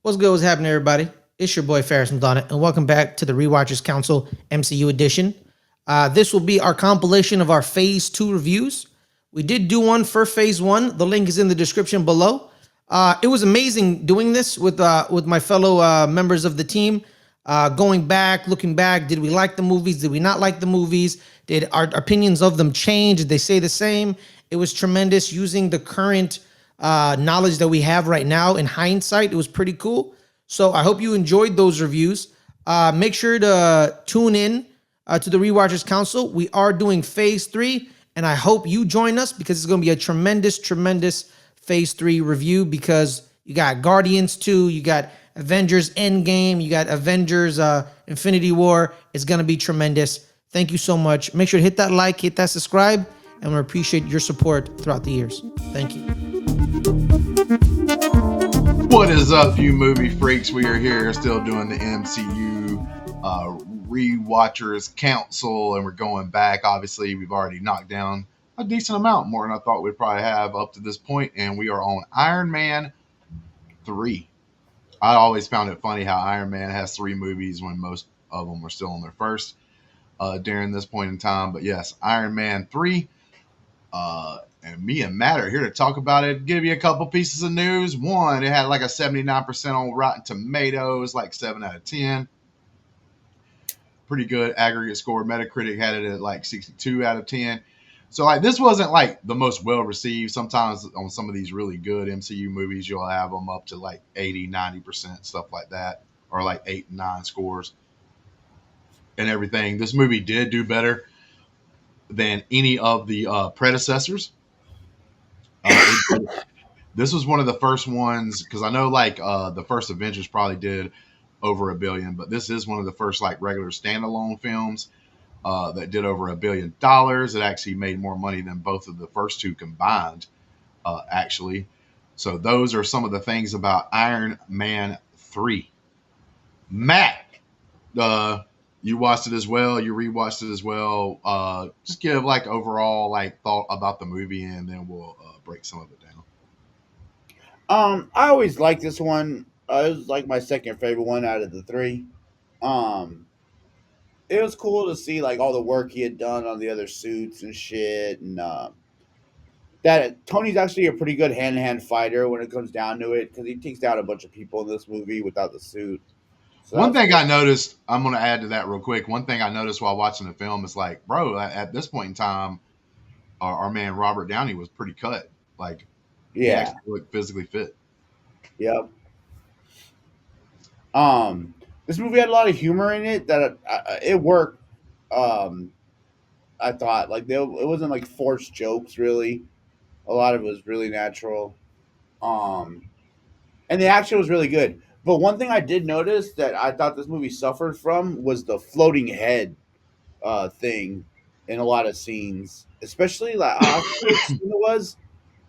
What's good? What's happening, everybody? It's your boy Ferris Madonna, and welcome back to the Rewatchers Council MCU edition. This will be our compilation of our Phase 2 reviews. We did do one for Phase 1. The link is in the description below. It was amazing doing this with my fellow members of the team. Going back, looking back, did we like the movies? Did we not like the movies? Did our opinions of them change? Did they stay the same? It was tremendous using the current knowledge that we have right now in hindsight. It was pretty cool. So I hope you enjoyed those reviews. Make sure to tune in to the Rewatchers Council. We are doing Phase 3, and I hope you join us because it's going to be a tremendous Phase 3 review because you got Guardians 2, you got Avengers Endgame, you got Avengers Infinity War. It's going to be tremendous. Thank you so much. Make sure to hit that like, hit that subscribe, and we appreciate your support throughout the years. Thank you. What is up, you movie freaks? We are here still doing the MCU Rewatchers Council, and we're going back. Obviously, we've already knocked down a decent amount, more than I thought we'd probably have up to this point, and we are on Iron Man 3. I always found it funny how Iron Man has 3 movies when most of them were still on their first during this point in time. But yes, Iron Man 3. And me and Matt are here to talk about it, give you a couple pieces of news. One, it had like a 79% on Rotten Tomatoes, like 7 out of 10. Pretty good aggregate score. Metacritic had it at like 62 out of 10. So like this wasn't like the most well received. Sometimes on some of these really good MCU movies, you'll have them up to like 80, 90%, stuff like that, or like 8 and 9 scores and everything. This movie did do better than any of the predecessors. This was one of the first ones, because I know like the first Avengers probably did over $1 billion, but this is one of the first like regular standalone films that did over $1 billion. It actually made more money than both of the first two combined, actually. So those are some of the things about Iron Man 3. Matt, you watched it as well. You rewatched it as well. Just give like overall like thought about the movie, and then we'll break some of it down. I always liked this one. It was like my second favorite one out of the 3. Um, it was cool to see like all the work he had done on the other suits and shit, and that Tony's actually a pretty good hand-to-hand fighter when it comes down to it because he takes down a bunch of people in this movie without the suit. So One thing I noticed, I'm going to add to that real quick. One thing I noticed while watching the film is like, bro, at this point in time, our man Robert Downey was pretty cut. Like, he yeah, actually looked physically fit. yep. This movie had a lot of humor in it that it worked. Um, I thought like it wasn't like forced jokes really. A lot of it was really natural. Um, and the action was really good. But one thing I did notice that I thought this movie suffered from was the floating head thing in a lot of scenes, especially like how quick scene it was.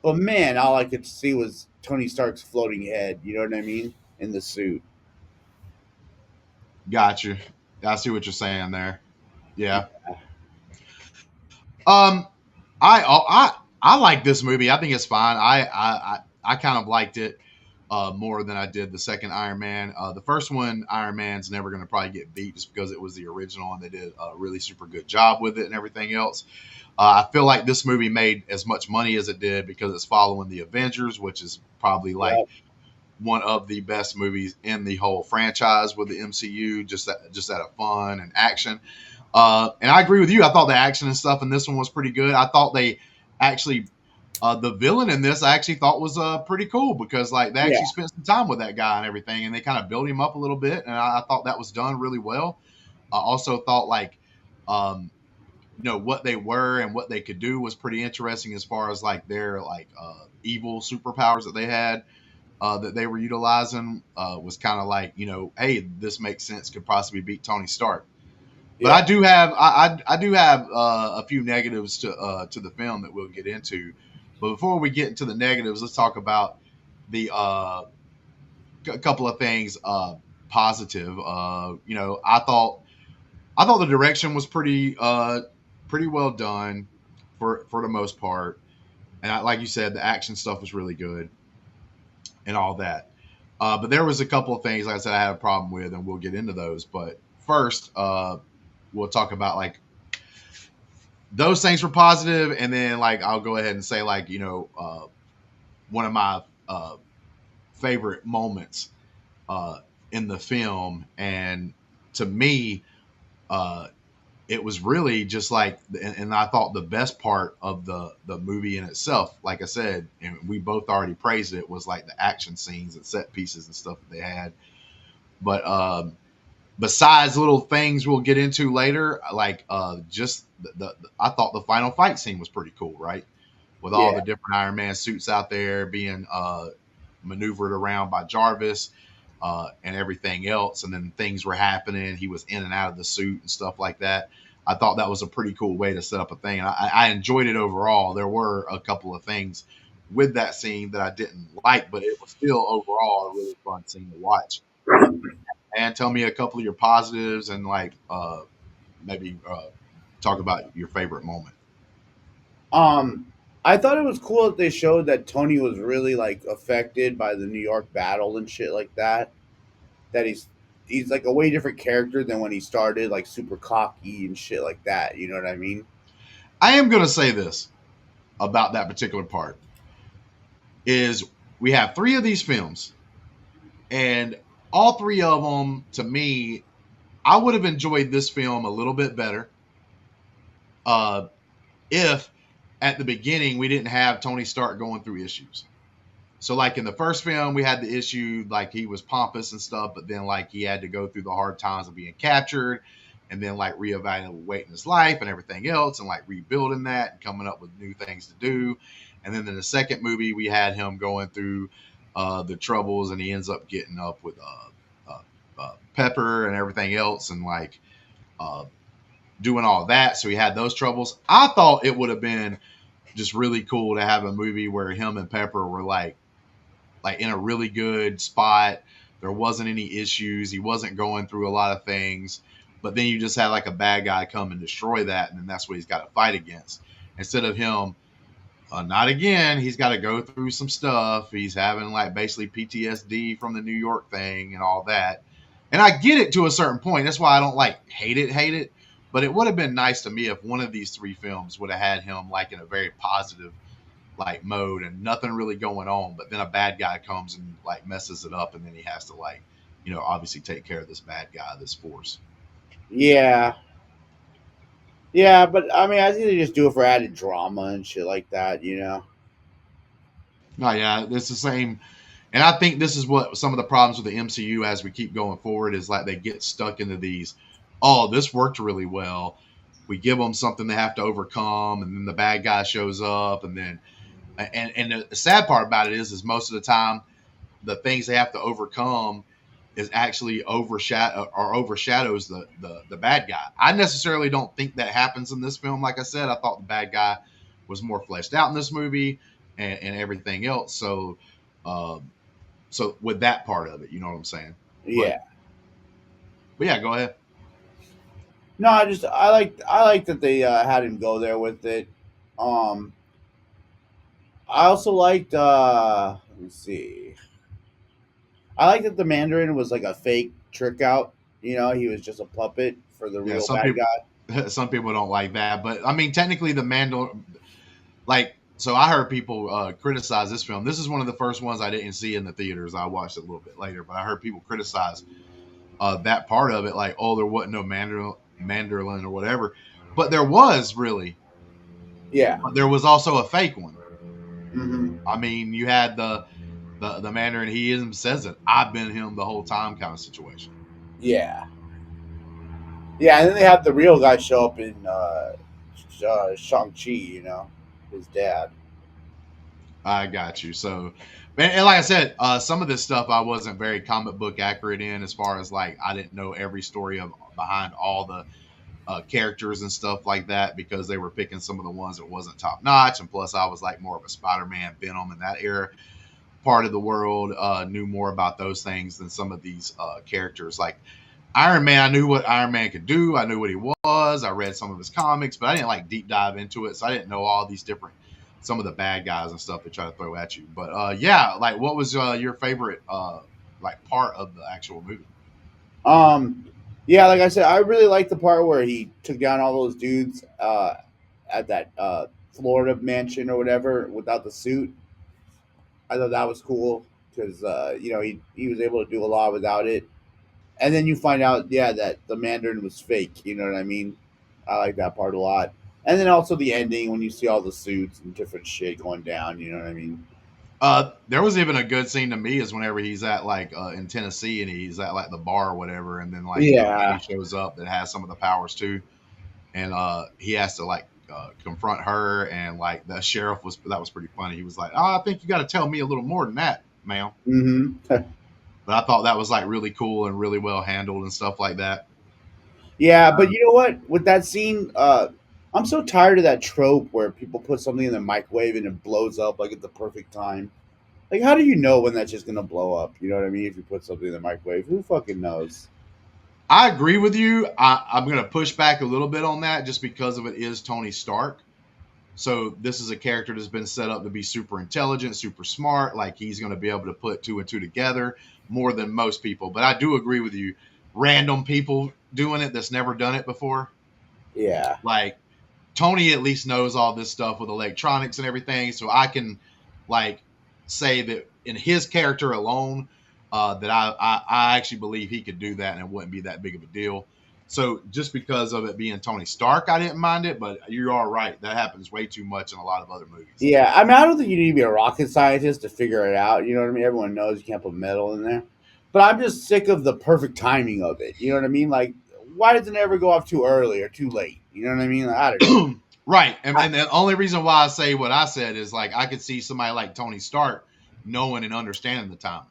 But man, all I could see was Tony Stark's floating head. You know what I mean? In the suit. Gotcha. I see what you're saying there. Yeah. Um, I like this movie. I think it's fine. I kind of liked it more than I did the second Iron Man. The first one, Iron Man's never going to probably get beat just because it was the original and they did a really super good job with it and everything else. I feel like this movie made as much money as it did because it's following the Avengers, which is probably like one of the best movies in the whole franchise with the MCU, just out of fun and action. And I agree with you. I thought the action and stuff in this one was pretty good. I thought they actually, the villain in this, I actually thought was pretty cool because like they actually spent some time with that guy and everything, and they kind of built him up a little bit, and I thought that was done really well. I also thought like, what they were and what they could do was pretty interesting as far as like their like evil superpowers that they had. That they were utilizing was kind of like, hey, this makes sense. Could possibly beat Tony Stark. But I do have a few negatives to the film that we'll get into. But before we get into the negatives, let's talk about the a couple of things positive. I thought the direction was pretty well done for the most part, and like you said, the action stuff was really good and all that. But there was a couple of things, like I said, I had a problem with, and we'll get into those. But first, we'll talk about like those things were positive, and then like I'll go ahead and say like one of my favorite moments in the film, and to me, uh, it was really just like, and I thought the best part of the movie in itself, like I said, and we both already praised it, was like the action scenes and set pieces and stuff that they had. But besides little things we'll get into later, like just I thought the final fight scene was pretty cool, right? With all Yeah. the different Iron Man suits out there being maneuvered around by Jarvis and everything else, and then things were happening. He was in and out of the suit and stuff like that. I thought that was a pretty cool way to set up a thing, and I enjoyed it overall. There were a couple of things with that scene that I didn't like, but it was still overall a really fun scene to watch. And tell me a couple of your positives, and like maybe talk about your favorite moment. Um, I thought it was cool that they showed that Tony was really like affected by the New York battle and shit like that. That he's like a way different character than when he started, like super cocky and shit like that. You know what I mean? I am going to say this about that particular part is we have three of these films, and all three of them, to me, I would have enjoyed this film a little bit better uh, if at the beginning we didn't have Tony Stark going through issues. So, like in the first film, we had the issue like he was pompous and stuff, but then like he had to go through the hard times of being captured, and then like reevaluating his life and everything else, and like rebuilding that and coming up with new things to do. And then in the second movie, we had him going through the troubles, and he ends up getting up with Pepper and everything else, and like uh, doing all that. So he had those troubles. I thought it would have been just really cool to have a movie where him and Pepper were like in a really good spot. There wasn't any issues. He wasn't going through a lot of things. But then you just had like a bad guy come and destroy that, and then that's what he's got to fight against. Instead of him, not again. He's got to go through some stuff. He's having like basically PTSD from the New York thing and all that. And I get it to a certain point. That's why I don't like hate it. But it would have been nice to me if one of these three films would have had him like in a very positive like mode and nothing really going on. But then a bad guy comes and like messes it up, and then he has to like, obviously take care of this bad guy, this force. Yeah, yeah, but I mean, I think they just do it for added drama and shit like that. You know? No, yeah, it's the same. And I think this is what some of the problems with the MCU as we keep going forward is like they get stuck into these, oh, this worked really well. We give them something they have to overcome, and then the bad guy shows up, and then, and the sad part about it is most of the time, the things they have to overcome is actually overshadows the bad guy. I necessarily don't think that happens in this film. Like I said, I thought the bad guy was more fleshed out in this movie and everything else. So, so with that part of it, you know what I'm saying? Yeah. But yeah, go ahead. No, I like that they had him go there with it. Um, I also liked. Let me see. I like that the Mandarin was like a fake trick out. You know, he was just a puppet for the Yeah, real bad guy. some people don't like that, but I mean, technically, the Mandal, like, so I heard people criticize this film. This is one of the first ones I didn't see in the theaters. I watched it a little bit later, but I heard people criticize that part of it, like, oh, there wasn't no Mandarin or whatever, but there was really. Yeah. But there was also a fake one. Hmm. I mean, you had the Mandarin. He even says it. I've been him the whole time, kind of situation. Yeah. Yeah, and then they had the real guy show up in Shang-Chi, you know, his dad. I got you. So, and like I said, some of this stuff I wasn't very comic book accurate in, as far as like I didn't know every story of behind all the characters and stuff like that, because they were picking some of the ones that wasn't top notch, and plus I was like more of a Spider-Man, Venom in that era part of the world, knew more about those things than some of these characters. Like Iron Man, I knew what Iron Man could do. I knew what he was. I read some of his comics, but I didn't like deep dive into it, so I didn't know all these different some of the bad guys and stuff they try to throw at you. But yeah, like what was your favorite like part of the actual movie. Yeah, like I said, I really like the part where he took down all those dudes at that Florida mansion or whatever without the suit. I thought that was cool because he was able to do a lot without it. And then you find out, yeah, that the Mandarin was fake. You know what I mean? I like that part a lot. And then also the ending when you see all the suits and different shit going down. You know what I mean? There was even a good scene to me is whenever he's at like in Tennessee and he's at like the bar or whatever, and then like Yeah. he shows up that has some of the powers too, and he has to like confront her, and like the sheriff was pretty funny. He was like, "Oh, I think you got to tell me a little more than that, ma'am." Mm-hmm. But I thought that was like really cool and really well handled and stuff like that. Yeah, but you know what? With that scene, I'm so tired of that trope where people put something in the microwave and it blows up like at the perfect time. Like, how do you know when that's just gonna blow up? You know what I mean? If you put something in the microwave, who fucking knows? I agree with you. I'm going to push back a little bit on that just because of it is Tony Stark. So this is a character that's been set up to be super intelligent, super smart. Like he's going to be able to put two and two together more than most people. But I do agree with you. Random people doing it that's never done it before. Yeah. Like Tony at least knows all this stuff with electronics and everything. So I can like say that in his character alone, that I actually believe he could do that and it wouldn't be that big of a deal. So just because of it being Tony Stark, I didn't mind it, but you are right. That happens way too much in a lot of other movies. Yeah, I mean, I don't think you need to be a rocket scientist to figure it out. You know what I mean? Everyone knows you can't put metal in there. But I'm just sick of the perfect timing of it. You know what I mean? Like, why does it ever go off too early or too late? You know what I mean? Like, I don't know. Right. And the only reason why I say what I said is like I could see somebody like Tony Stark knowing and understanding the timing.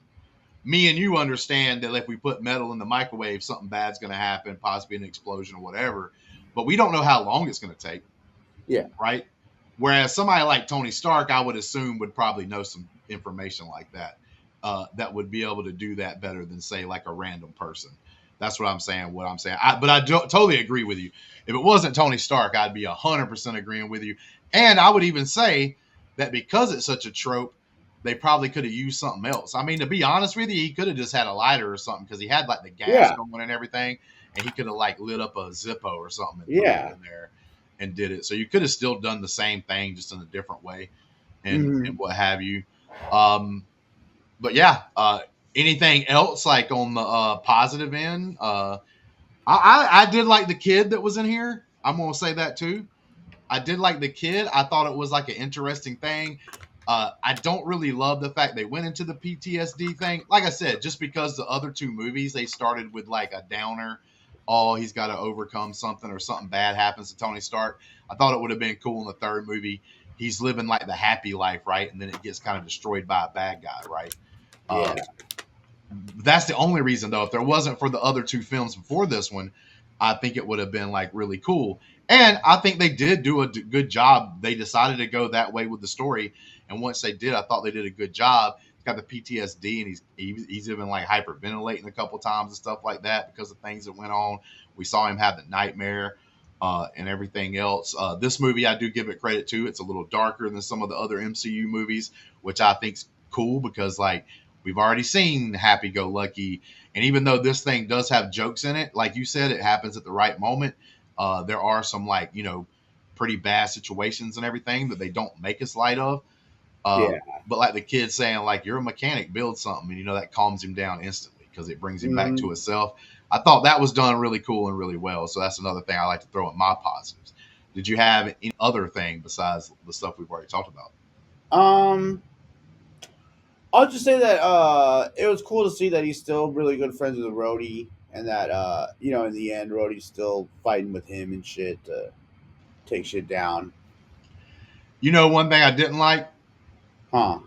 Me and you understand that if we put metal in the microwave, something bad's going to happen, possibly an explosion or whatever. But we don't know how long it's going to take. Yeah. Right. Whereas somebody like Tony Stark, I would assume would probably know some information like that, that would be able to do that better than say like a random person. That's what I'm saying. But I totally agree with you. If it wasn't Tony Stark, I'd be 100% agreeing with you. And I would even say that because it's such a trope, they probably could have used something else. I mean, to be honest with you, he could have just had a lighter or something because he had like the gas going and everything, and he could have like lit up a Zippo or something and put it in there and did it. So you could have still done the same thing just in a different way and what have you. But yeah, anything else like on the positive end? I did like the kid that was in here. I'm gonna say that too. I did like the kid. I thought it was like an interesting thing. I don't really love the fact they went into the PTSD thing. Like I said, just because the other two movies, they started with like a downer. Oh, he's got to overcome something or something bad happens to Tony Stark. I thought it would have been cool in the third movie. He's living like the happy life, right? And then it gets kind of destroyed by a bad guy, right? Yeah. That's the only reason, though. If there wasn't for the other two films before this one, I think it would have been like really cool. And I think they did do a good job. They decided to go that way with the story. And once they did, I thought they did a good job. He's got the PTSD and he's even like hyperventilating a couple times and stuff like that because of things that went on. We saw him have the nightmare and everything else. This movie, I do give it credit to. It's a little darker than some of the other MCU movies, which I think's cool because like we've already seen Happy Go Lucky. And even though this thing does have jokes in it, like you said, it happens at the right moment. There are some like, pretty bad situations and everything that they don't make us light of. But like the kid saying like, you're a mechanic, build something. And, that calms him down instantly because it brings him back to himself. I thought that was done really cool and really well. So that's another thing I like to throw in my positives. Did you have any other thing besides the stuff we've already talked about? I'll just say that it was cool to see that he's still really good friends with Rhodey, and that in the end, Rhodey's still fighting with him and shit to take shit down. One thing I didn't like, huh?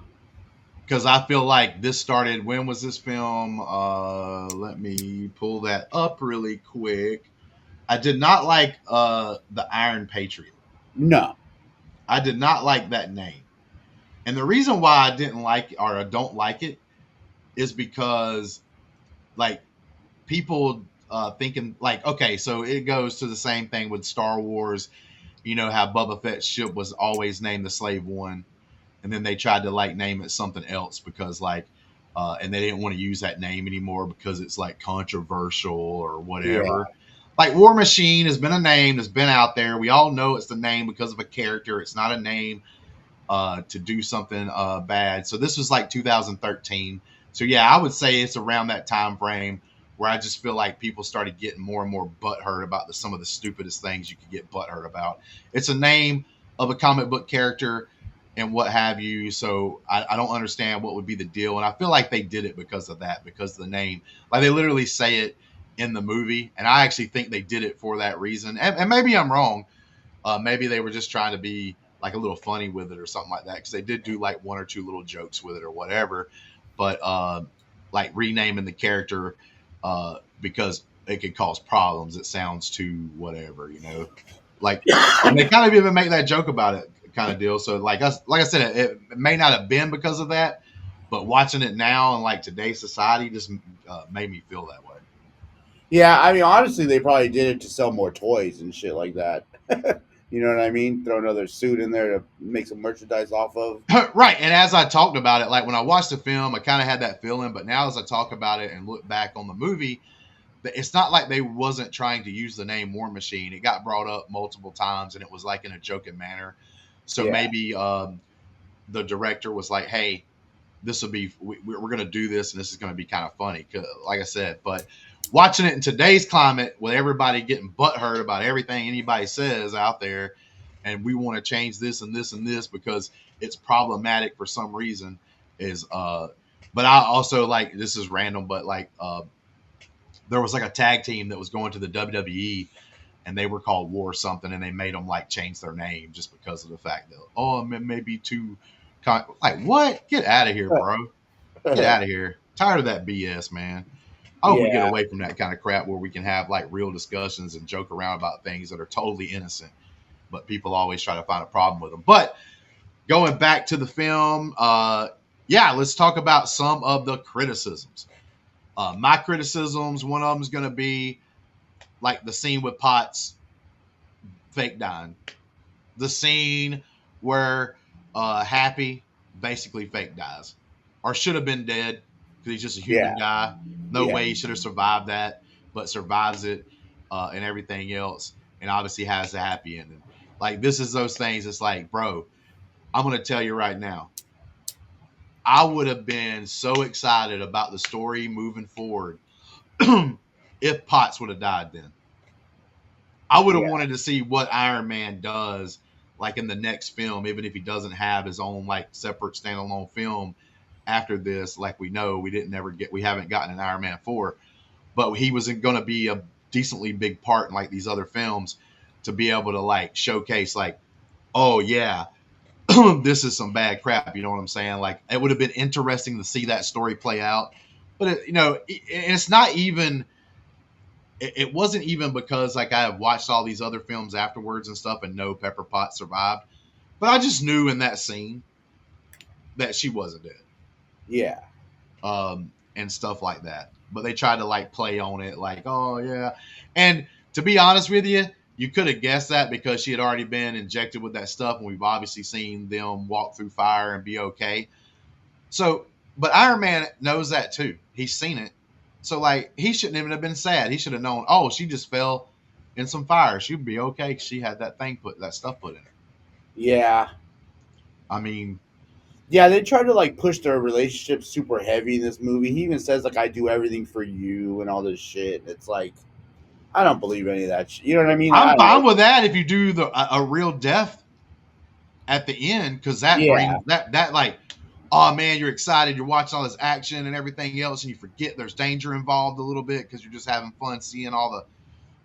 Because I feel like this started. When was this film? Let me pull that up really quick. I did not like the Iron Patriot. No, I did not like that name. And the reason why I didn't like or I don't like it is because like people thinking like, okay, so it goes to the same thing with Star Wars. How Boba Fett's ship was always named the Slave One. And then they tried to like name it something else because like and they didn't want to use that name anymore because it's like controversial or Yeah. whatever. Like War Machine has been a name that's been out there. We all know it's the name because of a character. It's not a name to do something bad. So this was like 2013. So yeah, I would say it's around that time frame where I just feel like people started getting more and more butthurt about some of the stupidest things you could get butthurt about. It's a name of a comic book character and what have you. So I don't understand what would be the deal. And I feel like they did it because of that, because of the name. Like they literally say it in the movie. And I actually think they did it for that reason. And maybe I'm wrong. Maybe they were just trying to be like a little funny with it or something like that. Because they did do like one or two little jokes with it or whatever. But like renaming the character because it could cause problems. It sounds too whatever, you know. Like, and they kind of even make that joke about it, kind of deal. So, like I said, it may not have been because of that, but watching it now in like today's society just made me feel that way. Yeah, I mean, honestly, they probably did it to sell more toys and shit like that. You know what I mean? Throw another suit in there to make some merchandise off of. Right. And as I talked about it, like when I watched the film, I kind of had that feeling. But now as I talk about it and look back on the movie, it's not like they wasn't trying to use the name War Machine. It got brought up multiple times, and it was like in a joking manner. So Yeah. maybe the director was like, "Hey, this will be we're going to do this, and this is going to be kind of funny." Like I said, but watching it in today's climate, with everybody getting butthurt about everything anybody says out there, and we want to change this and this and this because it's problematic for some reason, is But I also like, this is random, but like there was like a tag team that was going to the WWE and they were called War something, and they made them like change their name just because of the fact that it may be too like, what? Get out of here, bro. Get out of here. Tired of that BS, man. I hope we get Yeah. away from that kind of crap where we can have like real discussions and joke around about things that are totally innocent, but people always try to find a problem with them. But going back to the film, yeah, let's talk about some of the criticisms. My criticisms, one of them is going to be like the scene with Potts fake dying. The scene where Happy basically fake dies or should have been dead because he's just a human guy. No way he should have survived that, but survives it and everything else, and obviously has a happy ending. Like, this is those things. It's like, bro, I'm going to tell you right now, I would have been so excited about the story moving forward if Potts would have died then. I would have wanted to see what Iron Man does like in the next film, even if he doesn't have his own like separate standalone film after this. Like, we know we haven't gotten an Iron Man 4, but he wasn't going to be a decently big part in like these other films to be able to like showcase like, oh yeah, this is some bad crap. You know what I'm saying? Like, it would have been interesting to see that story play out, but it's not even, it wasn't even because like I have watched all these other films afterwards and stuff and know Pepper Potts survived, but I just knew in that scene that she wasn't dead. Yeah. And stuff like that. But they tried to like play on it like, oh yeah. And to be honest with you, you could have guessed that because she had already been injected with that stuff, and we've obviously seen them walk through fire and be okay. So, but Iron Man knows that too. He's seen it. So like, he shouldn't even have been sad. He should have known, oh, she just fell in some fire. She'd be okay because she had that stuff put in her. Yeah. I mean, yeah, they try to like push their relationship super heavy in this movie. He even says like, I do everything for you and all this shit. It's like, I don't believe any of that shit. You know what I mean? I'm fine with that if you do a real death at the end, because that brings that like, oh man, you're excited, you're watching all this action and everything else, and you forget there's danger involved a little bit because you're just having fun seeing all the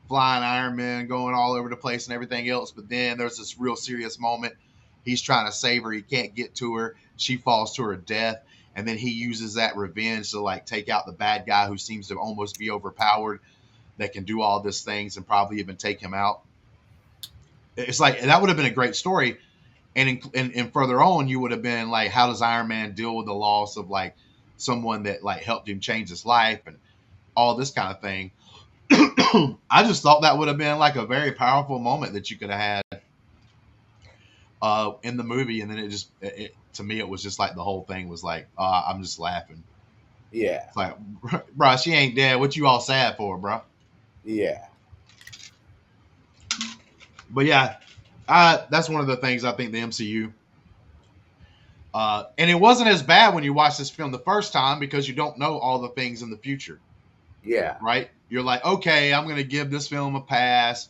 flying Iron Man going all over the place and everything else. But then there's this real serious moment. He's trying to save her. He can't get to her. She falls to her death. And then he uses that revenge to like take out the bad guy who seems to almost be overpowered, that can do all these things and probably even take him out. It's like, that would have been a great story. And further on, you would have been like, how does Iron Man deal with the loss of like someone that like helped him change his life and all this kind of thing. I just thought that would have been like a very powerful moment that you could have had in the movie. And then to me, it was just like the whole thing was like, I'm just laughing. Yeah. It's like, bro, she ain't dead. What you all sad for, bro? Yeah. But yeah, that's one of the things I think the MCU. And it wasn't as bad when you watch this film the first time because you don't know all the things in the future, Yeah. right? You're like, okay, I'm going to give this film a pass.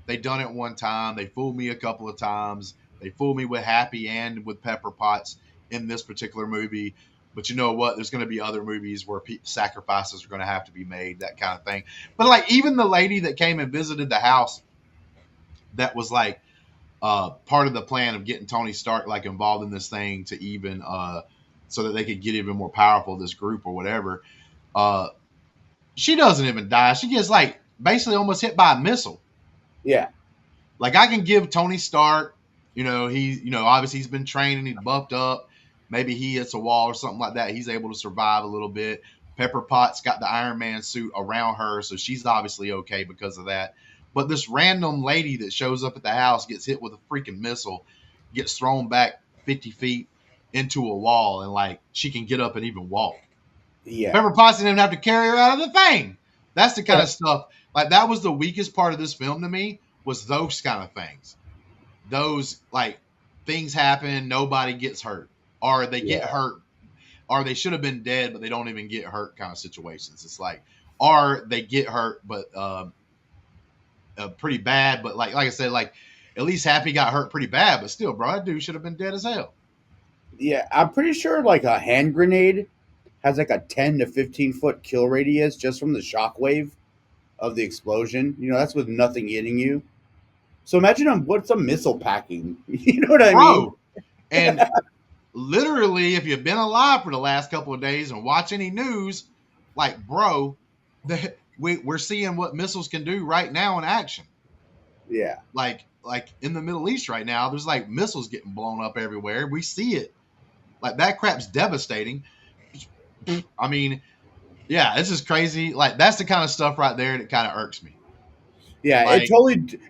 They done it one time. They fooled me a couple of times. They fooled me with Happy and with Pepper Potts in this particular movie. But you know what? There's going to be other movies where sacrifices are going to have to be made, that kind of thing. But like even the lady that came and visited the house, that was like part of the plan of getting Tony Stark like involved in this thing to even so that they could get even more powerful, this group or whatever. She doesn't even die. She gets like basically almost hit by a missile. Yeah. Like I can give Tony Stark, obviously he's been training, he's buffed up. Maybe he hits a wall or something like that. He's able to survive a little bit. Pepper Potts got the Iron Man suit around her, so she's obviously okay because of that. But this random lady that shows up at the house gets hit with a freaking missile, gets thrown back 50 feet into a wall, and like she can get up and even walk. Yeah. Pepper Potts didn't even have to carry her out of the thing. That's the kind of stuff. Like that was the weakest part of this film to me, was those kind of things. Those like things happen, nobody gets hurt, or they get hurt, or they should have been dead, but they don't even get hurt kind of situations. It's like, or they get hurt, but pretty bad. But like I said, like at least Happy got hurt pretty bad, but still, bro, that dude should have been dead as hell. Yeah. I'm pretty sure like a hand grenade has like a 10 to 15-foot kill radius just from the shockwave of the explosion. That's with nothing hitting you. So imagine what's a missile packing. You know what I mean? And literally, if you've been alive for the last couple of days and watch any news, like, bro, we're seeing what missiles can do right now in action. Yeah. Like in the Middle East right now, there's like missiles getting blown up everywhere. We see it. Like that crap's devastating. I mean, yeah, this is crazy. Like that's the kind of stuff right there that kind of irks me. Yeah, Like,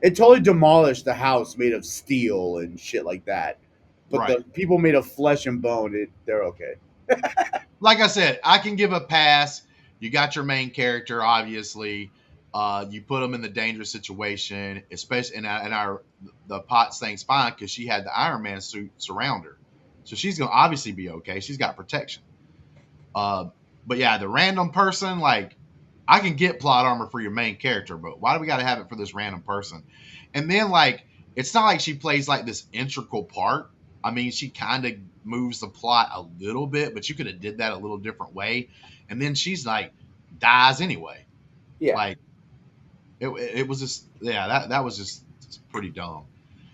it totally demolished the house made of steel and shit like that. But the people made of flesh and bone, they're okay. Like I said, I can give a pass. You got your main character, obviously. You put them in the dangerous situation, especially the Potts thing's fine because she had the Iron Man suit surround her, so she's gonna obviously be okay. She's got protection. But yeah, the random person, like I can get plot armor for your main character, but why do we got to have it for this random person? And then like it's not like she plays like this integral part. I mean, she kind of moves the plot a little bit, but you could have did that a little different way. And then she's like dies anyway. Yeah. Like it was just that was just pretty dumb.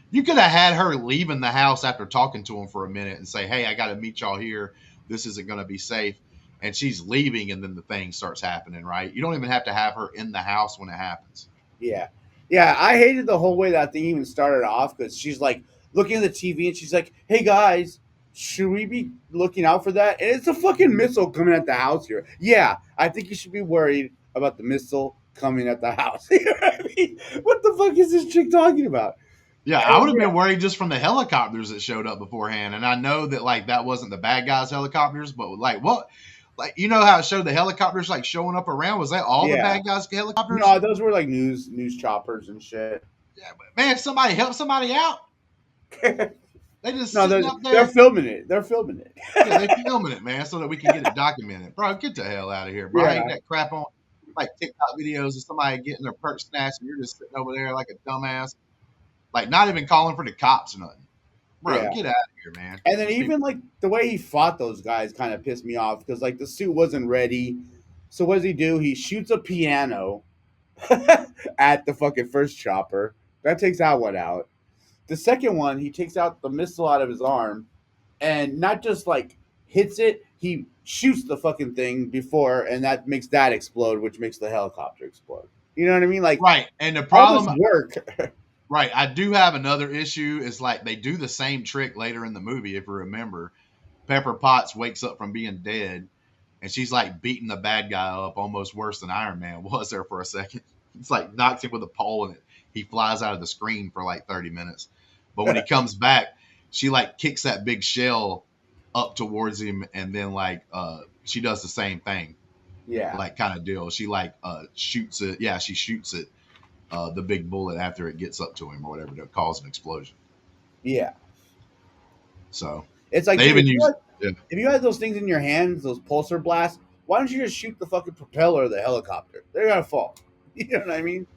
You could have had her leaving the house after talking to him for a minute and say, "Hey, I got to meet y'all here. This isn't going to be safe." And she's leaving, and then the thing starts happening, right? You don't even have to have her in the house when it happens. Yeah. Yeah, I hated the whole way that thing even started off because she's like looking at the TV and she's like, "Hey guys, should we be looking out for that?" And it's a fucking missile coming at the house here. Yeah, I think you should be worried about the missile coming at the house. You know what I mean? What the fuck is this chick talking about? Yeah, I would have been worried just from the helicopters that showed up beforehand. And I know that like that wasn't the bad guys' helicopters, but like what? Like, you know how it showed the helicopters like showing up around? Was that all the bad guys' helicopters? No, those were like news choppers and shit. Yeah, but man, if somebody help somebody out. They just they're up there. filming it. They're filming it. Yeah, they're filming it, man, so that we can get it documented. Bro, get the hell out of here, bro. I hate that crap on like TikTok videos of somebody getting their perk snatched and you're just sitting over there like a dumbass. Like not even calling for the cops or nothing. Bro, get out of here, man. And then even like the way he fought those guys kind of pissed me off because like the suit wasn't ready. So what does he do? He shoots a piano at the fucking first chopper. That takes that one out. The second one, he takes out the missile out of his arm and not just like hits it, he shoots the fucking thing before, and that makes that explode, which makes the helicopter explode. You know what I mean? Like right. And the problem work. Right. I do have another issue. Is like they do the same trick later in the movie. If you remember, Pepper Potts wakes up from being dead and she's like beating the bad guy up almost worse than Iron Man was there for a second. It's like knocks him with a pole and he flies out of the screen for like 30 minutes. But when he comes back, she like kicks that big shell up towards him and then like she does the same thing, Yeah. like kind of deal. She like shoots it. Yeah, she shoots it. The big bullet after it gets up to him or whatever to cause an explosion. Yeah. So It's like, they dude, even use. Yeah. if you had those things in your hands, those pulsar blasts, why don't you just shoot the fucking propeller of the helicopter? They're gonna fall. You know what I mean?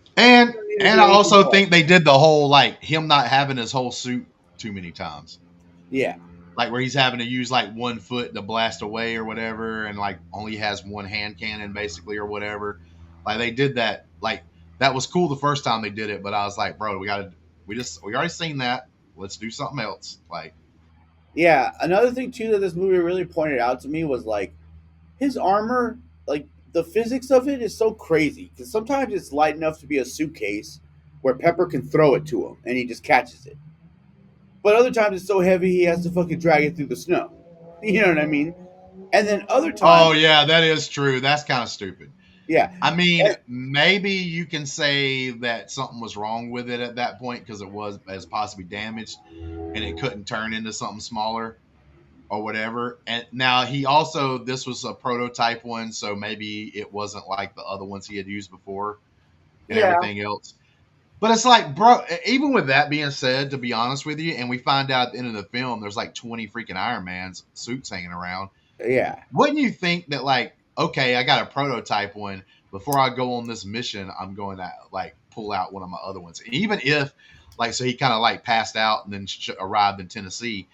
You And don't need to and do I anything also more. think they did the whole like him not having his whole suit too many times. Yeah. Like where he's having to use like one foot to blast away or whatever, and like only has one hand cannon basically or whatever. Like they did that. Like that was cool the first time they did it, but I was like, bro, we already seen that. Let's do something else. Like, Yeah. Another thing too that this movie really pointed out to me was like his armor, like the physics of it is so crazy because sometimes it's light enough to be a suitcase where Pepper can throw it to him and he just catches it. But other times it's so heavy he has to fucking drag it through the snow. You know what I mean? And then other times, oh yeah, that is true. That's kind of stupid. yeah, I mean, maybe you can say that something was wrong with it at that point because it was as possibly damaged and it couldn't turn into something smaller or whatever. And now this was a prototype one, so maybe it wasn't like the other ones he had used before and yeah, everything else. But it's like, bro, even with that being said, to be honest with you, and we find out at the end of the film, there's like 20 freaking Iron Man's suits hanging around. yeah, Wouldn't you think that, like, okay, I got a prototype one. Before I go on this mission, I'm going to like pull out one of my other ones. Even if, like, so he kind of like passed out and then arrived in Tennessee.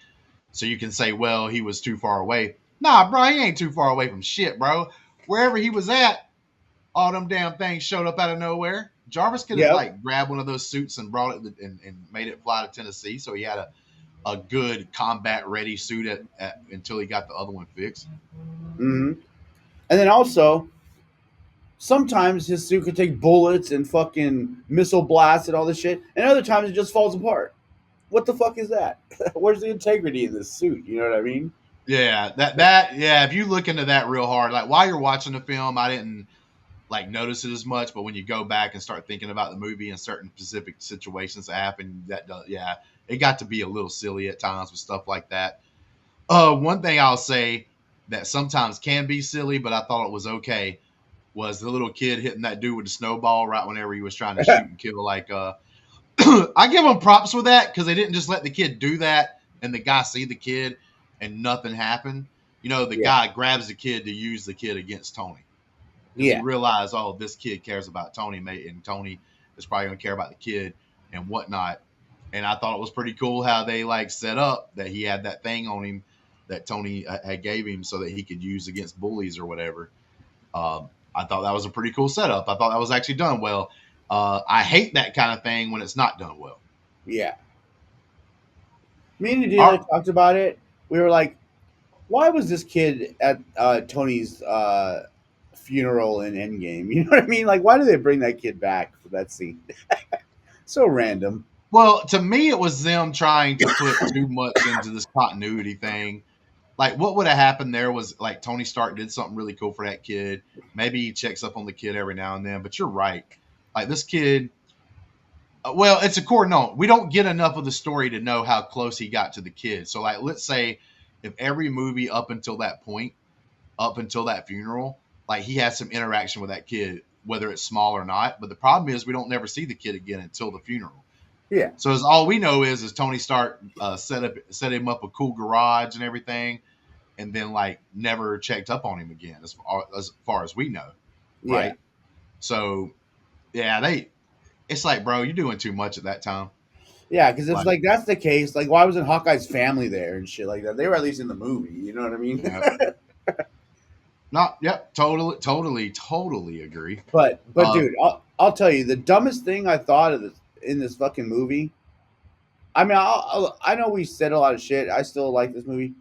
So you can say, well, he was too far away. Nah, bro, he ain't too far away from shit, bro. Wherever he was at, all them damn things showed up out of nowhere. Jarvis could have yep. like grabbed one of those suits and brought it and made it fly to Tennessee. So he had a good combat ready suit until he got the other one fixed. Hmm. And then also, sometimes his suit could take bullets and fucking missile blasts and all this shit, and other times it just falls apart. What the fuck is that? Where's the integrity in this suit? You know what I mean? Yeah, yeah. If you look into that real hard, like while you're watching the film, I didn't like notice it as much, but when you go back and start thinking about the movie and certain specific situations that happen, yeah, it got to be a little silly at times with stuff like that. One thing I'll say that sometimes can be silly, but I thought it was okay, was the little kid hitting that dude with the snowball right whenever he was trying to shoot and kill. Like, I give them props with that because they didn't just let the kid do that and the guy see the kid and nothing happened. You know, the guy grabs the kid to use the kid against Tony. Because he realized, oh, this kid cares about Tony, mate, and Tony is probably going to care about the kid and whatnot. And I thought it was pretty cool how they like set up that he had that thing on him that Tony had gave him so that he could use against bullies or whatever. I thought that was a pretty cool setup. I thought that was actually done well. I hate that kind of thing when it's not done well. Yeah. Me and Delia talked about it. We were like, why was this kid at Tony's funeral in Endgame? You know what I mean? Like, why did they bring that kid back for that scene? So random. Well, to me, it was them trying to put too much into this continuity thing. Like, what would have happened there was like Tony Stark did something really cool for that kid. Maybe he checks up on the kid every now and then, but you're right. Like, this kid, well, it's a core. No, we don't get enough of the story to know how close he got to the kid. So, like, let's say if every movie up until that point, up until that funeral, like he had some interaction with that kid, whether it's small or not. But the problem is we don't never see the kid again until the funeral. Yeah. So as all we know is Tony Stark set him up a cool garage and everything, and then like never checked up on him again as far as we know, right? Yeah. So yeah, it's like, bro, you're doing too much at that time. Yeah, because it's like that's the case. Like, why wasn't Hawkeye's family there and shit like that? They were at least in the movie. You know what I mean? Totally agree. But dude, I'll tell you the dumbest thing I thought of in this fucking movie. I mean, I know we said a lot of shit. I still like this movie,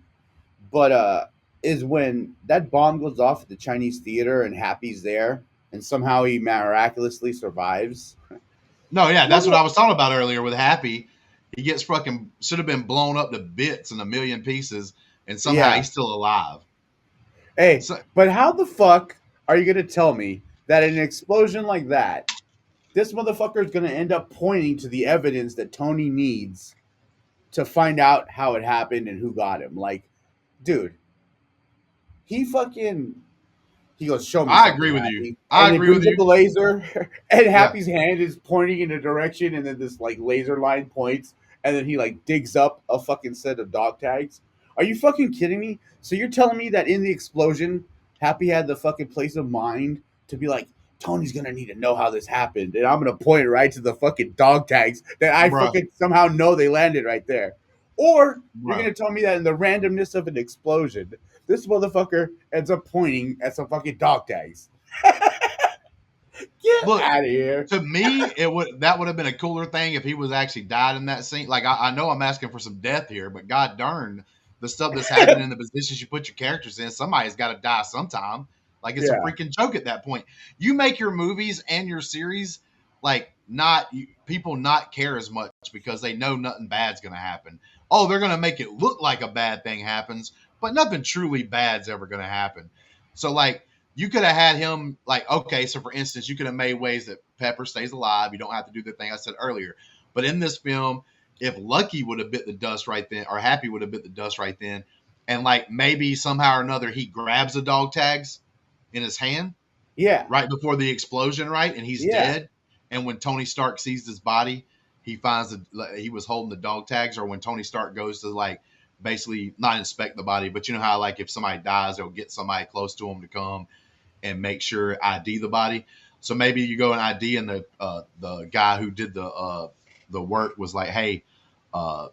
but is when that bomb goes off at the Chinese theater and Happy's there, and somehow he miraculously survives. No, yeah, that's what I was talking about earlier with Happy. He gets fucking should have been blown up to bits in a million pieces, and somehow he's still alive. Hey, but how the fuck are you gonna tell me that in an explosion like that, this motherfucker is gonna end up pointing to the evidence that Tony needs to find out how it happened and who got him? Like, dude, he fucking he goes, show me I something, agree with you. Happy. I And he agree with brings up you. the laser, and Yeah, Happy's hand is pointing in a direction, and then this like laser line points, and then he like digs up a fucking set of dog tags. Are you fucking kidding me? So you're telling me that in the explosion, Happy had the fucking place of mind to be like, Tony's gonna need to know how this happened, and I'm gonna point right to the fucking dog tags that I bruh, fucking somehow know they landed right there. Or you're bruh. gonna tell me that in the randomness of an explosion, this motherfucker ends up pointing at some fucking dog tags. Get Look, out of here. to me, that would have been a cooler thing if he was actually died in that scene. Like I know I'm asking for some death here, but god darn, the stuff that's happening, the positions you put your characters in, somebody's got to die sometime. Like it's a Yeah. freaking joke at that point. You make your movies and your series like people not care as much because they know nothing bad's going to happen. Oh, they're going to make it look like a bad thing happens, but nothing truly bad's ever going to happen. So like you could have had him like, okay, so for instance, you could have made ways that Pepper stays alive. You don't have to do the thing I said earlier. But in this film, if Lucky would have bit the dust right then, or Happy would have bit the dust right then, and like maybe somehow or another he grabs the dog tags in his hand Yeah. right before the explosion, right? And he's Yeah. dead. And when Tony Stark sees his body, he finds that he was holding the dog tags, or when Tony Stark goes to like basically not inspect the body, but you know how like if somebody dies, they'll get somebody close to him to come and make sure ID the body. So maybe you go and ID, and the guy who did the work was like, hey,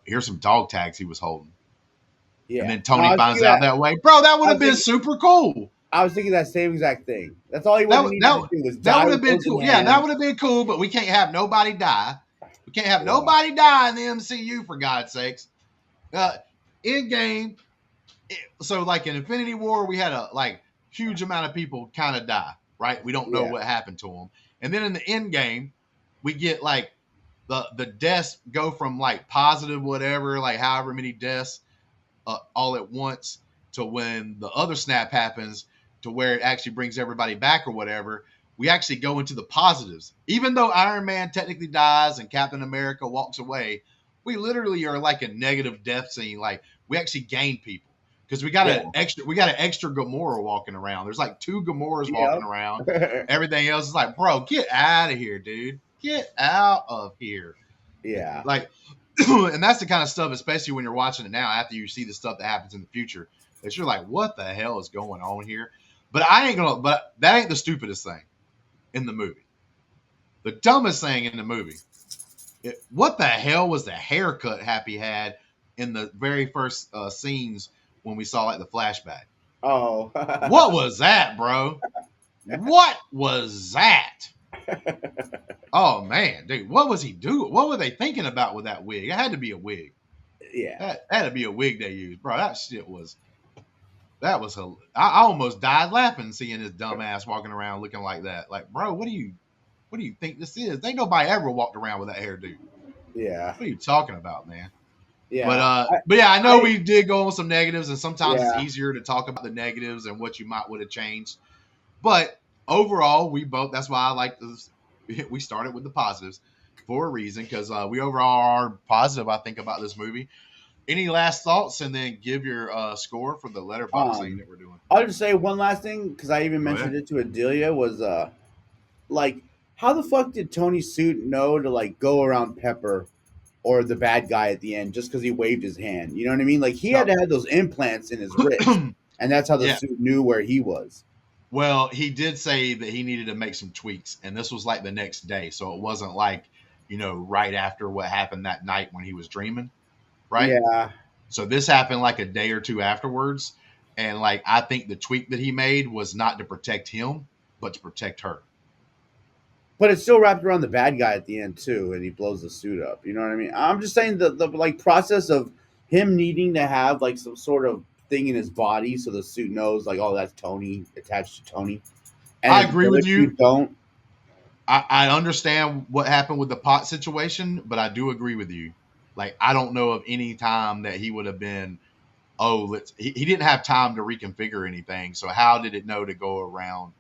here's some dog tags he was holding. Yeah. And then No, Tony finds out that way. Bro, that would have been super cool. I was thinking that same exact thing. That's all he would have needed to do was That die would have with been those in cool. hand. Yeah, that would have been cool, but we can't have nobody die. We can't have nobody die in the MCU, for God's sakes. In game, so like in Infinity War, we had a like huge amount of people kind of die, right? We don't know what happened to them. And then in the end game, we get like the deaths go from like positive whatever, like however many deaths all at once, to when the other snap happens to where it actually brings everybody back or whatever. We actually go into the positives. Even though Iron Man technically dies and Captain America walks away, we literally are like a negative death scene. Like we actually gain people because we got an extra Gamora walking around. There's like 2 Gamoras walking around. Everything else is like, bro, get out of here, dude. Get out of here. Yeah. Like, and that's the kind of stuff, especially when you're watching it now, after you see the stuff that happens in the future, that you're like, what the hell is going on here? But that ain't the stupidest thing in the movie. The dumbest thing in the movie, what the hell was the haircut Happy had in the very first scenes when we saw like the flashback? Oh. What was that, bro? What was that? Oh man, dude, what was he doing? What were they thinking about with that wig? It had to be a wig. Yeah. That had to be a wig they used, bro. That shit was. I almost died laughing seeing this dumbass walking around looking like that. Like, bro, what do you think this is? Ain't nobody ever walked around with that hairdo. Yeah. What are you talking about, man? Yeah. But yeah, I know we did go on some negatives, and sometimes Yeah. it's easier to talk about the negatives and what you might would have changed. But overall, that's why I like this. We started with the positives for a reason, because we overall are positive, I think, about this movie. Any last thoughts, and then give your score for the letterbox thing that we're doing? I'll just say one last thing, because I even mentioned it to Adelia, was like, how the fuck did Tony's suit know to like go around Pepper or the bad guy at the end just because he waved his hand? You know what I mean? Like he had to have those implants in his wrist, and that's how the suit knew where he was. Well, he did say that he needed to make some tweaks, and this was like the next day, so it wasn't like, right after what happened that night when he was dreaming, right? Yeah. So this happened like a day or two afterwards, and like I think the tweak that he made was not to protect him, but to protect her. But it's still wrapped around the bad guy at the end too, and he blows the suit up. You know what I mean? I'm just saying the like process of him needing to have like some sort of thing in his body so the suit knows like, oh, that's Tony attached to Tony. And I agree with you. Don't. I understand what happened with the pot situation, but I do agree with you. Like, I don't know of any time that he would have been, he didn't have time to reconfigure anything. So how did it know to go around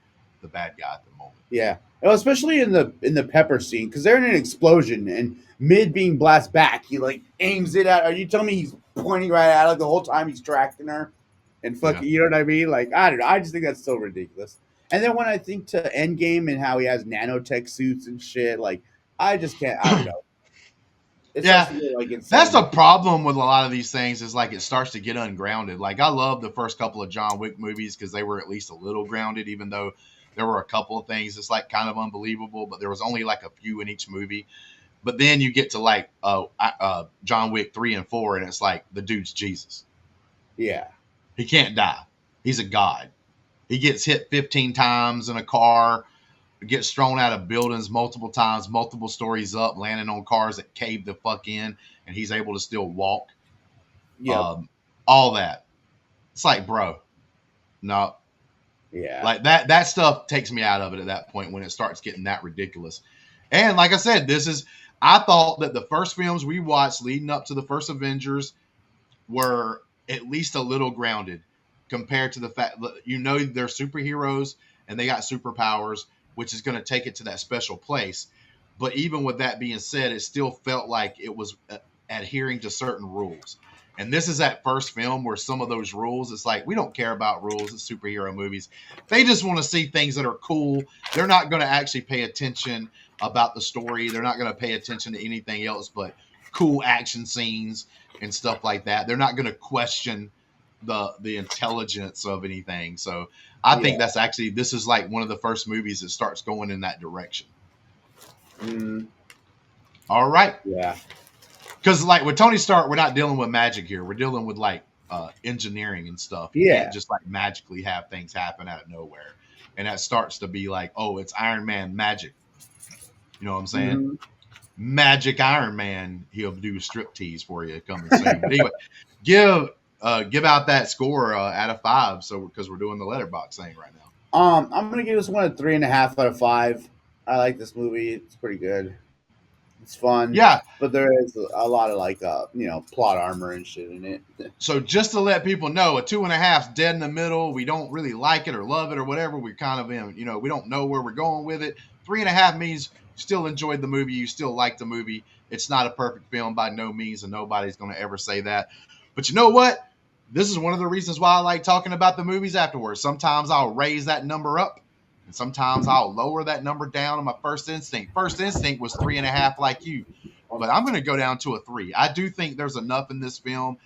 the bad guy at the moment? Yeah. Well, especially in the Pepper scene, because they're in an explosion and mid being blast back, he like aims it at. Are you telling me he's pointing right at her the whole time he's tracking her? and fucking, you know what I mean? Like, I don't know. I just think that's so ridiculous. And then when I think to Endgame and how he has nanotech suits and shit, like, I just can't. I don't know. It starts Yeah, to get like that's the insane. problem with a lot of these things is like it starts to get ungrounded. Like I love the first couple of John Wick movies because they were at least a little grounded, even though there were a couple of things that's like kind of unbelievable, but there was only like a few in each movie. But then you get to like John Wick 3 and 4, and it's like the dude's Jesus. Yeah. He can't die. He's a god. He gets hit 15 times in a car, gets thrown out of buildings multiple times, multiple stories up, landing on cars that cave the fuck in, and he's able to still walk. Yep. All that. It's like, bro, no. Yeah. Like that stuff takes me out of it at that point when it starts getting that ridiculous. And like I said, I thought that the first films we watched leading up to the first Avengers were at least a little grounded compared to the fact that they're superheroes and they got superpowers, which is going to take it to that special place. But even with that being said, it still felt like it was adhering to certain rules. And this is that first film where some of those rules, it's like, we don't care about rules. It's superhero movies. They just want to see things that are cool. They're not going to actually pay attention about the story. They're not going to pay attention to anything else but cool action scenes and stuff like that. They're not going to question the intelligence of anything. So I think that's actually, this is like one of the first movies that starts going in that direction. All right. Yeah. Because like with Tony Stark, we're not dealing with magic here. We're dealing with like engineering and stuff. You can't just like magically have things happen out of nowhere. And that starts to be like, oh, it's Iron Man magic. You know what I'm saying? Mm-hmm. Magic Iron Man. He'll do a striptease for you coming soon. But anyway, give out that score out of 5. So because we're doing the letterbox thing right now. I'm gonna give this one a 3.5 out of 5. I like this movie. It's pretty good. It's fun. Yeah. But there is a lot of like plot armor and shit in it. So just to let people know, a 2.5 is dead in the middle. We don't really like it or love it or whatever. We're kind of in, we don't know where we're going with it. 3.5 means you still enjoyed the movie. You still like the movie. It's not a perfect film by no means, and nobody's going to ever say that. But you know what? This is one of the reasons why I like talking about the movies afterwards. Sometimes I'll raise that number up, and sometimes I'll lower that number down on my first instinct. First instinct was 3.5 like you, but I'm going to go down to a 3. I do think there's enough in this film,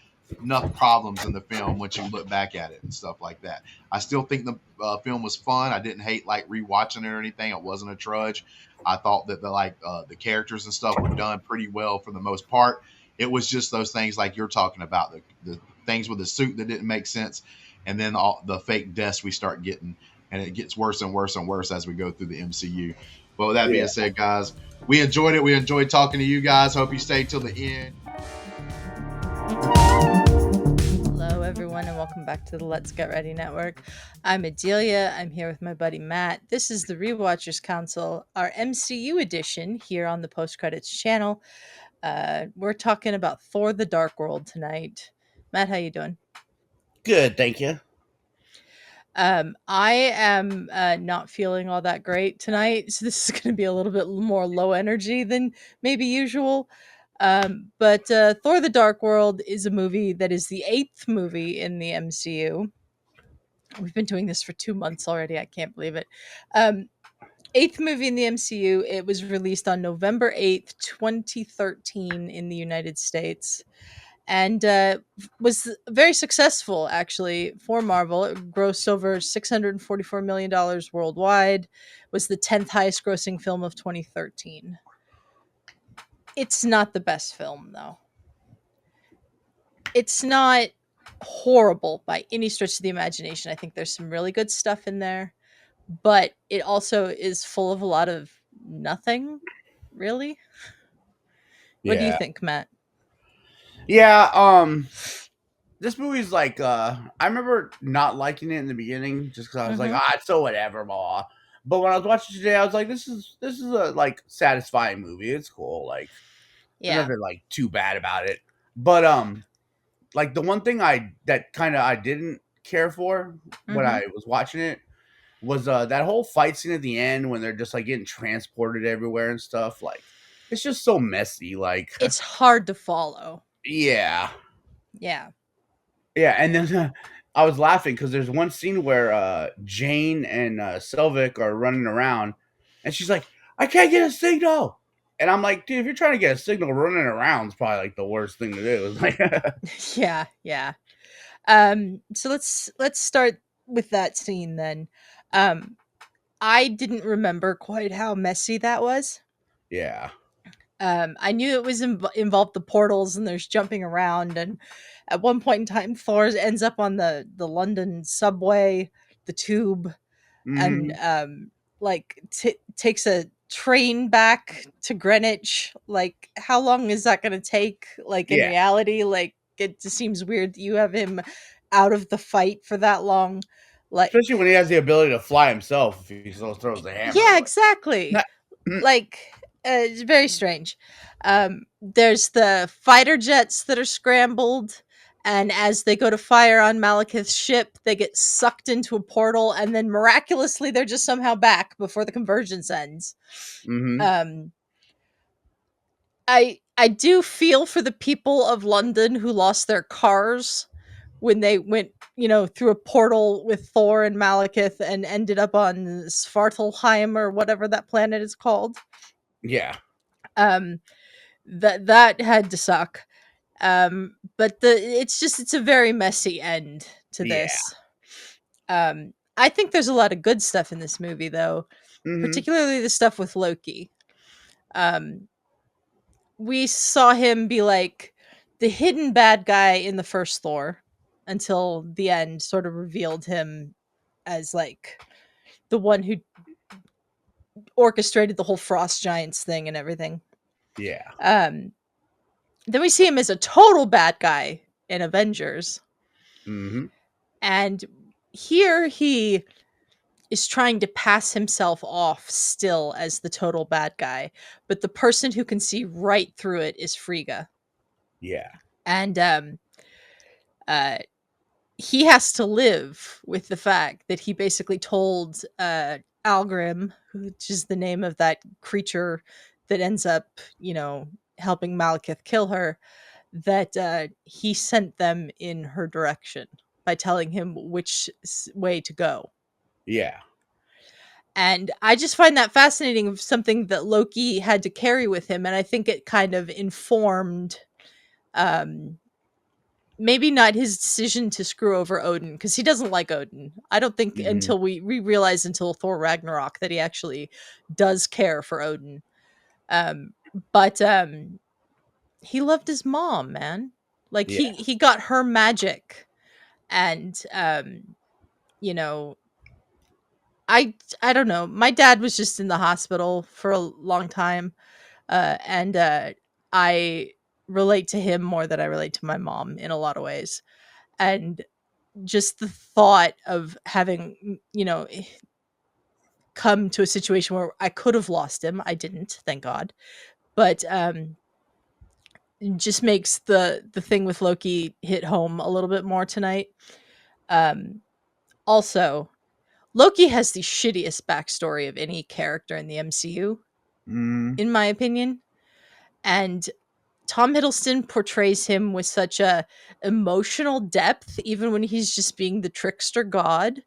enough problems in the film once you look back at it and stuff like that. I still think the film was fun. I didn't hate like rewatching it or anything. It wasn't a trudge. I thought that the characters and stuff were done pretty well for the most part. It was just those things like you're talking about, the things with the suit that didn't make sense, and then all the fake deaths we start getting, and it gets worse and worse and worse as we go through the MCU. But with that being said, guys, we enjoyed it. We enjoyed talking to you guys. Hope you stayed till the end. Hello, everyone, and welcome back to the Let's Get Ready Network. I'm Adelia. I'm here with my buddy Matt. This is the Rewatchers Council, our MCU edition here on the Post Credits channel. We're talking about Thor: The Dark World tonight. Matt, how you doing? Good, thank you. I am not feeling all that great tonight, so this is going to be a little bit more low energy than maybe usual. But Thor: The Dark World is a movie that is the 8th movie in the MCU. We've been doing this for 2 months already. I can't believe it. 8th movie in the MCU. It was released on November 8th, 2013 in the United States. And was very successful, actually, for Marvel. It grossed over $644 million worldwide. Was the 10th highest grossing film of 2013. It's not the best film, though. It's not horrible by any stretch of the imagination. I think there's some really good stuff in there, but it also is full of a lot of nothing, really. What do you think, Matt? Yeah, this movie's like I remember not liking it in the beginning just because I was like, it's so whatever, blah. But when I was watching today, I was like, this is a like satisfying movie. It's cool. Like, there's nothing like too bad about it. But like the one thing I didn't care for when I was watching it was that whole fight scene at the end when they're just like getting transported everywhere and stuff. Like, it's just so messy. Like, it's hard to follow. Yeah. Yeah. Yeah, and then I was laughing because there's one scene where Jane and Selvig are running around, and she's like, "I can't get a signal," and I'm like, "Dude, if you're trying to get a signal, running around is probably like the worst thing to do." It's like, Yeah, yeah. So let's start with that scene then. Um, I didn't remember quite how messy that was. yeah, I knew it was involved the portals and there's jumping around, and at one point in time, Thor ends up on the London subway, the tube, and hmm, like takes a train back to Greenwich. Like, how long is that going to take? Like in yeah. reality, like it just seems weird that you have him out of the fight for that long. Like, Especially when he has the ability to fly himself if he still throws the hammer. yeah, Like, exactly. nah. Like, it's very strange. There's the fighter jets that are scrambled, and as they go to fire on Malekith's ship, they get sucked into a portal, and then miraculously they're just somehow back before the convergence ends. Hmm. Um, I do feel for the people of London who lost their cars when they went, through a portal with Thor and Malekith and ended up on Svartalheim or whatever that planet is called. Yeah, Um, that had to suck. But it's a very messy end to yeah. this. I think there's a lot of good stuff in this movie though, Hmm. particularly the stuff with Loki. Um, we saw him be like the hidden bad guy in the first Thor until the end sort of revealed him as like the one who orchestrated the whole frost giants thing and everything. Yeah. Um, then we see him as a total bad guy in Avengers. Hmm. And here he is trying to pass himself off still as the total bad guy, but the person who can see right through it is Frigga. Yeah. And uh he has to live with the fact that he basically told Algrim, which is the name of that creature that ends up, helping Malekith kill her, that he sent them in her direction by telling him which way to go. Yeah. And I just find that fascinating of something that Loki had to carry with him. And I think it kind of informed um, maybe not his decision to screw over Odin, because he doesn't like Odin. I don't think Hmm. until we realize until Thor Ragnarok that he actually does care for Odin. Um, but he loved his mom, man. Like Yeah. he got her magic, and you know, I don't know. My dad was just in the hospital for a long time, and I relate to him more than I relate to my mom in a lot of ways. And just the thought of having, come to a situation where I could have lost him. I didn't, thank God. But it just makes the thing with Loki hit home a little bit more tonight. Um, Also, Loki has the shittiest backstory of any character in the MCU, Hmm. in my opinion. And Tom Hiddleston portrays him with such a emotional depth, even when he's just being the trickster god,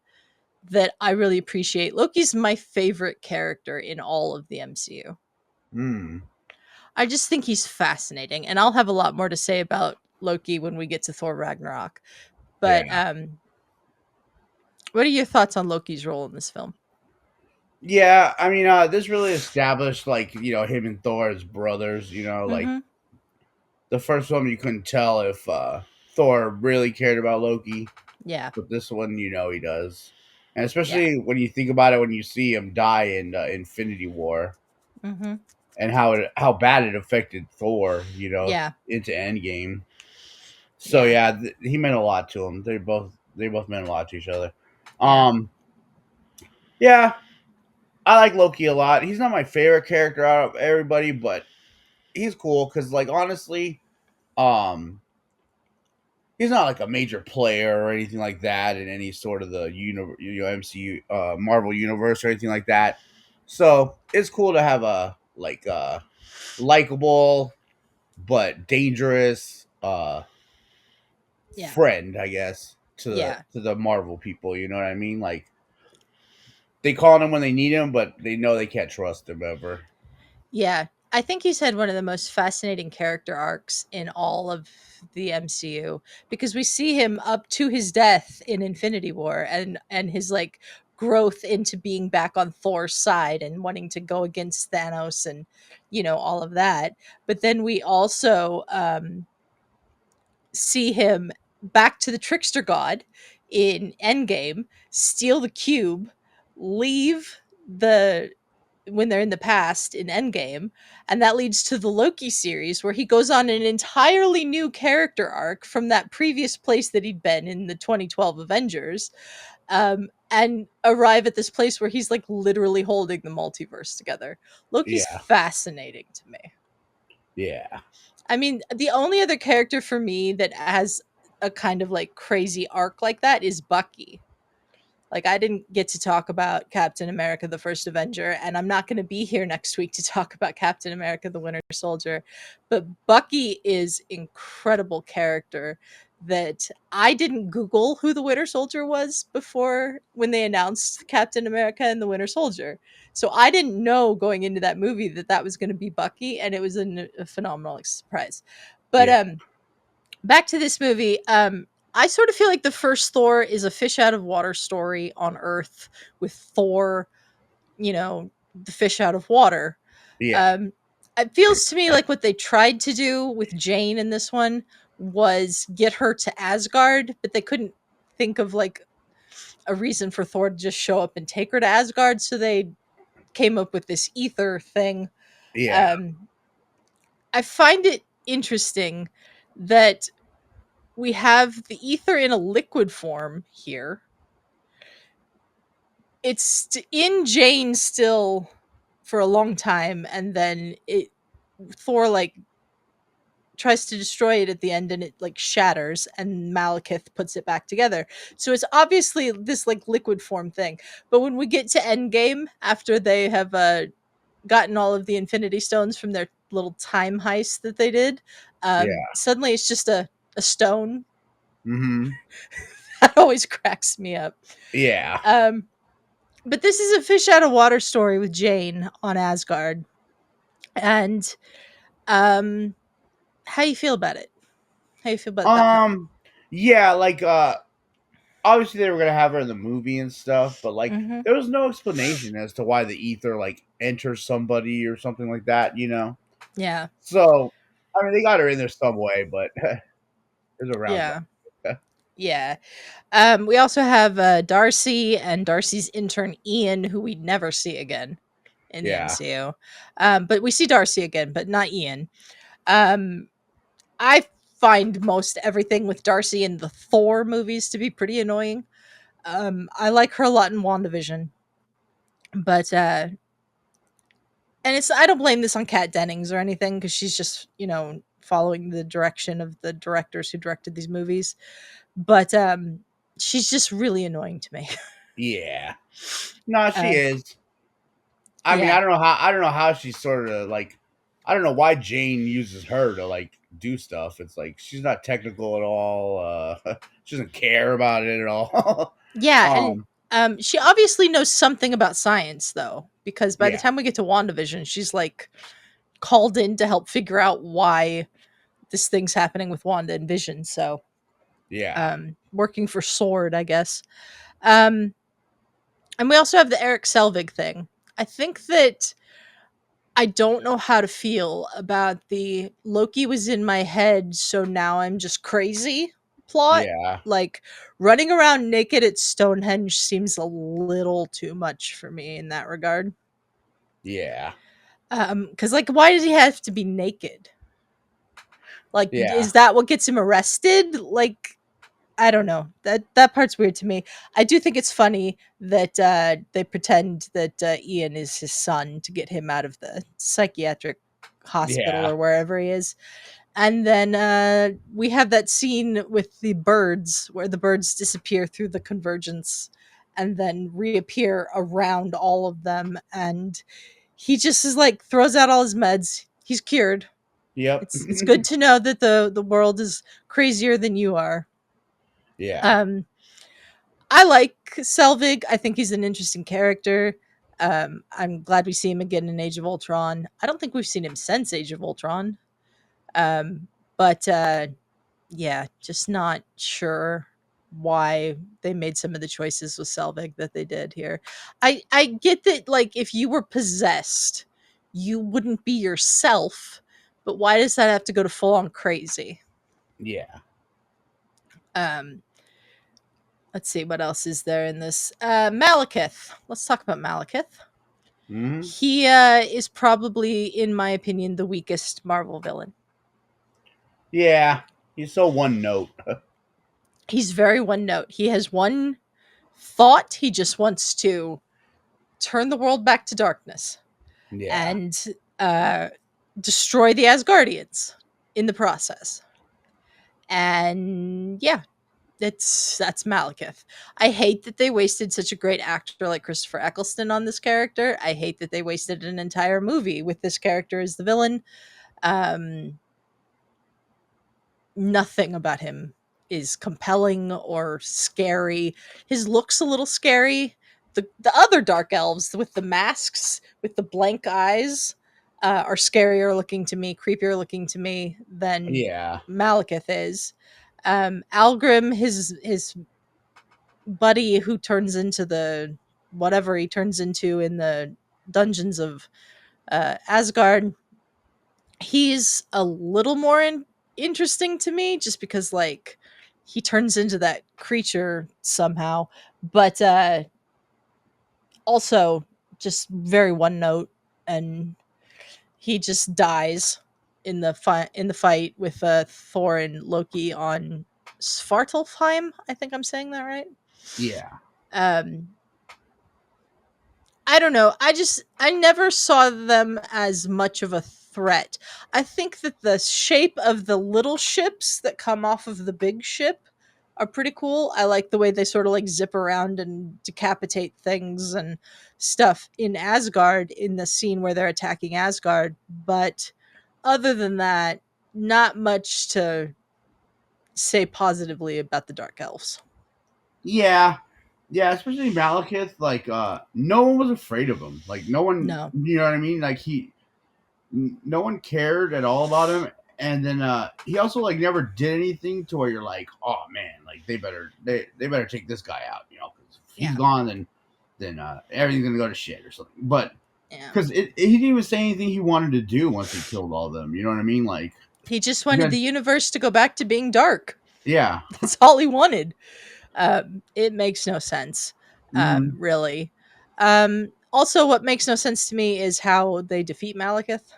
that I really appreciate. Loki's my favorite character in all of the MCU. Hmm. I just think he's fascinating, and I'll have a lot more to say about Loki when we get to Thor Ragnarok. But Yeah. what are your thoughts on Loki's role in this film? Yeah, I mean, this really established like him and Thor as brothers. Like Mm-hmm. the first one, you couldn't tell if Thor really cared about Loki, Yeah. but this one, he does, and Yeah. especially when you think about it, when you see him die in Infinity War, Mm-hmm. and how bad it affected Thor, Yeah. into Endgame. So Yeah. yeah, he meant a lot to him. They both meant a lot to each other. Yeah. Um, yeah, I like Loki a lot. He's not my favorite character out of everybody, but he's cool because, like, honestly, um, he's not like a major player or anything like that in any sort of the MCU, Marvel universe or anything like that. So it's cool to have a likable but dangerous Yeah. friend, I guess. Yeah. to the Marvel people. You know what I mean? Like they call on him when they need him, but they know they can't trust him ever. Yeah. I think he's had one of the most fascinating character arcs in all of the MCU, because we see him up to his death in Infinity War, and his like growth into being back on Thor's side and wanting to go against Thanos and all of that. But then we also see him back to the trickster god in Endgame, steal the cube, leave the when they're in the past in Endgame, and that leads to the Loki series where he goes on an entirely new character arc from that previous place that he'd been in the 2012 Avengers, and arrive at this place where he's like literally holding the multiverse together. Loki's Yeah, fascinating to me. yeah, I mean, the only other character for me that has a kind of like crazy arc like that is Bucky. Like, I didn't get to talk about Captain America, the First Avenger, and I'm not going to be here next week to talk about Captain America, the Winter Soldier. But Bucky is incredible character that I didn't Google who the Winter Soldier was before when they announced Captain America and the Winter Soldier. So I didn't know going into that movie that that was going to be Bucky, and it was a phenomenal surprise. But yeah, back to this movie. I sort of feel like the first Thor is a fish out of water story on Earth with Thor, the fish out of water. yeah, Um, it feels to me like what they tried to do with Jane in this one was get her to Asgard, but they couldn't think of like a reason for Thor to just show up and take her to Asgard, so they came up with this ether thing. yeah. Um, I find it interesting that we have the ether in a liquid form here. It's in Jane still for a long time, and then Thor like tries to destroy it at the end, and it like shatters, and Malekith puts it back together. So it's obviously this like liquid form thing. But when we get to Endgame, after they have gotten all of the Infinity Stones from their little time heist that they did, Yeah. suddenly it's just a stone. Mm-hmm. That always cracks me up. Yeah. Um, but this is a fish out of water story with Jane on Asgard. And how you feel about it? How you feel about that part? Um. Yeah. Like. Obviously, they were gonna have her in the movie and stuff, but like, Hmm. there was no explanation as to why the ether like enters somebody or something like that. You know. Yeah, So, I mean, they got her in there some way, but there's a roundabout. yeah, yeah. We also have Darcy and Darcy's intern Ian, who we never see again in the Yeah. MCU. But we see Darcy again, but not Ian. Um, I find most everything with Darcy in the Thor movies to be pretty annoying. I like her a lot in WandaVision, but and it's I don't blame this on Kat Dennings or anything, because she's just following the direction of the directors who directed these movies. But she's just really annoying to me. Yeah. No, she uh, is. I mean, yeah, I don't know how she's sort of like, I don't know why Jane uses her to like do stuff. It's like she's not technical at all. She doesn't care about it at all. yeah, and um, she obviously knows something about science though, because by the yeah, time we get to WandaVision, she's like called in to help figure out why this thing's happening with Wanda and Vision. So yeah, working for Sword, I guess. Um, and we also have the Eric Selvig thing. I think that I don't know how to feel about the Loki was in my head, so now I'm just crazy plot. yeah, Like, running around naked at Stonehenge seems a little too much for me in that regard. yeah, Because like, why does he have to be naked? Like, yeah, is that what gets him arrested? Like, I don't know. That part's weird to me. I do think it's funny that they pretend that Ian is his son to get him out of the psychiatric hospital yeah, or wherever he is. And then we have that scene with the birds where the birds disappear through the convergence and then reappear around all of them. And he just is like throws out all his meds. He's cured. yep, It's good to know that the world is crazier than you are. Yeah. Um, I like Selvig. I think he's an interesting character. I'm glad we see him again in Age of Ultron. I don't think we've seen him since Age of Ultron. Um, but yeah, just not sure why they made some of the choices with Selvig that they did here. I get that, like, if you were possessed, you wouldn't be yourself, but why does that have to go to full on crazy? Yeah. Um, let's see what else is there in this. Malekith. Let's talk about Malekith. Hmm. He is probably, in my opinion, the weakest Marvel villain. Yeah. He's so one note. He's very one note. He has one thought. He just wants to turn the world back to darkness Yeah. and uh, destroy the Asgardians in the process. And yeah, that's Malekith. I hate that they wasted such a great actor like Christopher Eccleston on this character. I hate that they wasted an entire movie with this character as the villain. Um, Nothing about him is compelling or scary. His look's a little scary. The other dark elves with the masks, with the blank eyes, are scarier looking to me, creepier looking to me than Yeah. Malekith is. Algrim, his buddy who turns into the whatever he turns into in the dungeons of Asgard, he's a little more interesting to me just because, like, he turns into that creature somehow, but also just very one note, and he just dies in the fight with Thor and Loki on Svartalfheim. I think I'm saying that right. Yeah. um I don't know. I never saw them as much of a threat. I think that the shape of the little ships that come off of the big ship are pretty cool. I like the way they sort of like zip around and decapitate things and stuff in Asgard in the scene where they're attacking Asgard, but other than that, not much to say positively about the Dark Elves. Yeah. Yeah, especially Malekith, like no one was afraid of him. Like no one, No. you know what I mean? Like no one cared at all about him. And then he also like never did anything to where you're like, oh man, like they better take this guy out, you know, because if he's Yeah. gone, then everything's gonna go to shit or something. But Yeah. because he didn't even say anything he wanted to do once he killed all of them. You know what I mean? Like, He just wanted because, the universe to go back to being dark. yeah. That's all he wanted. It makes no sense, Mhm. really. Also, what makes no sense to me is how they defeat Malekith.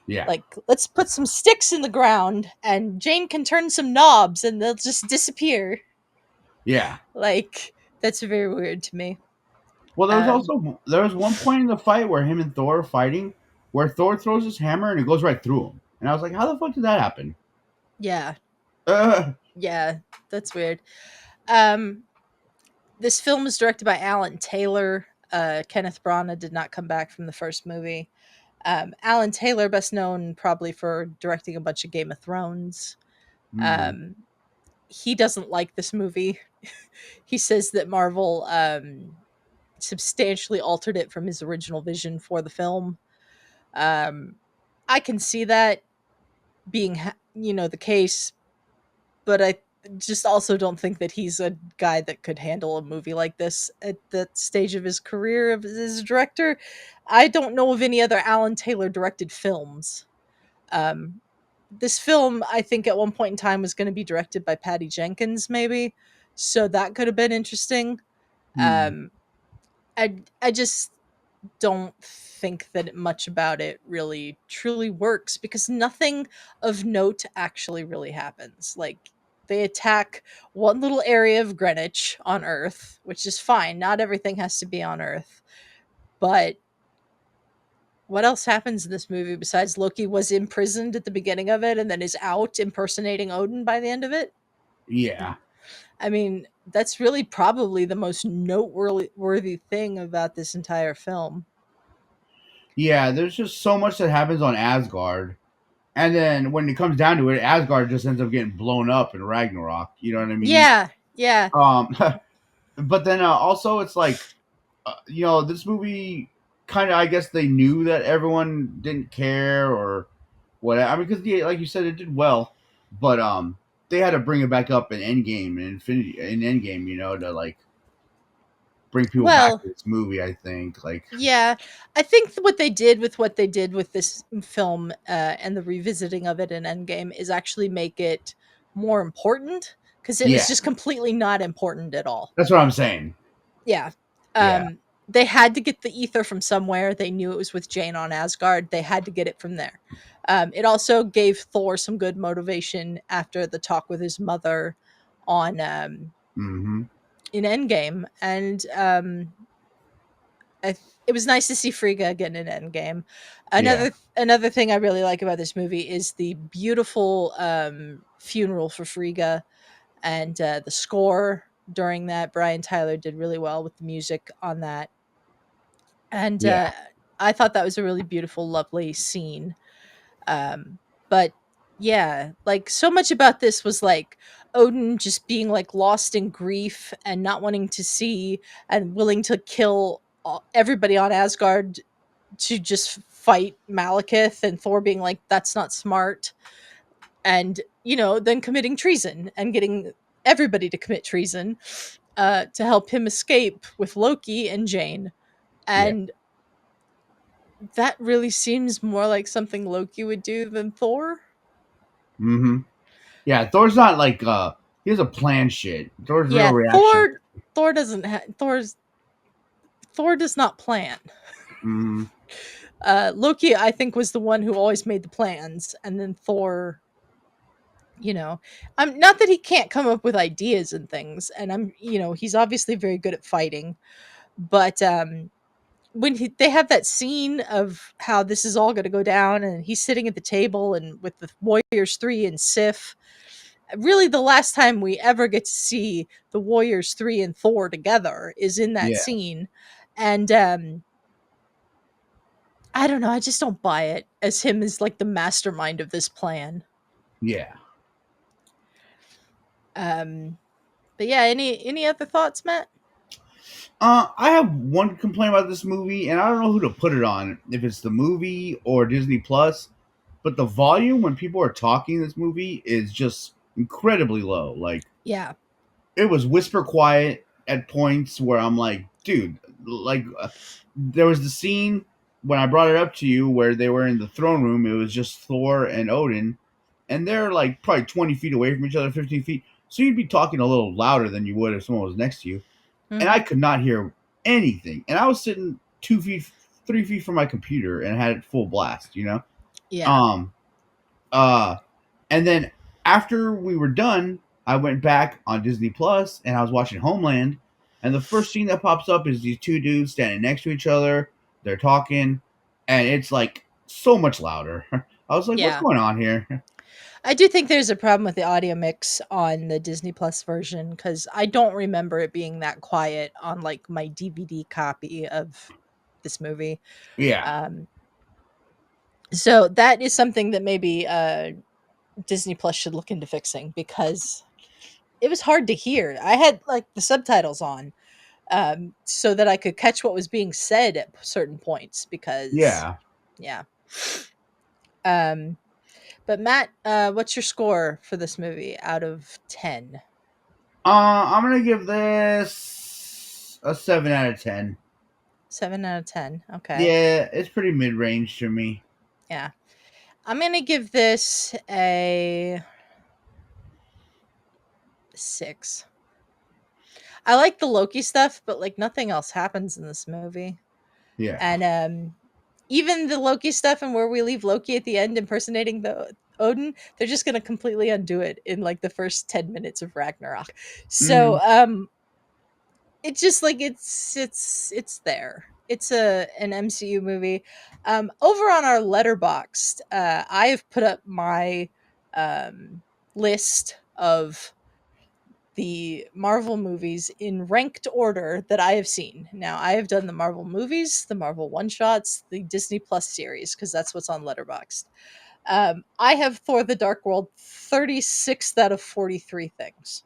Yeah. Like, let's put some sticks in the ground, and Jane can turn some knobs, and they'll just disappear. Yeah. Like, that's very weird to me. Well, Um, there was one point in the fight where him and Thor are fighting, where Thor throws his hammer and it goes right through him, and I was like, how the fuck did that happen? yeah, Uh, yeah, that's weird. Um, this film is directed by Alan Taylor. Kenneth Branagh did not come back from the first movie. Alan Taylor, best known probably for directing a bunch of Game of Thrones. mhm. Um, he doesn't like this movie. He says that Marvel substantially altered it from his original vision for the film. Um, I can see that being, the case, but I just also don't think that he's a guy that could handle a movie like this at that stage of his career as a director. I don't know of any other Alan Taylor directed films. Um, this film, I think, at one point in time was going to be directed by Patty Jenkins, maybe. So that could have been interesting. Hmm. Um, I just don't think that much about it really truly works because nothing of note actually really happens. Like, they attack one little area of Greenwich on Earth, which is fine. Not everything has to be on Earth. But what else happens in this movie besides Loki was imprisoned at the beginning of it and then is out impersonating Odin by the end of it? Yeah. I mean, that's really probably the most noteworthy thing about this entire film. Yeah, there's just so much that happens on Asgard, And then when it comes down to it, Asgard just ends up getting blown up in Ragnarok. You know what I mean? Yeah, yeah. Um, but then also it's like, this movie kind of, I guess they knew that everyone didn't care or whatever. I mean, because yeah, like you said, it did well, but they had to bring it back up in Endgame and Infinity in Endgame, to like bring people back Well, to this movie. I think like yeah, I think what they did with this film, and the revisiting of it in Endgame is actually make it more important because it was yeah, just completely not important at all. that's what I'm saying. Yeah. Yeah, They had to get the ether from somewhere. They knew it was with Jane on Asgard. They had to get it from there. It also gave Thor some good motivation after the talk with his mother on hmm in Endgame, and it was nice to see Frigga again in Endgame. yeah, Another thing I really like about this movie is the beautiful funeral for Frigga and the score during that. Brian Tyler did really well with the music on that, and yeah, I thought that was a really beautiful, lovely scene. But yeah, like so much about this was like Odin just being like lost in grief and not wanting to see and willing to kill everybody on Asgard to just fight Malekith, and Thor being like, that's not smart. And, then committing treason and getting everybody to commit treason to help him escape with Loki and Jane. yeah. And that really seems more like something Loki would do than Thor. hmm Yeah, Thor's not like he doesn't plan shit. Thor's real Yeah, reaction. Thor doesn't Thor does not plan. hmm Loki, I think, was the one who always made the plans, and then Thor, not that he can't come up with ideas and things, and he's obviously very good at fighting, but when they have that scene of how this is all going to go down, and he's sitting at the table and with the Warriors 3 and Sif, really the last time we ever get to see the Warriors 3 and Thor together is in that Yeah, scene. And I don't know, I just don't buy it as him as like the mastermind of this plan. yeah. Um but yeah, any other thoughts, Matt? I have one complaint about this movie, and I don't know who to put it on, if it's the movie or Disney Plus. But the volume when people are talking in this movie is just incredibly low. Like Yeah. it was whisper quiet at points where I'm like, dude, like there was the scene when I brought it up to you where they were in the throne room. It was just Thor and Odin, and they're like probably 20 feet away from each other, 15 feet. So you'd be talking a little louder than you would if someone was next to you, and I Mhm. could not hear anything. And I was sitting 2 feet, 3 feet from my computer and had it full blast. Yeah. Um. Uh. And then after we were done, I went back on Disney Plus and I was watching Homeland. And the first scene that pops up is these two dudes standing next to each other. They're talking, and it's like so much louder. I was like, "What's Yeah. going on here?" I do think there's a problem with the audio mix on the Disney Plus version cuz I don't remember it being that quiet on like my DVD copy of this movie. Yeah, Um so that is something that maybe Disney Plus should look into fixing because it was hard to hear. I had like the subtitles on so that I could catch what was being said at certain points because yeah. yeah. Um but Matt, what's your score for this movie out of 10? I'm gonna give this a 7 out of 10. 7 out of 10. Okay. Yeah, it's pretty mid range to me. Yeah. I'm going to give this a 6. I like the Loki stuff, but like nothing else happens in this movie. Yeah, And even the Loki stuff and where we leave Loki at the end impersonating the Odin, they're just going to completely undo it in like the first 10 minutes of Ragnarok. hmm So, it's just like it's there. It's an MCU movie. Over on our letterboxed, I have put up my list of the Marvel movies in ranked order that I have seen. Now, I have done the Marvel movies, the Marvel one shots, the Disney Plus series, because that's what's on Letterboxd. I have Thor: The Dark World 36th out of 43 things.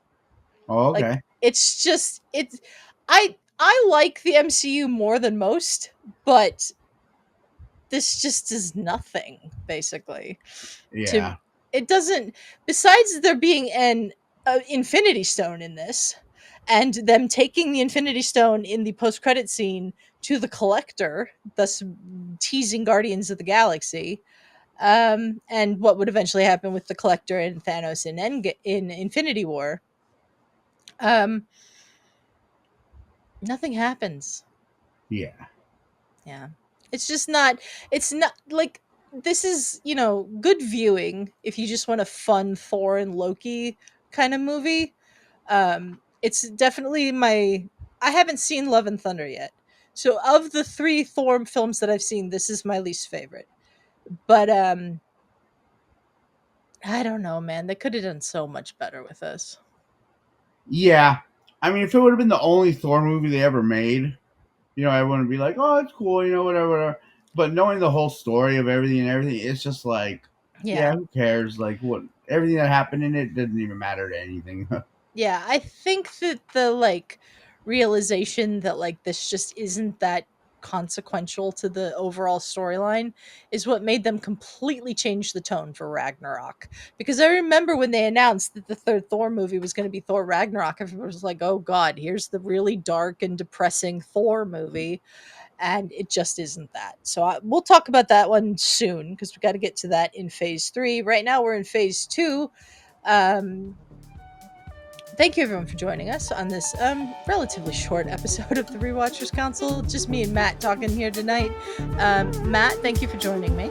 Oh, Like, okay. it's just it's I like the MCU more than most, but this just is nothing basically. To Yeah. it doesn't, besides there being an infinity stone in this and them taking the infinity stone in the post-credit scene to the collector, thus teasing Guardians of the Galaxy, and what would eventually happen with the collector and Thanos in Infinity War. um Nothing happens. Yeah. Yeah. It's just not, it's not like, this is, good viewing if you just want a fun Thor and Loki kind of movie. It's definitely my, I haven't seen Love and Thunder yet. So of the 3 Thor films that I've seen, this is my least favorite. But I don't know, man. They could have done so much better with this. Yeah. I mean, if it would have been the only Thor movie they ever made, I wouldn't be like, oh, it's cool, whatever, whatever. But knowing the whole story of everything, it's just like, yeah, Yeah. who cares? Like, what everything that happened in it doesn't even matter to anything. Yeah, I think that the, like, realization that, like, this just isn't that consequential to the overall storyline is what made them completely change the tone for Ragnarok. Because I remember when they announced that the 3rd Thor movie was gonna be Thor: Ragnarok, everyone was like, "Oh god, here's the really dark and depressing Thor movie," and it just isn't that. So, we'll talk about that one soon because we gotta get to that in phase 3. Right now, we're in phase 2. Um Thank you everyone for joining us on this relatively short episode of the Rewatchers Council. Just me and Matt talking here tonight. Matt, thank you for joining me.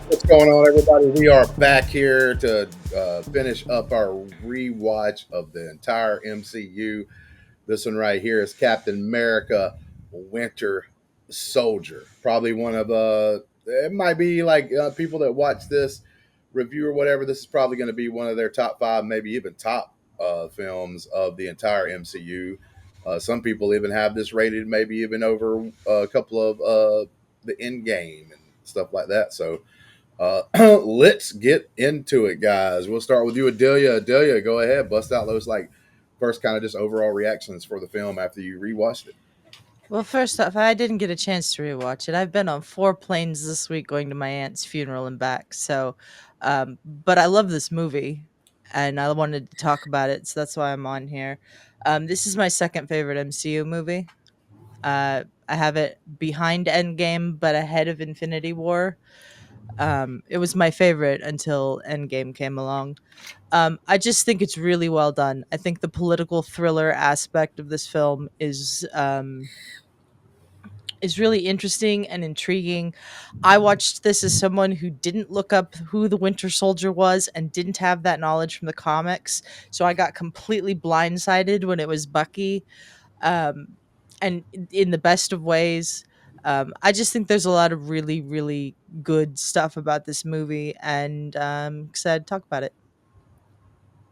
What's going on, everybody? We are back here to finish up our rewatch of the entire MCU. This one right here is Captain America Winter Soldier. Probably one of it might be like people that watch this review or whatever. This is probably going to be one of their top 5, maybe even top films of the entire MCU. Some people even have this rated maybe even over a couple of the Endgame and stuff like that. So let's get into it, guys. We'll start with you, Adelia. Adelia, go ahead, bust out those like first kind of just overall reactions for the film after you rewatched it. Well, first off, I didn't get a chance to rewatch it. I've been on 4 planes this week going to my aunt's funeral and back. So, but I love this movie and I wanted to talk about it. So that's why I'm on here. This is my second favorite MCU movie. I have it behind Endgame, but ahead of Infinity War. It was my favorite until Endgame came along. I just think it's really well done. I think the political thriller aspect of this film is really interesting and intriguing. I watched this as someone who didn't look up who the Winter Soldier was and didn't have that knowledge from the comics, so I got completely blindsided when it was Bucky, um, and in the best of ways. I just think there's a lot of really, really good stuff about this movie, and excited to talk about it.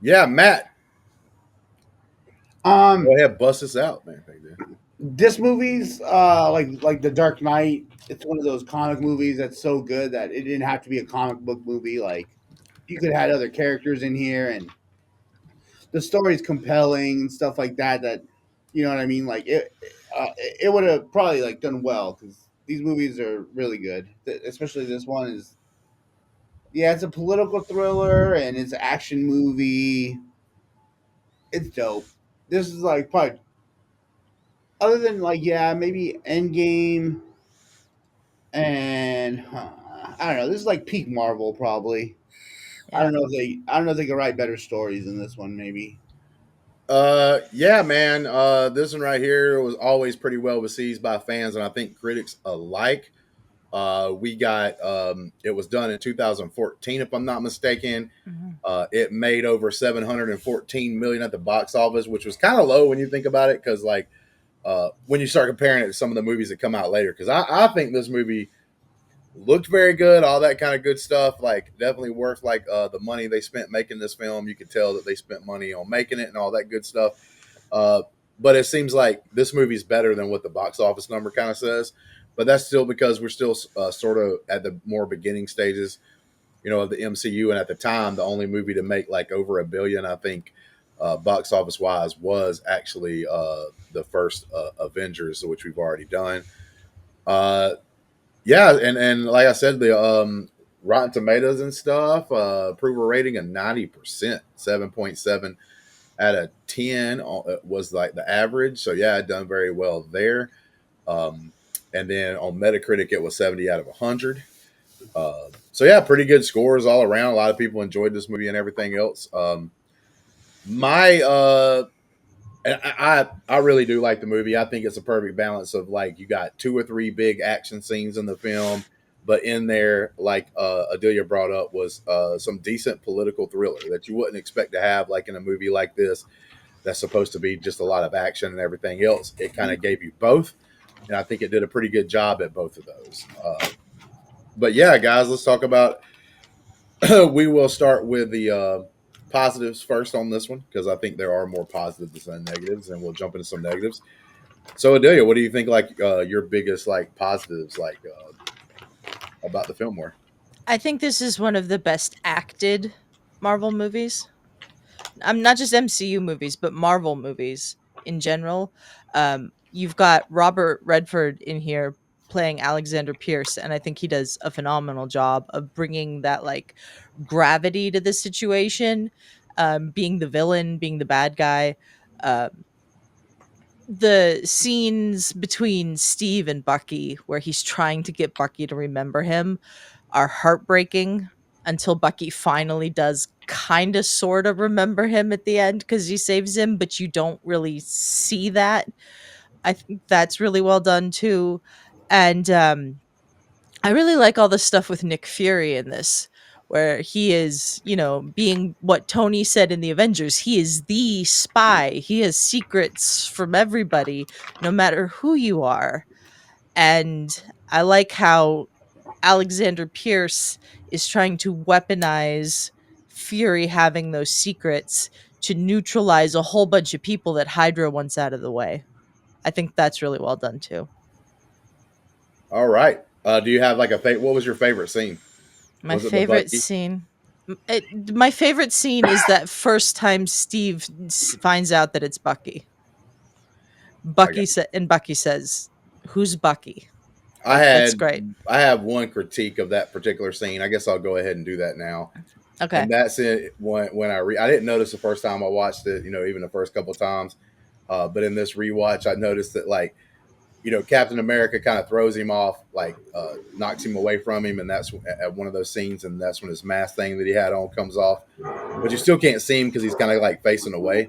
Yeah, Matt, um, go ahead, bust this out, man. this movie's like The Dark Knight. It's one of those comic movies that's so good that it didn't have to be a comic book movie. Like, you could have had other characters in here, and the story's compelling and stuff like that. That, you know what I mean? Like, it would have probably like done well because these movies are really good. Especially this one is, yeah, it's a political thriller and it's an action movie. It's dope. This is like probably, other than like, yeah, maybe Endgame and I don't know. This is like peak Marvel probably. Yeah. I don't know if they could write better stories than this one maybe. Yeah, man. This one right here was always pretty well received by fans and I think critics alike. We got it was done in 2014, if I'm not mistaken. Mhm. It made over 714 million at the box office, which was kind of low when you think about it, because like when you start comparing it to some of the movies that come out later. Because I think this movie looked very good, all that kind of good stuff. Like definitely worth like the money they spent making this film. You could tell that they spent money on making it and all that good stuff. Uh, but it seems like this movie's better than what the box office number kind of says. but that's still because we're still sort of at the more beginning stages, of the MCU. And at the time, the only movie to make like over $1 billion, I think, box office wise, was actually the first Avengers, which we've already done. Uh, yeah, and like I said, the Rotten Tomatoes and stuff, approval rating of 90%, 7.7 out of 10 was like the average. So yeah, it done very well there. And then on Metacritic, it was 70 out of 100. So yeah, pretty good scores all around. A lot of people enjoyed this movie and everything else. My I really do like the movie. I think it's a perfect balance of like you got 2 or 3 big action scenes in the film, but in there, like Adelia brought up, was some decent political thriller that you wouldn't expect to have like in a movie like this. That's supposed to be just a lot of action and everything else. It kind of gave you both, and I think it did a pretty good job at both of those. But yeah, guys, let's talk about. We will start with the positives first on this one because I think there are more positives than negatives, and we'll jump into some negatives. So, Adelia, what do you think? Like your biggest like positives, like about the film were? I think this is one of the best acted Marvel movies. I'm not just MCU movies, but Marvel movies in general. You've got Robert Redford in here playing Alexander Pierce, and I think he does a phenomenal job of bringing that like gravity to the situation, being the villain, being the bad guy. Um, the scenes between Steve and Bucky, where he's trying to get Bucky to remember him, are heartbreaking until Bucky finally does kind of sort of remember him at the end because he saves him, but you don't really see that. I think that's really well done too. And I really like all the stuff with Nick Fury in this, where he is, being what Tony said in the Avengers. He is the spy. He has secrets from everybody, no matter who you are. And I like how Alexander Pierce is trying to weaponize Fury having those secrets to neutralize a whole bunch of people that Hydra wants out of the way. I think that's really well done too. All right. Do you have like a What was your favorite scene? My Was it the favorite Bucky? scene. My favorite scene is that first time Steve finds out that it's Bucky. I got. Bucky says, "Who's Bucky?" I That's had. great. I have one critique of that particular scene. I guess I'll go ahead and do that now. Okay. And that's it. When I didn't notice the first time I watched it. Even the first couple of times. But in this rewatch, I noticed that like Captain America kind of throws him off, like knocks him away from him, and that's at one of those scenes, and that's when his mask thing that he had on comes off, but you still can't see him because he's kind of like facing away,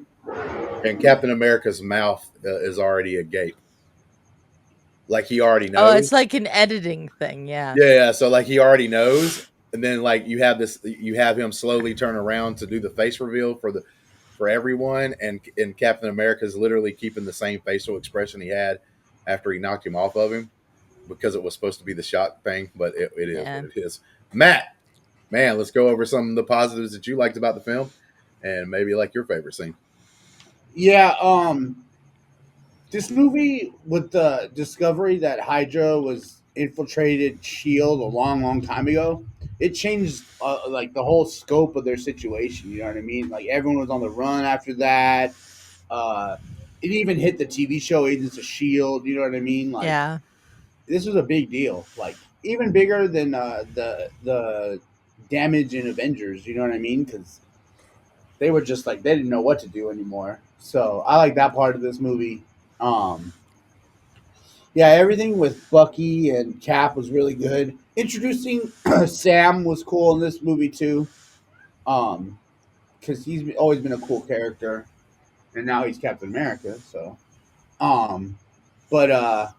and Captain America's mouth is already agape, like he already Oh, it's knows. like an editing thing. Yeah. Yeah, so like he already knows, and then like you have him slowly turn around to do the face reveal for everyone, and Captain America is literally keeping the same facial expression he had after he knocked him off of him because it was supposed to be the shock thing, but it is Yeah. what it is. Matt, man, let's go over some of the positives that you liked about the film and maybe like your favorite scene. Yeah, this movie with the discovery that Hydra was infiltrated Shield a long, long time ago, it changed like the whole scope of their situation. You know what I mean? Like everyone was on the run after that. Uh, it even hit the TV show Agents of Shield. You know what I mean? Like Yeah. this was a big deal. Like even bigger than the damage in Avengers. You know what I mean? Because they were just like they didn't know what to do anymore. So I like that part of this movie. Um, yeah, everything with Bucky and Cap was really good. Introducing Sam was cool in this movie too, because he's always been a cool character, and now he's Captain America. So, um, but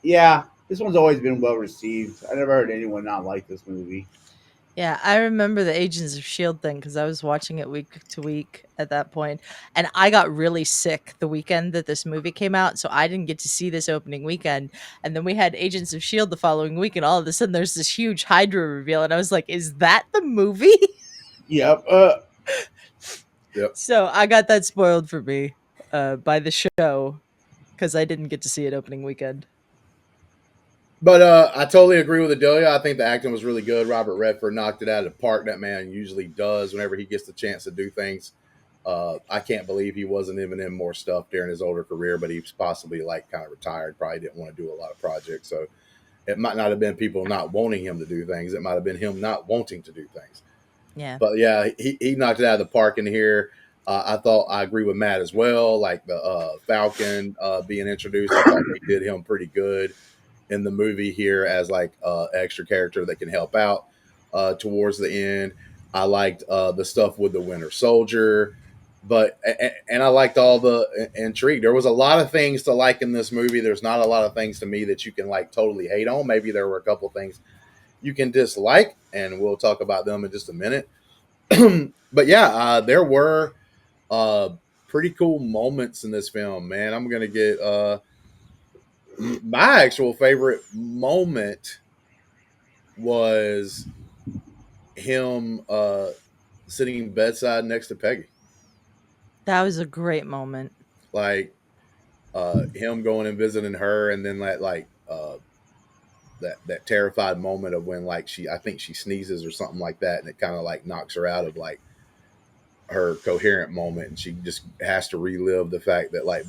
yeah, this one's always been well received. I never heard anyone not like this movie. Yeah, I remember the Agents of S.H.I.E.L.D. thing because I was watching it week to week at that point, and I got really sick the weekend that this movie came out, so I didn't get to see this opening weekend. And then we had Agents of S.H.I.E.L.D. the following week, and all of a sudden there's this huge Hydra reveal, and I was like, "Is that the movie?" Yep. Yep. So I got that spoiled for me by the show because I didn't get to see it opening weekend. But I totally agree with Adelia. I think the acting was really good. Robert Redford knocked it out of the park. That man usually does whenever he gets the chance to do things. I can't believe he wasn't even in more stuff during his older career, but he's possibly like kind of retired. Probably didn't want to do a lot of projects. So it might not have been people not wanting him to do things. It might have been him not wanting to do things. Yeah. But yeah, he knocked it out of the park in here. I thought I agree with Matt as well. Like the Falcon being introduced, I thought they did him pretty good in the movie here as like extra character that can help out towards the end. I liked the stuff with the Winter Soldier, but and I liked all the intrigue. There was a lot of things to like in this movie. There's not a lot of things to me that you can like totally hate on. Maybe there were a couple things you can dislike, and we'll talk about them in just a minute. But yeah, there were uh, pretty cool moments in this film, man. I'm gonna get my actual favorite moment was him sitting bedside next to Peggy. That was a great moment. Like him going and visiting her, and then that terrified moment of when like I think she sneezes or something like that, and it kind of like knocks her out of like her coherent moment, and she just has to relive the fact that like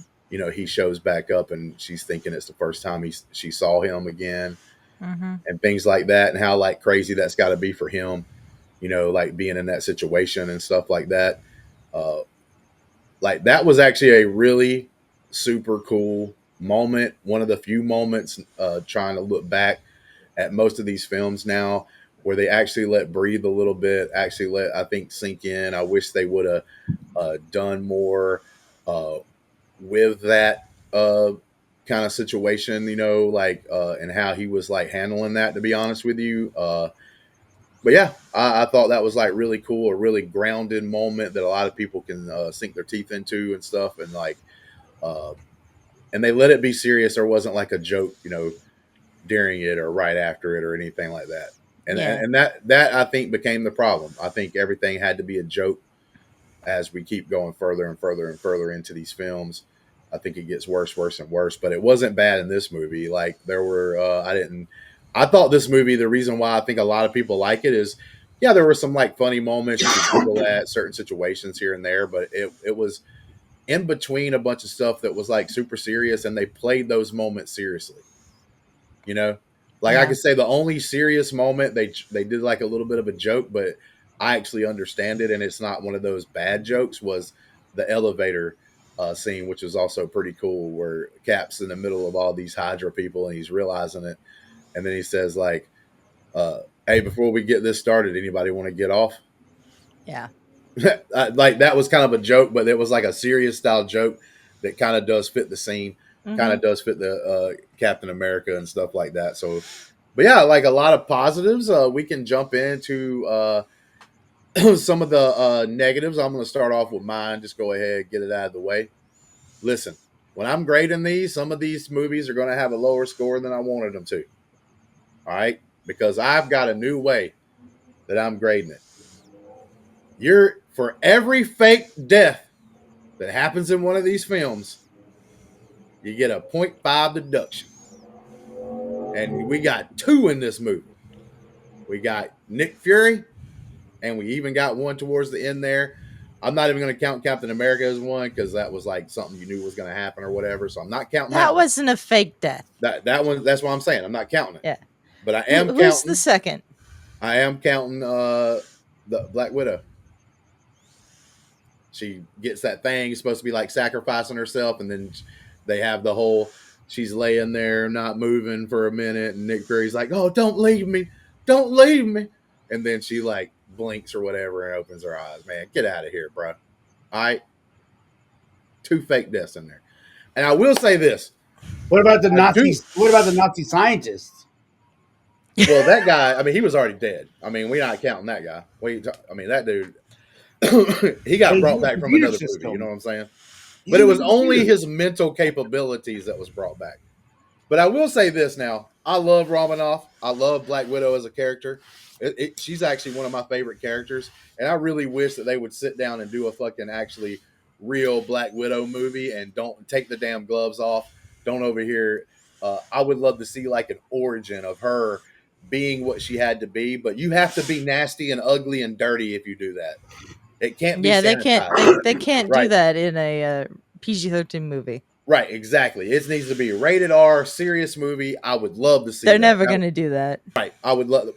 he shows back up and she's thinking it's the first time she saw him again, and things like that, and how like crazy that's got to be for him, like being in that situation and stuff like that. uh like that was actually a really super cool moment, one of the few moments trying to look back at most of these films now where they actually let breathe a little bit, actually let I think sink in. I wish they would have done more uh, with that kind of situation, and how he was like handling that, to be honest with you. But yeah, I thought that was like really cool, a really grounded moment that a lot of people can sink their teeth into and stuff. And like, uh, and they let it be serious. There wasn't like a joke, during it or right after it or anything like that. And Yeah. and that I think became the problem. I think everything had to be a joke as we keep going further and further and further into these films. I think it gets worse, worse, and worse. But it wasn't bad in this movie. Like there were, I thought this movie. The reason why I think a lot of people like it is, yeah, there were some like funny moments you could giggle at certain situations here and there, but it was in between a bunch of stuff that was like super serious, and they played those moments seriously. You know, like I Yeah. could say the only serious moment they did like a little bit of a joke, but I actually understand it, and it's not one of those bad jokes. Was the elevator scene, which was also pretty cool, where Cap's in the middle of all these Hydra people, and he's realizing it, and then he says like, "Hey, before we get this started, anybody want to get off?" Yeah. Like that was kind of a joke, but it was like a serious style joke that kind of does fit the scene, kind of does fit the Captain America and stuff like that. So, but yeah, like a lot of positives. We can jump into some of the negatives. I'm going to start off with mine. Just go ahead, get it out of the way. Listen, when I'm grading these, some of these movies are going to have a lower score than I wanted them to. All right, because I've got a new way that I'm grading it. You're for every fake death that happens in one of these films, you get a 0.5 deduction. And we got two in this movie. We got Nick Fury, and we even got one towards the end there. I'm not even going to count Captain America as one because that was like something you knew was going to happen or whatever. So I'm not counting that. That wasn't a fake death. That one. That's what I'm saying. I'm not counting it. Yeah. But I am Who's counting. the second? I am counting the Black Widow. She gets that thing, supposed to be like sacrificing herself, and then they have the whole she's laying there not moving for a minute, and Nick Fury's like, "Oh, don't leave me, don't leave me," and then she like blinks or whatever and opens her eyes. Man, get out of here, bro. All right, two fake deaths in there, and I will say this: What about the I Nazis? What about the Nazi scientists? well, that guy, I mean, he was already dead. I mean, we're not counting that guy. I mean, that dude, he got He's brought in back the from computer another movie. system. You know what I'm saying? He's But it in the was only computer. his mental capabilities that was brought back. But I will say this now. I love Romanoff. I love Black Widow as a character. She's actually one of my favorite characters. And I really wish that they would sit down and do a fucking actually real Black Widow movie and don't take the damn gloves off. Don't over here I would love to see like an origin of her being what she had to be. But you have to be nasty and ugly and dirty if you do that. It can't be Yeah, they can't. sanitized. They can't do Right. that in a PG-13 movie. Right, exactly. It needs to be a rated R, serious movie. I would love to see They're that. never going to do that. Right. I would love.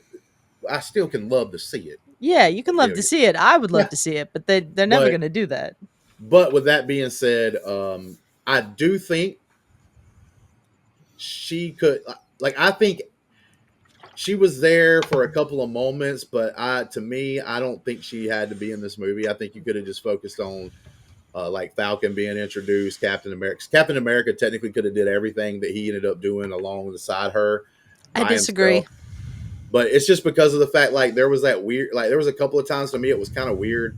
I still can love to see it. Yeah, you can love to see it. I would love Yeah. to see it, but they're never But- going to do that. But with that being said, I do think she could. Like, I think she was there for a couple of moments, but to me, I don't think she had to be in this movie. I think you could have just focused on like Falcon being introduced, Captain America. Captain America technically could have did everything that he ended up doing alongside her. I by disagree. himself. But it's just because of the fact, like, there was that weird, like, there was a couple of times to me it was kind of weird,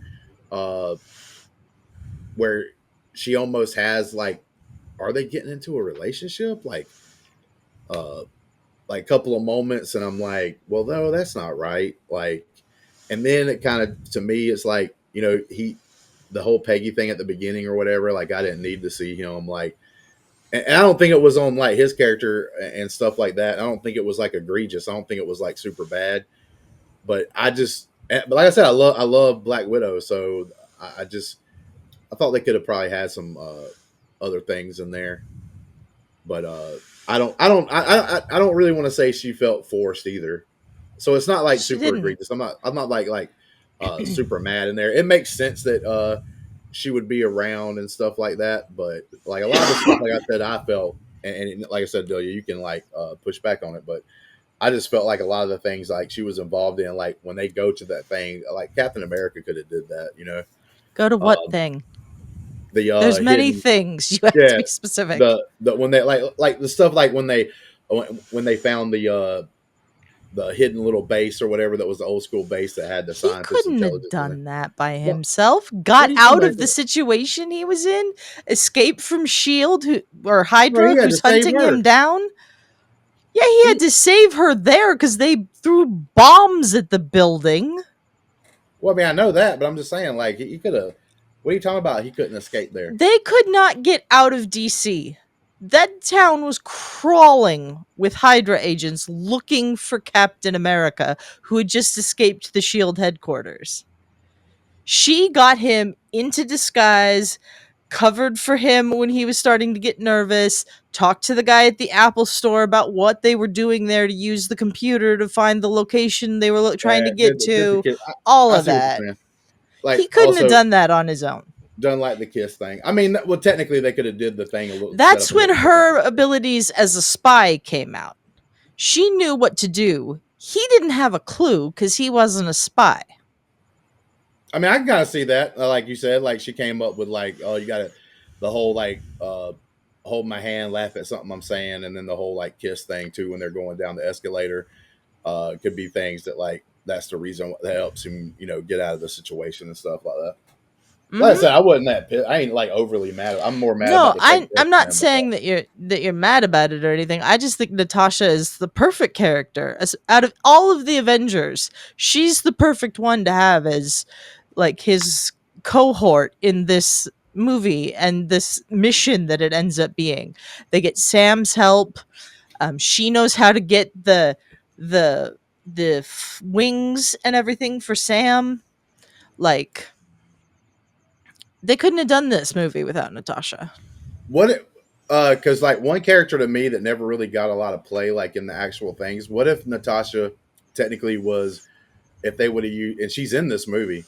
where she almost has like, are they getting into a relationship? Like a couple of moments, and I'm like, well, no, that's not right. Like, and then it kind of, to me, it's like, you know, the whole Peggy thing at the beginning or whatever, like, I didn't need to see him, like, and I don't think it was on like his character and stuff like that. I don't think it was like egregious. I don't think it was like super bad, but but like I said, I love Black Widow. So I thought they could have probably had some other things in there, but I don't really want to say she felt forced either. So it's not like She super didn't. egregious. I'm not like super mad in there. It makes sense that she would be around and stuff like that, but like a lot of the stuff, like I said, I felt, and like I said, Delia, you can like push back on it, but I just felt like a lot of the things like she was involved in, like when they go to that thing, like Captain America could have did that, you know. Go to what thing? There's many things. You have to be specific. The when they like the stuff like when they found the hidden little base or whatever that was the old school base that had the He scientists. couldn't have intelligence in done it. that by himself. Got do you out mean of by the that? situation he was in. Escaped from Shield, or Hydra, Well, he had who's to save hunting her. him down. Yeah, he had to save her there because they threw bombs at the building. Well, I mean, I know that, but I'm just saying, like, he could have. What are you talking about? He couldn't escape there. They could not get out of DC. That town was crawling with Hydra agents looking for Captain America, who had just escaped the Shield headquarters. She got him into disguise, covered for him when he was starting to get nervous, talked to the guy at the Apple store about what they were doing there to use the computer to find the location they were trying to get to. All of that. Like, He couldn't also have done that on his own. done like the kiss thing. I mean, well, technically they could have did the thing a little. That's set up a when little her different. abilities as a spy came out. She knew what to do. He didn't have a clue because he wasn't a spy. I mean, I can kind of see that. Like you said, like she came up with like, oh, you got to the whole like hold my hand, laugh at something I'm saying, and then the whole like kiss thing too when they're going down the escalator. Could be things that like that's the reason that helps him, you know, get out of the situation and stuff like that. Like I said, I wasn't that pissed. I ain't like overly mad. I'm more mad. No, about the fact I'm that not Sam saying was that you're mad about it or anything. I just think Natasha is the perfect character. As out of all of the Avengers, she's the perfect one to have as like his cohort in this movie and this mission that it ends up being. They get Sam's help. She knows how to get the wings and everything for Sam. Like, they couldn't have done this movie without Natasha. What? Because like one character to me that never really got a lot of play, like in the actual things. What if Natasha technically was, if they would have used, and she's in this movie,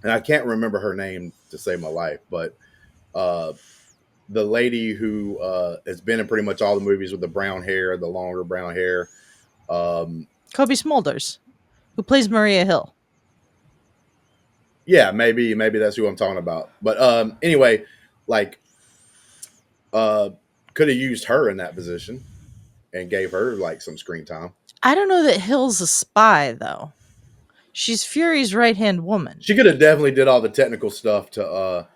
and I can't remember her name to save my life, but the lady who has been in pretty much all the movies with the brown hair, the longer brown hair. Kobe Smulders, who plays Maria Hill. Yeah, maybe that's who I'm talking about. But anyway, like could have used her in that position and gave her like some screen time. I don't know that Hill's a spy though. She's Fury's right-hand woman. She could have definitely did all the technical stuff to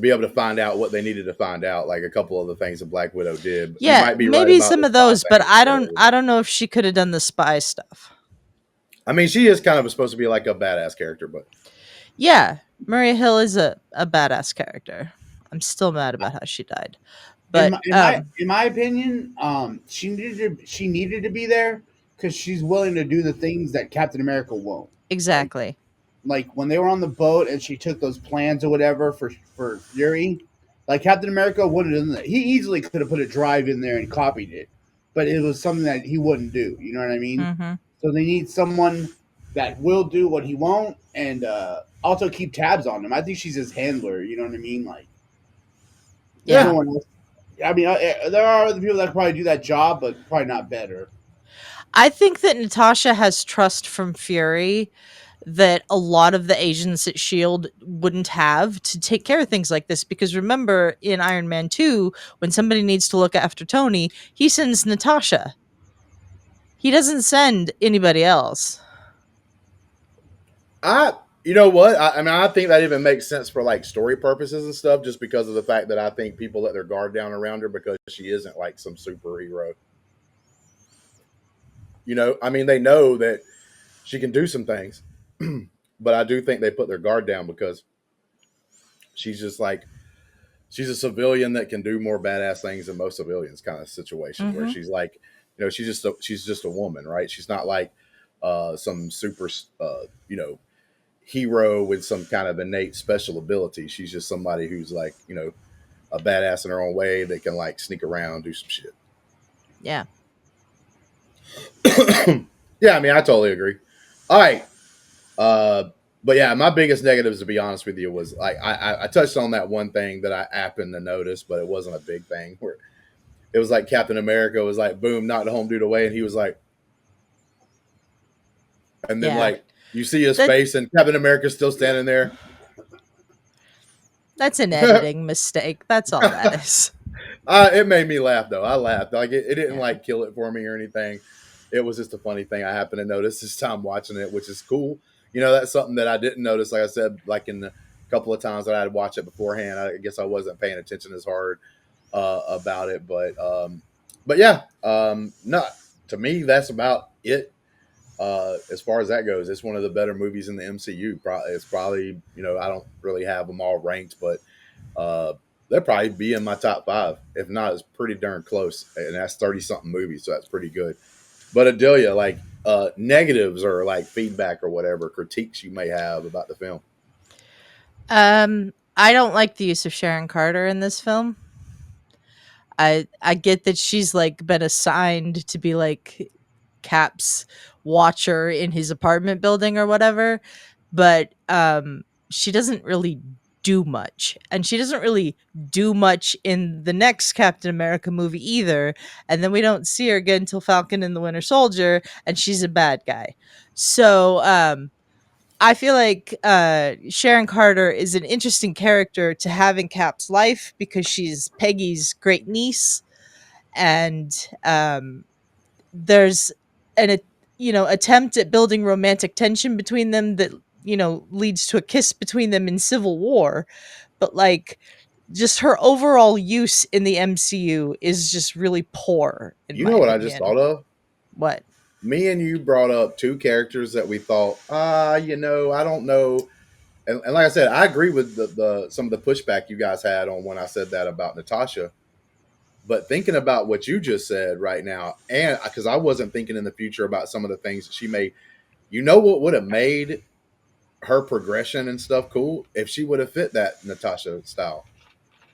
be able to find out what they needed to find out, like a couple of the things that Black Widow did. You Yeah, might be maybe right about some the of those, spy but thing. I don't know if she could have done the spy stuff. I mean, she is kind of supposed to be like a badass character, but Yeah, Maria Hill is a badass character. I'm still mad about how she died. In But my opinion, she needed to be there because she's willing to do the things that Captain America won't. exactly. Like when they were on the boat and she took those plans or whatever for Fury, like Captain America wouldn't have done that. He easily could have put a drive in there and copied it, but it was something that he wouldn't do. You know what I mean? Hmm. So they need someone that will do what he won't and also keep tabs on him. I think she's his handler. You know what I mean? Like there's Yeah. no one else. I mean, there are other people that could probably do that job, but probably not better. I think that Natasha has trust from Fury that a lot of the agents at Shield wouldn't have to take care of things like this, because remember in Iron Man 2, when somebody needs to look after Tony, he sends Natasha. He doesn't send anybody else. You know what? I mean, I think that even makes sense for like story purposes and stuff, just because of the fact that I think people let their guard down around her because she isn't like some superhero. You know, I mean, they know that she can do some things, but I do think they put their guard down because she's just like she's a civilian that can do more badass things than most civilians, kind of situation where Hmm. she's like, you know, she's just a woman, right? She's not like some super, you know, hero with some kind of innate special ability. She's just somebody who's like, you know, a badass in her own way that can like sneak around, do some shit. Yeah. Yeah, I mean, I totally agree. All right. But yeah, my biggest negatives, to be honest with you, was like I touched on that one thing that I happened to notice, but it wasn't a big thing. Where it was like Captain America was like, boom, knocked the home dude away, and he was like, and then Yeah. like you see his That face, and Captain America's still standing there. that's an editing mistake. That's all that is. It made me laugh though. I laughed. Like it didn't Yeah. like kill it for me or anything. It was just a funny thing I happened to notice this time watching it, which is cool. You know, that's something that I didn't notice. Like I said, like in the couple of times that I had watched it beforehand, I guess I wasn't paying attention as hard about it. But yeah, not to me. That's about it. As far as that goes, it's one of the better movies in the MCU. It's probably, you know, I don't really have them all ranked, but they'll probably be in my top 5. If not, it's pretty darn close. And that's 30 something movies, so that's pretty good. But Adelia, like negatives or like feedback or whatever, critiques you may have about the film. I don't like the use of Sharon Carter in this film. I get that she's like been assigned to be like Cap's watcher in his apartment building or whatever, but she doesn't really do much. And she doesn't really do much in the next Captain America movie either. And then we don't see her again until Falcon and the Winter Soldier, and she's a bad guy. So I feel like Sharon Carter is an interesting character to have in Cap's life because she's Peggy's great niece, and there's an attempt at building romantic tension between them that leads to a kiss between them in Civil War, but like just her overall use in the MCU is just really poor in You my know what I just opinion. thought of? What? Me and you brought up 2 characters that we thought, you know, I don't know. And like I said, I agree with the some of the pushback you guys had on when I said that about Natasha. But thinking about what you just said right now, and because I wasn't thinking in the future about some of the things that she may, you know, what would have made her progression and stuff cool if she would have fit that Natasha style.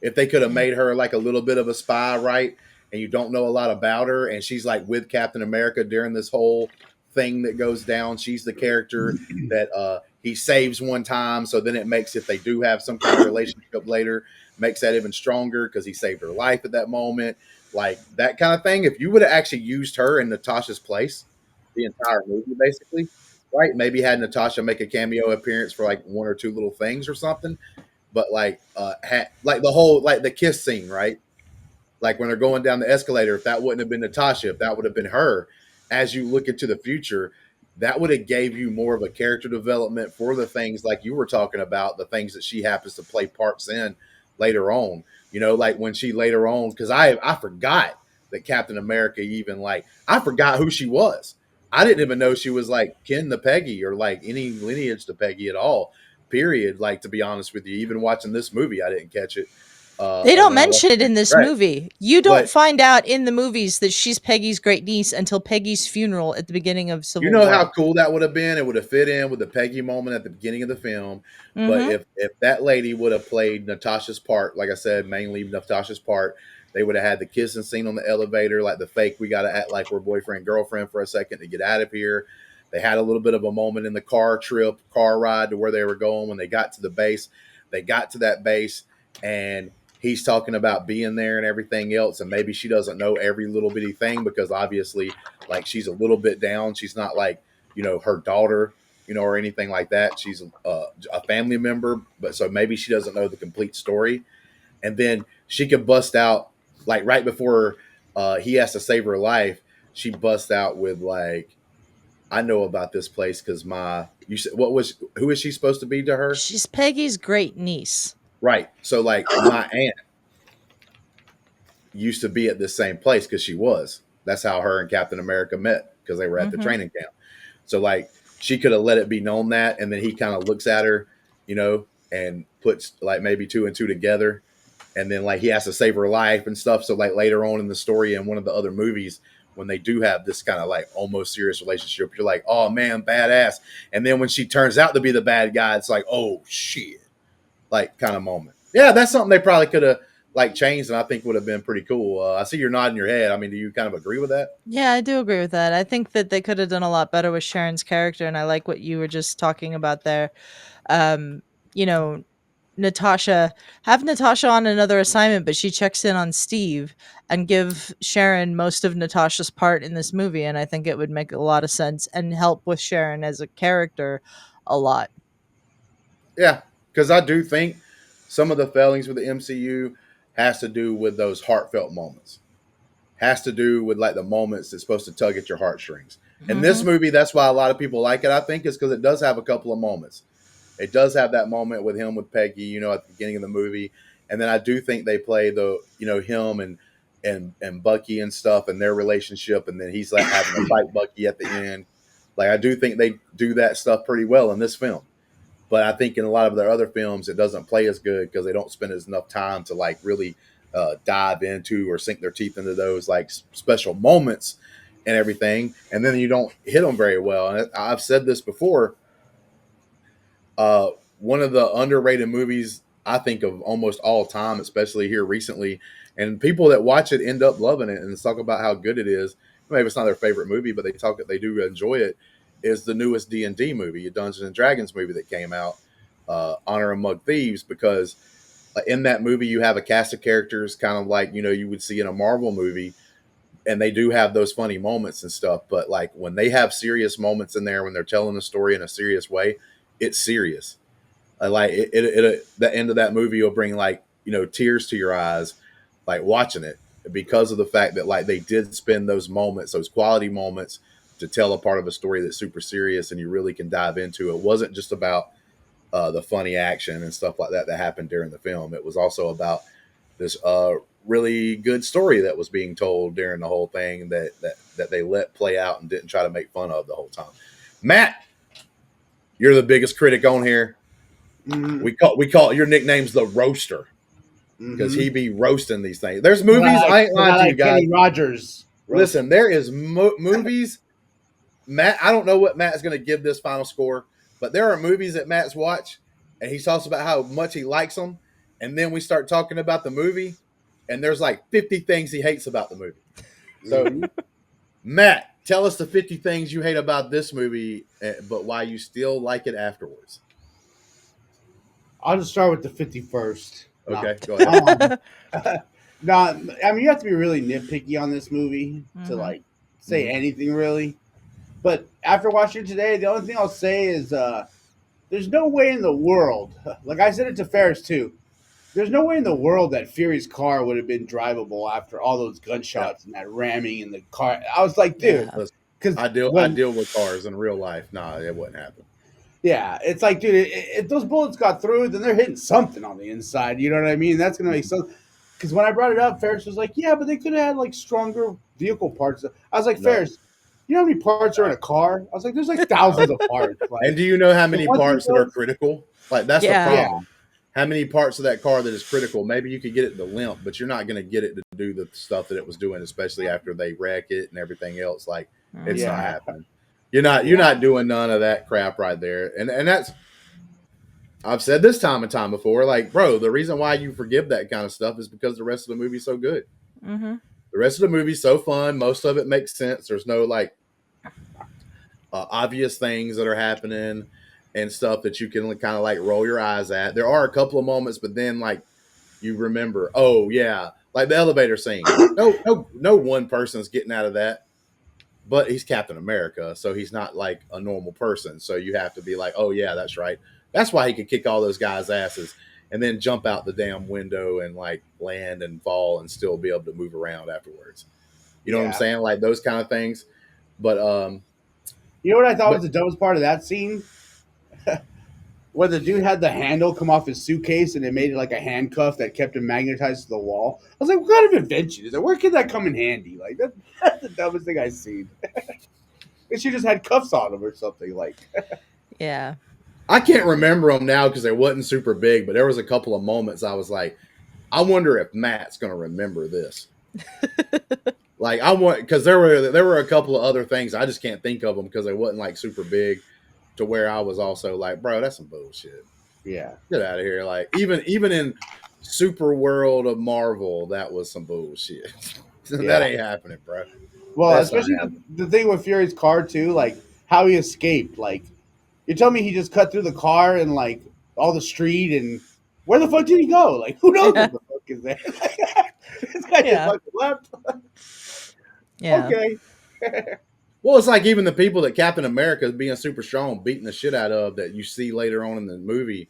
If they could have made her like a little bit of a spy, right? And you don't know a lot about her, and she's like with Captain America during this whole thing that goes down. She's the character that he saves one time, so then it makes, if they do have some kind of relationship later, makes that even stronger because he saved her life at that moment, like that kind of thing. If you would have actually used her in Natasha's place the entire movie, basically, right? Maybe had Natasha make a cameo appearance for like 1 or 2 little things or something, but like like the whole, like the kiss scene, right? Like when they're going down the escalator, if that wouldn't have been Natasha, if that would have been her, as you look into the future, that would have gave you more of a character development for the things like you were talking about, the things that she happens to play parts in later on. You know, like when she later on, because I forgot that Captain America even, like, I forgot who she was. I didn't even know she was like kin to Peggy or like any lineage to Peggy at all. Period. Like, to be honest with you, even watching this movie, I didn't catch it. They don't when I mention watched it in this right. movie. You don't But find out in the movies that she's Peggy's great niece until Peggy's funeral at the beginning of you Civil know how War. cool that would have been? It would have fit in with the Peggy moment at the beginning of the film. But Mm-hmm. if that lady would have played Natasha's part, like I said, mainly Natasha's part, they would have had the kissing scene on the elevator, like the fake, we got to act like we're boyfriend, girlfriend for a second to get out of here. They had a little bit of a moment in the car ride to where they were going when they got to the base. They got to that base and he's talking about being there and everything else. And maybe she doesn't know every little bitty thing because obviously, like, she's a little bit down. She's not like, her daughter, or anything like that. She's a family member, but so maybe she doesn't know the complete story. And then she could bust out, like, right before he has to save her life, she busts out with, like, I know about this place because you said, who is she supposed to be to her? She's Peggy's great niece. Right. So, like, my aunt used to be at this same place because she was. That's how her and Captain America met because they were at the Mm-hmm. training camp. So, like, she could have let it be known that. And then he kind of looks at her, and puts, like, maybe two and two together. And then, like, he has to save her life and stuff. So, like, later on in the story in one of the other movies, when they do have this kind of, like, almost serious relationship, you're like, oh, man, badass. And then when she turns out to be the bad guy, it's like, oh, shit. Like, kind of moment. Yeah, that's something they probably could have, like, changed and I think would have been pretty cool. I see you're nodding your head. I mean, do you kind of agree with that? Yeah, I do agree with that. I think that they could have done a lot better with Sharon's character, and I like what you were just talking about there. Um, you know, have Natasha on another assignment, but she checks in on Steve and give Sharon most of Natasha's part in this movie, and I think it would make a lot of sense and help with Sharon as a character a lot. Yeah, because I do think some of the failings with the MCU has to do with those heartfelt moments. Has to do with, like, the moments that's supposed to tug at your heartstrings. And this Mhm. movie, that's why a lot of people like it, I think, is because it does have a couple of moments. It does have that moment with him with Peggy, at the beginning of the movie. And then I do think they play him and Bucky and stuff and their relationship, and then he's like having to fight Bucky at the end. Like, I do think they do that stuff pretty well in this film. But I think in a lot of their other films, it doesn't play as good because they don't spend as enough time to, like, really dive into or sink their teeth into those, like, special moments and everything. And then you don't hit them very well. And I've said this before. One of the underrated movies I think of almost all time, especially here recently, and people that watch it end up loving it and talk about how good it is. Maybe it's not their favorite movie, but they do enjoy it. Is the newest D&D movie, a Dungeons and Dragons movie that came out, Honor Among Thieves, because in that movie you have a cast of characters kind of like you would see in a Marvel movie, and they do have those funny moments and stuff. But, like, when they have serious moments in there, when they're telling the story in a serious way, it's serious. Like, the end of that movie will bring, like, tears to your eyes, like, watching it, because of the fact that, like, they did spend those moments, those quality moments, to tell a part of a story that's super serious and you really can dive into. It wasn't just about the funny action and stuff like that happened during the film. It was also about this really good story that was being told during the whole thing that they let play out and didn't try to make fun of the whole time. Matt, you're the biggest critic on here. Mhm. We call your nickname's the roaster because he be roasting these things. There's movies, I ain't lying to you guys. Kenny Rogers. Listen, there is movies. Matt, I don't know what Matt's going to give this final score, but there are movies that Matt's watched, and he talks about how much he likes them, and then we start talking about the movie, and there's like 50 things he hates about the movie. So, Matt, tell us the 50 things you hate about this movie, but why you still like it afterwards. I'll just start with the 51st. Okay, go ahead. No, I mean, you have to be really nitpicky on this movie to, like, say anything really. But after watching it today, the only thing I'll say is there's no way in the world, like I said it to Ferris too, there's no way in the world that Fury's car would have been drivable after all those gunshots and that ramming in the car. I was like, dude, because I deal with cars in real life. Nah, it wouldn't happen. Yeah, it's like, dude, if those bullets got through, then they're hitting something on the inside. You know what I mean? That's gonna make sense. Because when I brought it up, Ferris was like, "Yeah, but they could have had, like, stronger vehicle parts." I was like, No. Ferris, you know how many parts are in a car? I was like, there's like thousands of parts. Like, and do you know how many parts that are critical? Like, that's the problem. how many parts of that car that is critical. Maybe you could get it to limp, but you're not going to get it to do the stuff that it was doing, especially after they wreck it and everything else. Like it's not Yeah. happening. You're not doing none of that crap right there. And that's, I've said this time and time before, like, bro, the reason why you forgive that kind of stuff is because the rest of the movie's so good. Mm-hmm. The rest of the movie's so fun. Most of it makes sense. There's no like obvious things that are happening and stuff that you can kind of like roll your eyes at. There are a couple of moments, but then like you remember, oh yeah, like the elevator scene. No one person's getting out of that, but he's Captain America, so he's not like a normal person. So you have to be like, oh yeah, that's right. That's why he could kick all those guys' asses and then jump out the damn window and like land and fall and still be able to move around afterwards. You know what I'm saying? Like those kind of things. But you know what I thought was the dumbest part of that scene? Where the dude had the handle come off his suitcase and it made it like a handcuff that kept him magnetized to the wall. I was like, what kind of invention is that? Where could that come in handy? Like that's the dumbest thing I've seen. And she just had cuffs on him or something. Like, Yeah. I can't remember them now because they wasn't super big, but there was a couple of moments I was like, I wonder if Matt's going to remember this. Like I want, because there were a couple of other things I just can't think of them because they wasn't like super big, to where I was also like, bro, that's some bullshit. yeah, Get out of here. Like even in Super World of Marvel, that was some bullshit. That ain't happening, bro. well, That's especially not the thing with Fury's car too, like how he escaped. Like, you tell me he just cut through the car and like all the street, and where the fuck did he go? Like, who knows what the fuck is there? This guy just fucking left. Yeah. Okay. Well, it's like even the people that Captain America is being super strong, beating the shit out of, that you see later on in the movie,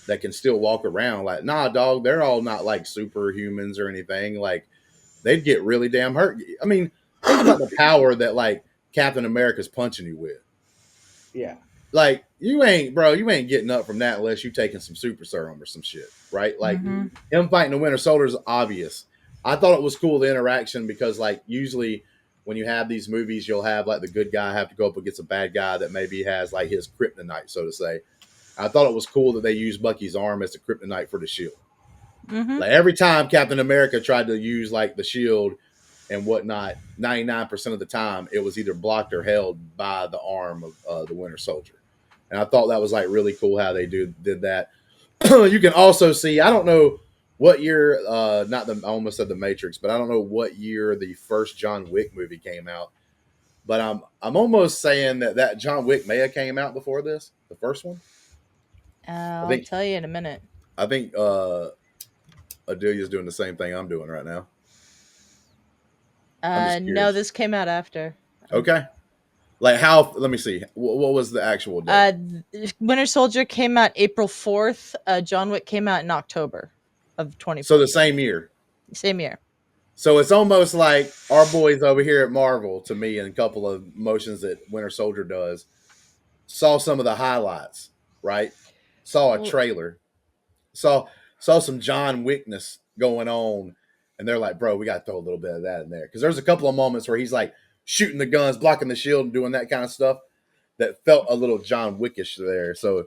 that can still walk around. Like, nah, dog, they're all not like superhumans or anything. Like, they'd get really damn hurt. I mean, think about the power that like Captain America's punching you with. Yeah. Like, you ain't getting up from that unless you taking some super serum or some shit, right? Like, Mm-hmm. him fighting the Winter Soldier is obvious. I thought it was cool, the interaction, because like usually when you have these movies, you'll have like the good guy have to go up against a bad guy that maybe has like his kryptonite, so to say. I thought it was cool that they used Bucky's arm as the kryptonite for the shield. Mm-hmm. Like every time Captain America tried to use like the shield and whatnot, 99% of the time it was either blocked or held by the arm of the Winter Soldier. And I thought that was like really cool how they did that. You can also see, I don't know what year, I almost said The Matrix, but I don't know what year the first John Wick movie came out. But I'm almost saying that John Wick may have came out before this, the first one. I'll tell you in a minute. I think Adelia's doing the same thing I'm doing right now. No, this came out after. Okay. Like how? Let me see. What was the actual date? Winter Soldier came out April 4th. John Wick came out in October of 20. So the same year. Same year. So it's almost like our boys over here at Marvel, to me, and a couple of motions that Winter Soldier does, saw some of the highlights, right? Saw a trailer, saw some John Wickness going on, and they're like, bro, we got to throw a little bit of that in there. Because there's a couple of moments where he's like shooting the guns, blocking the shield, and doing that kind of stuff that felt a little John Wickish there. So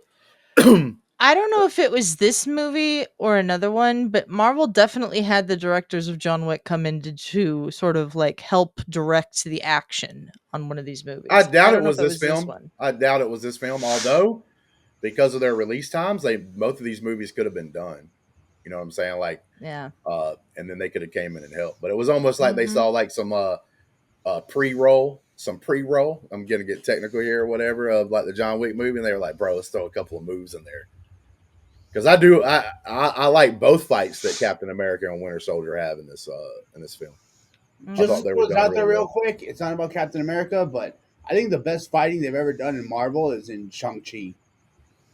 I don't know if it was this movie or another one, but Marvel definitely had the directors of John Wick come in to sort of like help direct the action on one of these movies. I doubt don't it know was if this film. I doubt it was this film, although because of their release times, both of these movies could have been done. You know what I'm saying? Like, yeah. And then they could have came in and helped. But it was almost like they saw like some pre-roll. I'm gonna get technical here or whatever of like the John Wick movie, and they were like, "Bro, let's throw a couple of moves in there." Because I like both fights that Captain America and Winter Soldier have in this film. Just to put out there real quick, it's not about Captain America, but I think the best fighting they've ever done in Marvel is in Shang-Chi.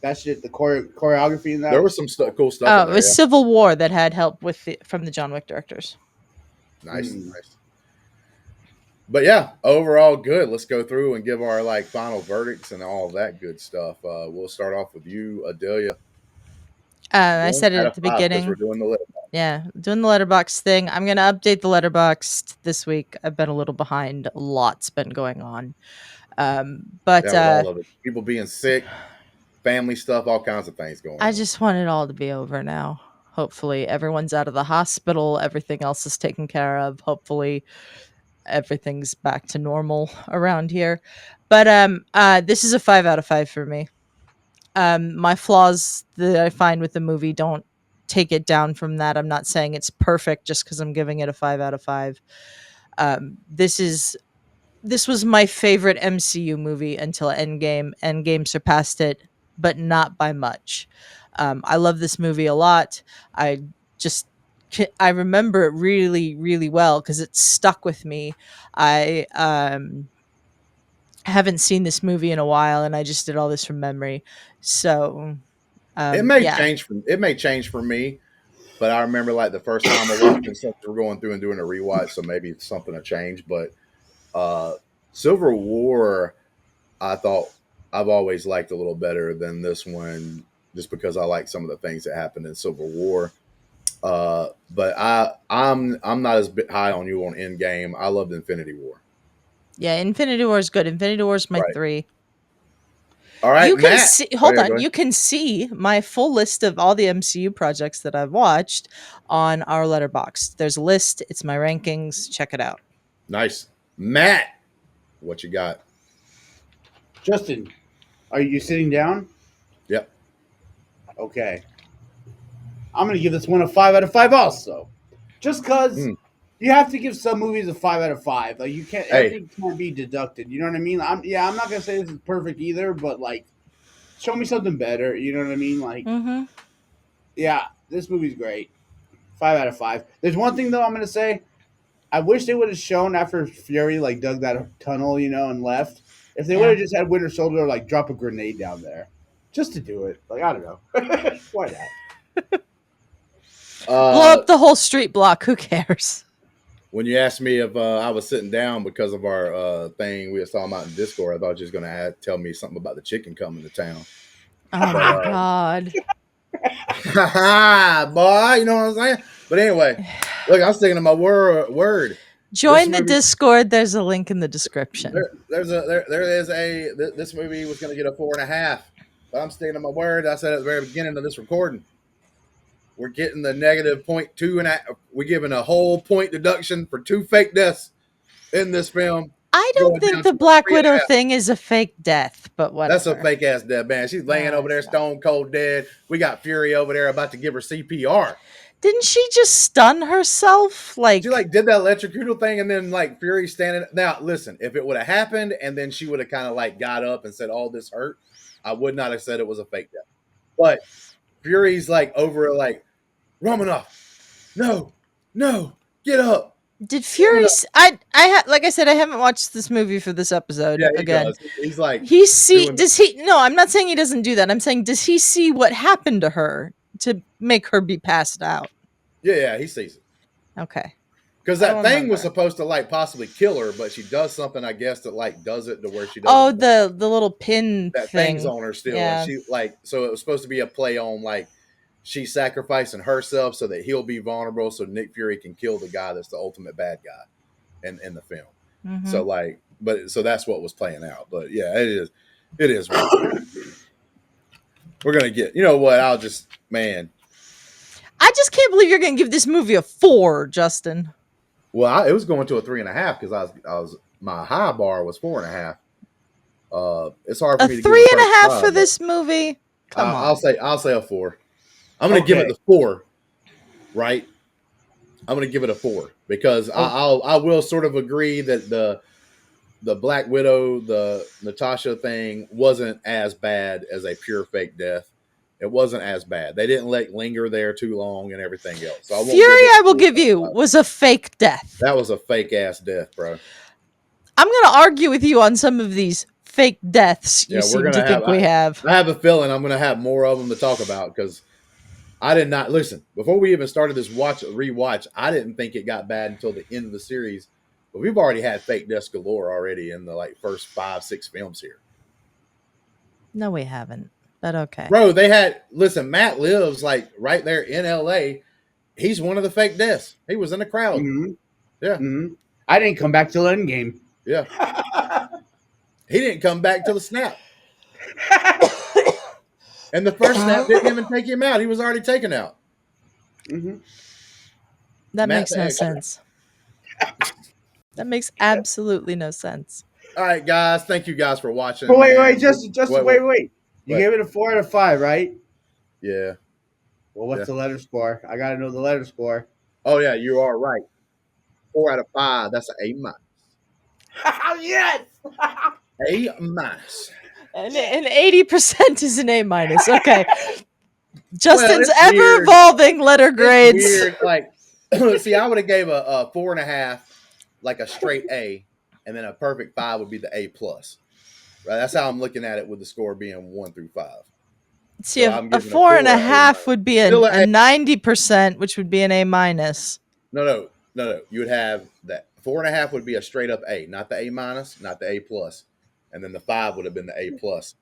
That shit, the choreography in that. There was some cool stuff. Oh, it was Civil War that had help from the John Wick directors. Nice. But yeah, overall good. Let's go through and give our like final verdicts and all that good stuff. We'll start off with you, Adelia. I said it at the beginning. We're doing the letterbox. Yeah, doing the letterbox thing. I'm going to update the letterbox this week. I've been a little behind. A lot's been going on. But all of it. People being sick, family stuff, all kinds of things going on. I just want it all to be over now. Hopefully, everyone's out of the hospital. Everything else is taken care of. Hopefully, everything's back to normal around here. But this is a 5 out of 5 for me. My flaws that I find with the movie don't take it down from that. I'm not saying it's perfect just because I'm giving it a 5 out of 5. This was my favorite MCU movie until Endgame. Endgame surpassed it, but not by much. I love this movie a lot. I remember it really, really well because it stuck with me. I haven't seen this movie in a while, and I just did all this from memory. So It may yeah. change for me, but I remember like the first time I watched it, we're going through and doing a rewatch, so maybe something will change. But Civil War, I thought I've always liked a little better than this one, just because I like some of the things that happened in Civil War. But I'm not as high on you on Endgame. I loved Infinity War. Yeah, Infinity War is good. Infinity War is my Right. 3. All right, You can Matt. see. Go Hold ahead, on. go ahead. You can see my full list of all the MCU projects that I've watched on our letterbox. There's a list. It's my rankings. Check it out. Nice, Matt. What you got? Justin, are you sitting down? Yep. Okay. I'm going to give this one a 5 out of 5 also. Just because you have to give some movies a 5 out of 5. Like, you can't, everything can't be deducted. You know what I mean? I'm not going to say this is perfect either, but, like, show me something better. You know what I mean? Like, yeah, this movie's great. 5 out of 5. There's one thing, though, I'm going to say. I wish they would have shown after Fury, like, dug that tunnel, and left. If they would have just had Winter Soldier, like, drop a grenade down there. Just to do it. Like, I don't know. Why not? Blow up the whole street block. Who cares? When you asked me if I was sitting down because of our thing we were talking about in Discord, I thought you was going to tell me something about the chicken coming to town. Oh, my God. Boy, you know what I'm saying? But anyway, look, I'm sticking to my word. Join the Discord. There's a link in the description. This movie was going to get a 4.5, but I'm sticking to my word. I said at the very beginning of this recording, we're getting the negative 0.2, and we're giving a whole point deduction for 2 fake deaths in this film. I don't think the Black Widow thing is a fake death, but whatever. That's a fake ass death, man. She's laying over there, stone cold dead. We got Fury over there about to give her CPR. Didn't she just stun herself? She did that electrocutal thing, and then Fury standing. Now listen, if it would have happened, and then she would have kind of got up and said, "All this hurt," I would not have said it was a fake death. But Fury's over Romanoff, no, get up. Did Fury? Like I said, I haven't watched this movie for this episode. Yeah, again, he's does he? No, I'm not saying he doesn't do that. I'm saying, does he see what happened to her to make her be passed out? Yeah, he sees it. Okay. Because that thing was supposed to possibly kill her, but she does something, I guess, that does it to where she doesn't. Oh, the little pin that thing. thing's on her still, yeah. and she so it was supposed to be a play on she's sacrificing herself so that he'll be vulnerable, so Nick Fury can kill the guy that's the ultimate bad guy in the film. Mm-hmm. So so that's what was playing out. But yeah, it is. We're gonna get. You know what? I just can't believe you're gonna give this movie a 4, Justin. Well, it was going to a 3.5 because I was my high bar was 4.5. It's hard for me to give 3.5 for this movie. Come on. I'll say a 4. I'm going to give it the 4, right? I'm going to give it a 4 because I will sort of agree that the Black Widow, the Natasha thing wasn't as bad as a pure fake death. It wasn't as bad. They didn't linger there too long and everything else. So Fury, I will give you, was a fake death. That was a fake ass death, bro. I'm going to argue with you on some of these fake deaths you seem to think we have. I have a feeling I'm going to have more of them to talk about because I did not listen before we even started this rewatch. I didn't think it got bad until the end of the series, but we've already had fake deaths galore already in the first 5-6 films here. No, we haven't. But okay, bro. Matt lives right there in LA. He's one of the fake deaths. He was in the crowd. Mm-hmm. Yeah, I didn't come back till Endgame. Yeah, he didn't come back till the snap. And the first snap didn't even take him out. He was already taken out. Mm-hmm. That Matt makes the no Extra. sense. That makes absolutely no sense. All right, guys. Thank you guys for watching. But wait, man. Justin, wait. You What? gave it a 4 out of 5, right? Yeah. Well, what's Yeah. the letter score? I gotta know the letter score. Oh yeah, you are right. 4 out of 5. That's an A minus. Yes. A minus. And 80% is an A minus. Okay. Justin's it's ever weird. evolving letter It's grades. weird. Like, see, I would have gave a 4.5, like a straight A, and then a perfect 5 would be the A plus. Right. That's how I'm looking at it with the score being 1 through 5. See, So a I'm giving a 4.5 4, would be a Still an A. 90%, which would be an A minus. No. You would have that 4.5 would be a straight up A, not the A minus, not the A plus, and then the 5 would have been the A plus.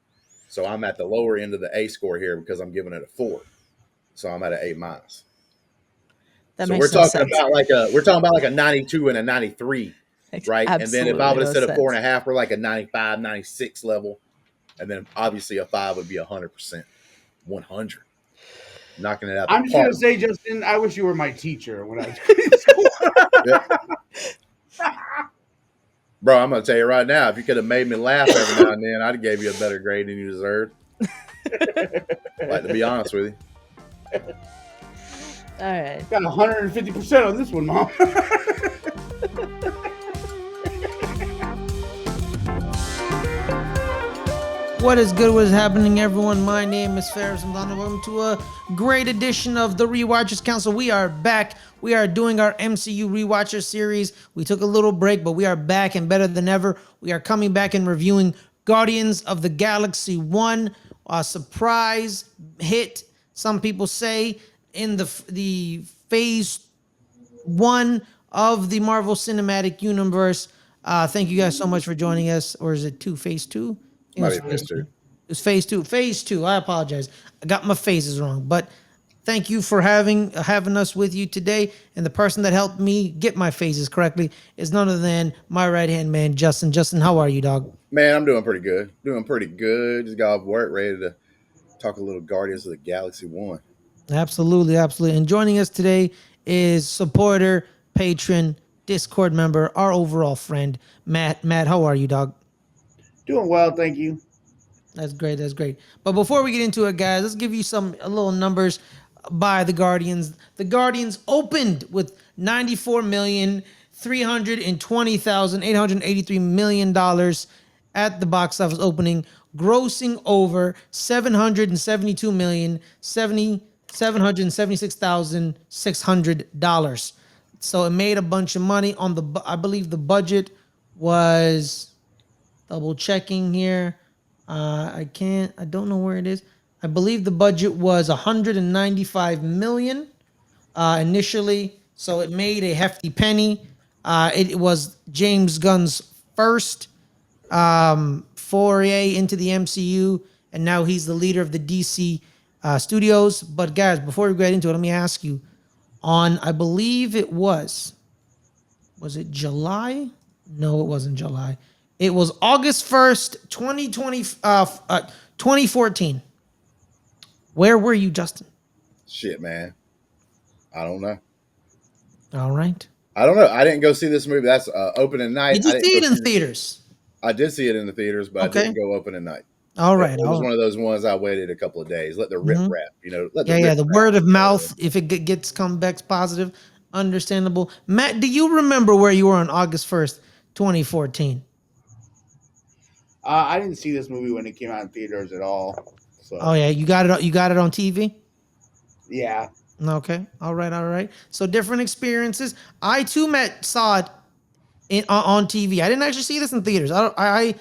So I'm at the lower end of the A score here because I'm giving it a 4. So I'm at an A minus. That So makes we're no talking sense. about like a 92 and a 93, Makes right? And then if I absolutely would have no said a sense. 4.5, we're like a 95, 96 level, and then obviously a 5 would be 100%, 100, knocking it out. I'm the just gonna park. say, Justin, I wish you were my teacher when I was in school. Yeah. Bro, I'm gonna tell you right now, if you could have made me laugh every now and then, I'd have gave you a better grade than you deserved. Like, to be honest with you. All right. Got 150% on this one, Mom. What is good? What is happening, everyone? My name is Ferris and welcome to a great edition of the Rewatchers Council. We are back. We are doing our MCU Rewatcher series. We took a little break, but we are back and better than ever. We are coming back and reviewing Guardians of the Galaxy 1, a surprise hit, some people say, in the phase 1 of the Marvel Cinematic Universe. Thank you guys so much for joining us. Or is it 2? Phase 2? Might be phase 2. It's phase 2. Phase 2. I apologize. I got my phases wrong. But thank you for having us with you today. And the person that helped me get my phases correctly is none other than my right-hand man, Justin. Justin, how are you, dog? Man, I'm doing pretty good. Just got off work, ready to talk a little Guardians of the Galaxy 1. Absolutely. And joining us today is supporter, patron, Discord member, our overall friend, Matt. Matt, how are you, dog? Doing well, thank you. That's great. But before we get into it, guys, let's give you a little numbers by the Guardians. The Guardians opened with $94,320,883 million at the box office opening, grossing over $772,776,600. So it made a bunch of money on I believe the budget was, double checking here. I don't know where it is. I believe the budget was 195 million initially, so it made a hefty penny. It was James Gunn's first foray into the MCU, and now he's the leader of the DC studios. But guys, before we get into it, let me ask you, I believe it was it July? No, it wasn't July. It was August 1st, 2014. Where were you, Justin? Shit, man. I don't know. All right. I don't know. I didn't go see this movie. That's opening night. Did you see it in theaters? I did see it in the theaters, but Okay. I didn't go opening night. All right. It was one of those ones I waited a couple of days. Let the rip rap, The word of mouth, if it gets comebacks positive, understandable. Matt, do you remember where you were on August 1st, 2014? I didn't see this movie when it came out in theaters at all. So. Oh yeah, you got it. You got it on TV. Yeah. Okay. All right. So different experiences. I too saw it on TV. I didn't actually see this in theaters. I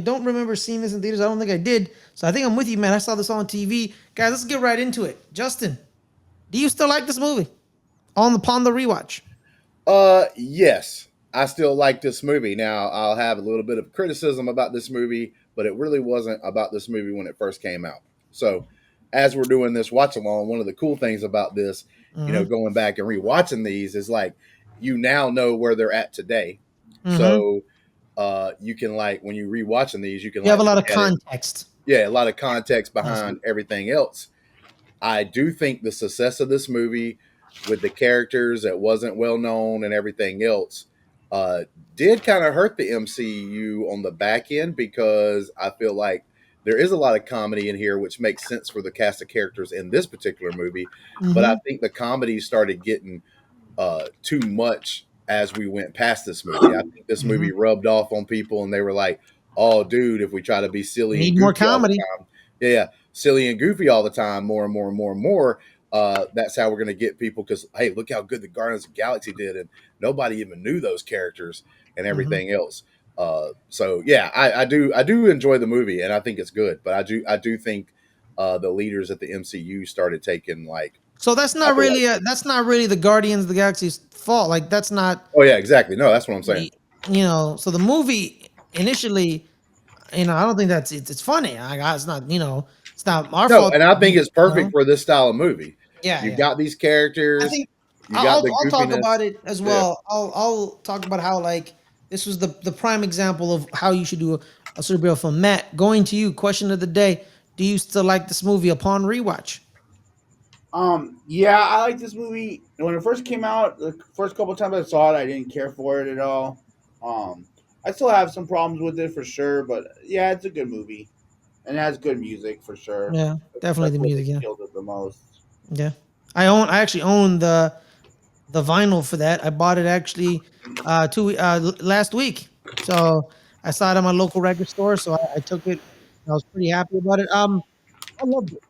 don't remember seeing this in theaters. I don't think I did. So I think I'm with you, man. I saw this on TV. Guys, let's get right into it. Justin, do you still like this movie? Upon the rewatch. Yes. I still like this movie. Now, I'll have a little bit of criticism about this movie, but it really wasn't about this movie when it first came out. So, as we're doing this watch along, one of the cool things about this, going back and rewatching these is like, you now know where they're at today. So, you can when you rewatching these, you can have a lot of context. a lot of context behind everything else. I do think the success of this movie with the characters that wasn't well known and everything else did kind of hurt the MCU on the back end, because I feel like there is a lot of comedy in here, which makes sense for the cast of characters in this particular movie. But I think the comedy started getting too much as we went past this movie. I think this movie rubbed off on people, and they were like, "Oh, dude, if we try to be silly and Need more goofy all the comedy. time, silly and goofy all the time, more and more and more and more, that's how we're going to get people." Because hey, look how good the Guardians of the Galaxy did, and nobody even knew those characters and everything else. So yeah, I do enjoy the movie, and I think it's good. But I do think the leaders at the MCU started taking like. So that's not really that's not really the Guardians of the Galaxy's fault. Like that's not. Oh yeah, exactly. No, that's what I'm saying. You know, so the movie initially, you know, I don't think that's it's funny. It's not, you know, it's not our fault. And I think it's perfect for this style of movie. Yeah, you've got these characters. I think I'll talk about it as well. I'll talk about how like this was the prime example of how you should do a superhero film. Matt, going to you. Question of the day: do you still like this movie upon rewatch? Yeah, I like this movie. When it first came out, the first couple times I saw it, I didn't care for it at all. I still have some problems with it for sure, but yeah, it's a good movie, and it has good music for sure. Yeah, definitely the music. Yeah, killed it the most. Yeah, I actually own the vinyl for that. I bought it actually last week, so I saw it at my local record store, so I took it. I was pretty happy about it. I loved it.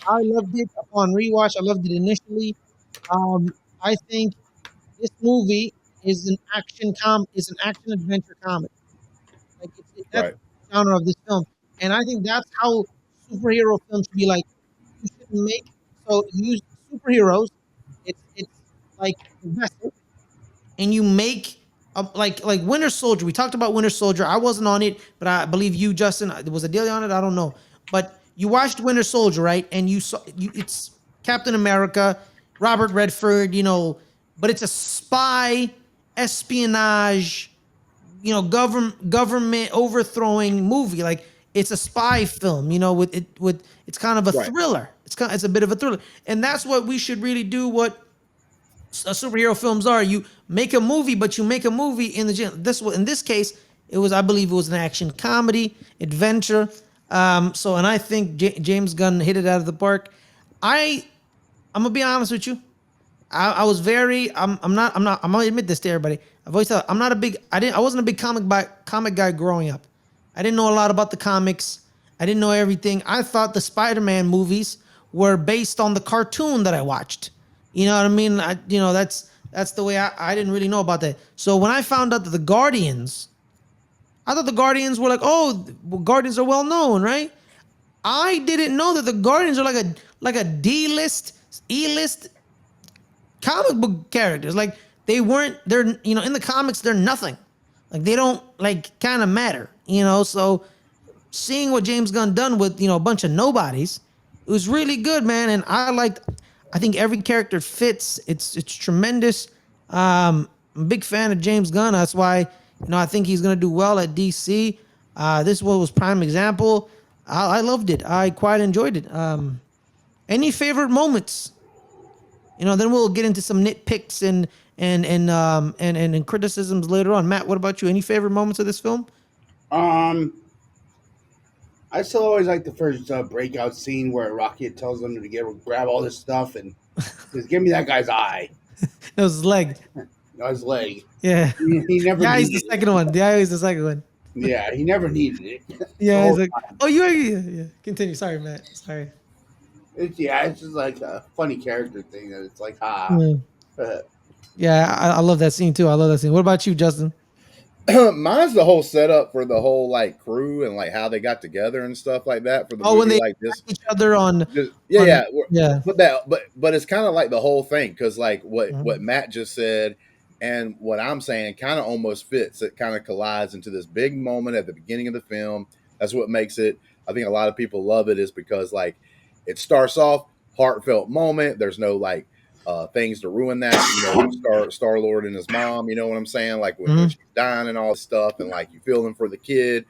I loved it upon rewatch. I loved it initially. I think this movie is an action adventure comedy. Like that's the genre of this film, and I think that's how superhero films should be. Like you shouldn't make you use superheroes. It's like a vessel, and you make like Winter Soldier. We talked about Winter Soldier. I wasn't on it, but I believe you, Justin. Was a daily on it. I don't know, but you watched Winter Soldier, right? And you saw it's Captain America, Robert Redford, you know, but it's a spy espionage, you know, government overthrowing movie. Like it's a spy film, you know, with it's kind of a thriller. It's a bit of a thriller, and that's what we should really do. What superhero films are. You make a movie, but you make a movie in this case, I believe it was an action comedy adventure. And I think James Gunn hit it out of the park. I'm gonna be honest with you. I I'm gonna admit this to everybody. I've always thought I wasn't a big comic guy growing up. I didn't know a lot about the comics. I didn't know everything. I thought the Spider-Man movies were based on the cartoon that I watched. You know what I mean? That's the way I didn't really know about that. So when I found out that the Guardians, I thought the Guardians were like, oh, Guardians are well known, right? I didn't know that the Guardians are like a D-list, E-list comic book characters. Like they're in the comics they're nothing. Like they don't kind of matter, you know. So seeing what James Gunn done with a bunch of nobodies, it was really good, man. And I think every character fits. It's tremendous. I'm a big fan of James Gunn. That's why I think he's gonna do well at DC. This was prime example. I loved it. I quite enjoyed it. Any favorite moments? Then we'll get into some nitpicks and criticisms later on. Matt, what about you? Any favorite moments of this film? I still always like the first breakout scene where Rocket tells them to grab all this stuff and just give me that guy's eye. That was his leg. No, his leg. Yeah. He never. Yeah, he's the second one. Yeah, he's the second one. Yeah, he never needed it. Yeah, he's like, oh, yeah. Continue. Sorry, Matt. Sorry. It's just like a funny character thing that it's like, Yeah, I love that scene too. I love that scene. What about you, Justin? Mine's the whole setup for the whole crew and how they got together and stuff like that for the movie, when they this each other on yeah. But it's kind of like the whole thing because what Matt just said and what I'm saying kind of almost fits. It kind of collides into this big moment at the beginning of the film. That's what makes it. I think a lot of people love it is because it starts off heartfelt moment. There's no things to ruin that. Star-Lord and his mom, you know what I'm saying? When she's dying and all this stuff, and you feeling for the kid.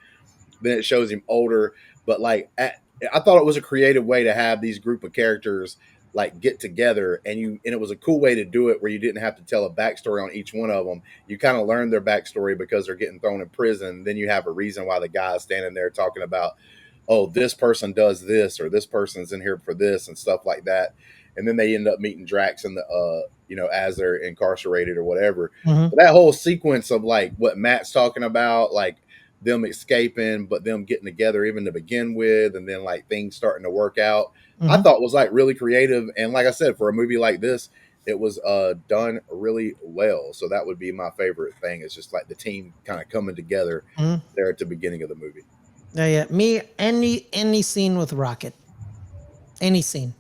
Then it shows him older. but like I thought it was a creative way to have these group of characters like get together, and it was a cool way to do it where you didn't have to tell a backstory on each one of them. You kind of learn their backstory because they're getting thrown in prison. Then you have a reason why the guy's standing there talking about, oh, this person does this, or this person's in here for this and stuff like that. And then they end up meeting Drax and as they're incarcerated or whatever. Mhm. But that whole sequence of like what Matt's talking about, like them escaping, but them getting together even to begin with, and then like things starting to work out, I Mhm. thought was like really creative. And like I said, for a movie like this, it was done really well. So that would be my favorite thing. It's just like the team kind of coming together Mhm. there at the beginning of the movie. Yeah. Me, any scene with Rocket, any scene.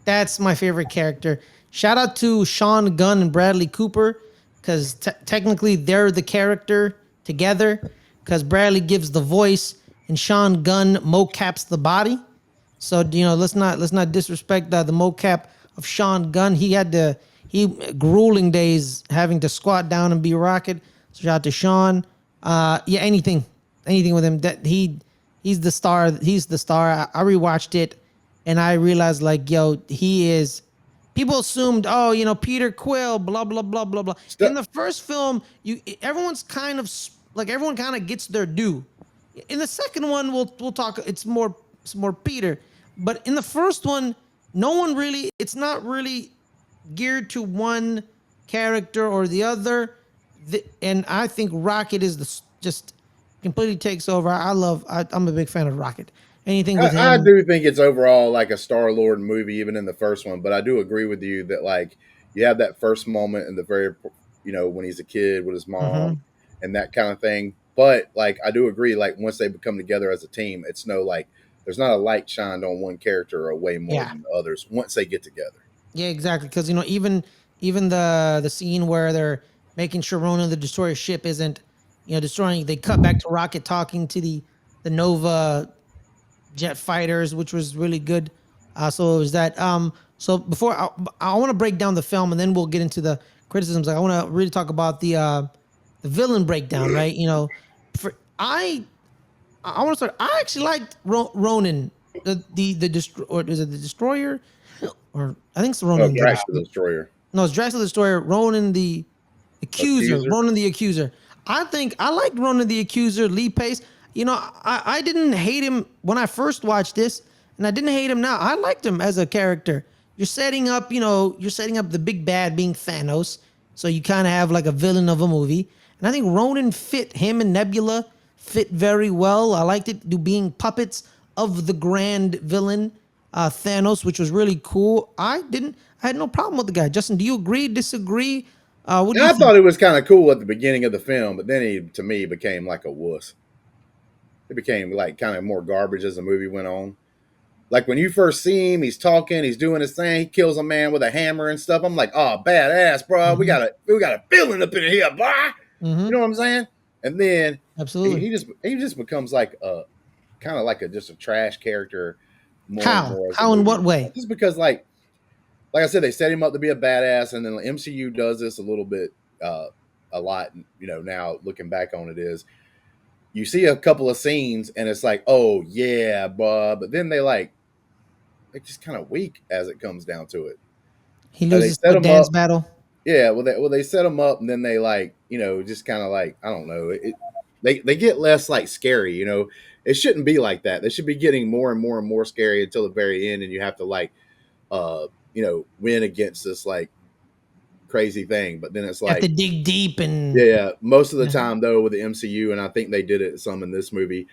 That's my favorite character. Shout out to Sean Gunn and Bradley Cooper, because technically they're the character together. Because Bradley gives the voice and Sean Gunn mocaps the body. So let's not disrespect the mocap of Sean Gunn. He grueling days having to squat down and be Rocket. So shout out to Sean. Yeah, anything with him. That he's the star. He's the star. I rewatched it and I realized like, yo, he is. People assumed, oh, Peter Quill, blah blah blah blah blah. In the first film, everyone's kind of like everyone kind of gets their due. In the second one, we'll talk. It's more Peter, but in the first one, no one really. It's not really geared to one character or the other. And I think Rocket is just completely takes over. I'm a big fan of Rocket. Anything with I him. do think it's overall like a Star-Lord movie, even in the first one. But I do agree with you that like you have that first moment in the very, when he's a kid with his mom Mhm. and that kind of thing. But like I do agree, like once they become together as a team, it's no like there's not a light shined on one character or way more Yeah. than the others once they get together. Yeah, exactly. Because even the scene where they're making sure Ronan the Destroyer ship isn't destroying. They cut back to Rocket talking to the Nova jet fighters, which was really good. So it was that. So before I want to break down the film, and then we'll get into the criticisms. Like I want to really talk about the villain breakdown, right? For I want to start. I actually liked Ronan, or is it the Destroyer, or I think it's Oh, Ronan Drax the Destroyer. no, it's Drax the Destroyer, Ronan the Accuser. Accuser. Ronan the Accuser. I think I liked Ronan the Accuser, Lee Pace. I didn't hate him when I first watched this, and I didn't hate him now. I liked him as a character. You're setting up the big bad being Thanos, so you kind of have like a villain of a movie. And I think Ronan fit him and Nebula fit very well. I liked it being puppets of the grand villain, Thanos, which was really cool. I had no problem with the guy. Justin, do you agree? Disagree? What do And you I think? thought it was kind of cool at the beginning of the film, but then he, to me, became like a wuss. It became like kind of more garbage as the movie went on. Like when you first see him, he's talking, he's doing his thing, he kills a man with a hammer and stuff. I'm like, oh, badass, bro. We Mm-hmm. got a feeling up in here, boy. Mm-hmm. You know what I'm saying? And then Absolutely. he just becomes like a kind of like just a trash character more and How? more as the How in movie what goes on. way? Just because like I said, they set him up to be a badass, and then the MCU does this a little bit, a lot. Now looking back on it, is you see a couple of scenes, and it's like, oh yeah, but then they're just kind of weak as it comes down to it. He They loses set to a him dance up, battle. yeah. They set him up, and then they just kind of I don't know. They get less like scary. It shouldn't be like that. They should be getting more and more and more scary until the very end, and you have to win against this crazy thing. But then it's You have to like, dig deep and yeah, most of the yeah. time though with the MCU, and I think they did it some in this movie.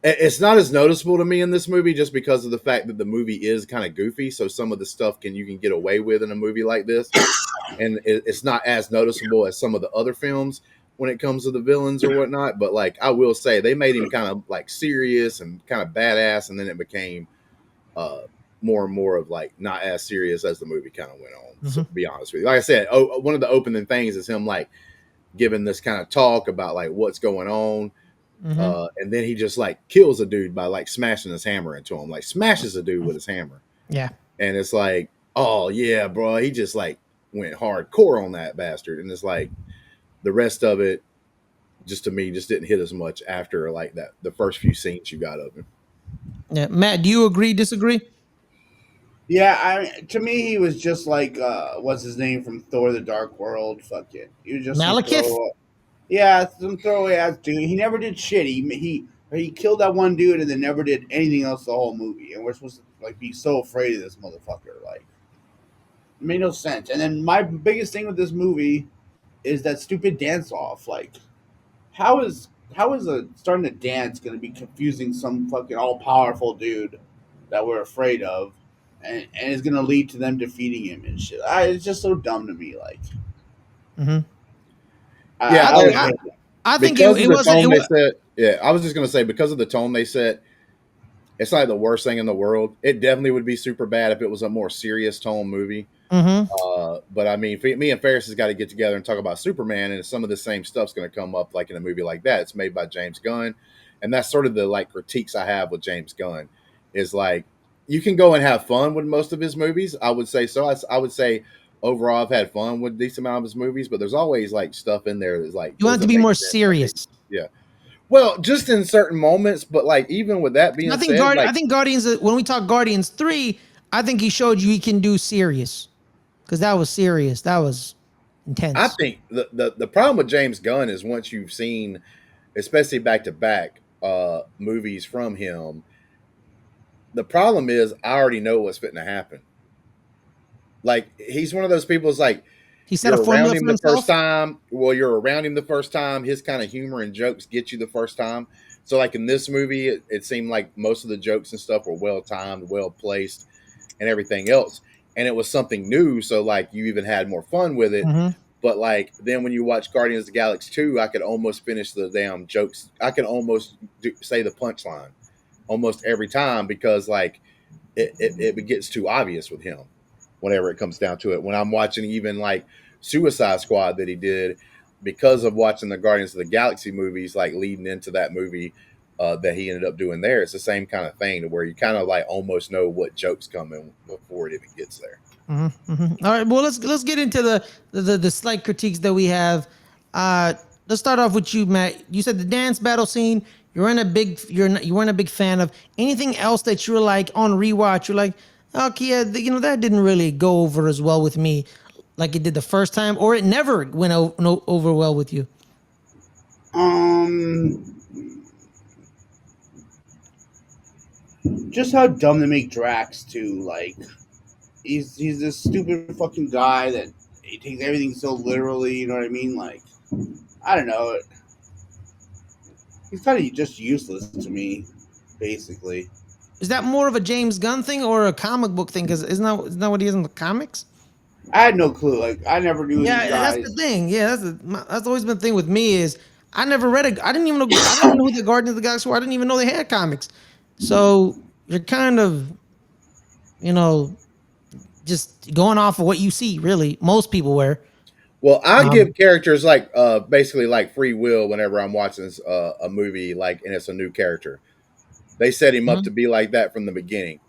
It's not as noticeable to me in this movie just because of the fact that the movie is kind of goofy. So some of the stuff you can get away with in a movie like this, and it's not as noticeable as some of the other films when it comes to the villains or whatnot. But I will say they made him kind of serious and kind of badass, and then it became more and more of not as serious as the movie kind of went on. Mm-hmm. So to be honest with you, like I said, one of the opening things is him giving this kind of talk about what's going on. Mm-hmm. And then he just kills a dude by smashing his hammer into him, smashes a dude with his hammer. Yeah. And it's like, oh yeah, bro, he just went hardcore on that bastard. And it's the rest of it just to me just didn't hit as much after the first few scenes you got of him. Yeah, Matt, do you agree? Disagree? Yeah, to me, he was just like what's his name from Thor: The Dark World. Fuck it, he was just some Malekith? throw. Yeah, some throwaway ass dude. He never did shit. He killed that one dude and then never did anything else the whole movie. And we're supposed to like be so afraid of this motherfucker. Like, it made no sense. And then my biggest thing with this movie is that stupid dance off. Like, how is a starting to dance going to be confusing some fucking all powerful dude that we're afraid of, and it's going to lead to them defeating him and shit. It's just so dumb to me. Like, Hmm. Yeah, I I think was I, hate I think because of it the wasn't. It tone they was. set. Yeah, I was just gonna say because of the tone they set, it's not the worst thing in the world. It definitely would be super bad if it was a more serious tone movie. Mm-hmm. But I mean, me and Ferris has got to get together and talk about Superman, and some of the same stuff's going to come up like in a movie like that. It's made by James Gunn, and that's sort of the like critiques I have with James Gunn is like you can go and have fun with most of his movies. I would say so. I would say overall I've had fun with a decent amount of his movies, but there's always like stuff in there that's like You want it to doesn't be make more sense. serious. Yeah. Well, just in certain moments, but like even with that And being said, I like think Guardians. When we talk Guardians 3, I think he showed you he can do serious because that was serious. That was I intense. think the problem with James Gunn is once you've seen, especially back to back movies from him, the problem is I already know what's fitting to happen. Like he's one of those people. It's like He set a you're around formula him for the first himself. time. Well, you're around him the first time. His kind of humor and jokes get you the first time. So like in this movie, it seemed like most of the jokes and stuff were well timed, well placed, and everything else. And it was something new, so like you even had more fun with it. Mm-hmm. But like then when you watch Guardians of the Galaxy 2, I could almost finish the damn jokes. I could almost say the punchline almost every time because like it gets too obvious with him whenever it comes down to it. When I'm watching even like Suicide Squad that he did, because of watching the Guardians of the Galaxy movies, like leading into that movie that he ended up doing there, it's the same kind of thing to where you kind of like almost know what joke's coming before it even gets there. Mm-hmm. Mm-hmm. All right. Well, let's get into the slight critiques that we have. Uh, let's start off with you, Matt. You said the dance battle scene. You weren't a big fan of anything else that you were like on rewatch. You're like, okay, yeah, that didn't really go over as well with me, like it did the first time, or it never went over well with you. um just how dumb they make Drax too. Like, he's this stupid fucking guy that he takes everything so literally. You know what I mean? Like, I don't know. He's kind of just useless to me, basically. Is that more of a James Gunn thing or a comic book thing? Because isn't that what he is in the comics? I had no clue. Like, I never knew these Yeah, that's the guys. thing. Yeah, that's always been the thing with me is I never read it. I didn't even know. I didn't even know who the Guardians of the Galaxy were. I didn't even know they had comics. So you're kind of, you know, just going off of what you see. Really, most people were. Well, I Um, give characters like basically like free will whenever I'm watching a movie like and it's a new character. They set him up to mhm. be like that from the beginning.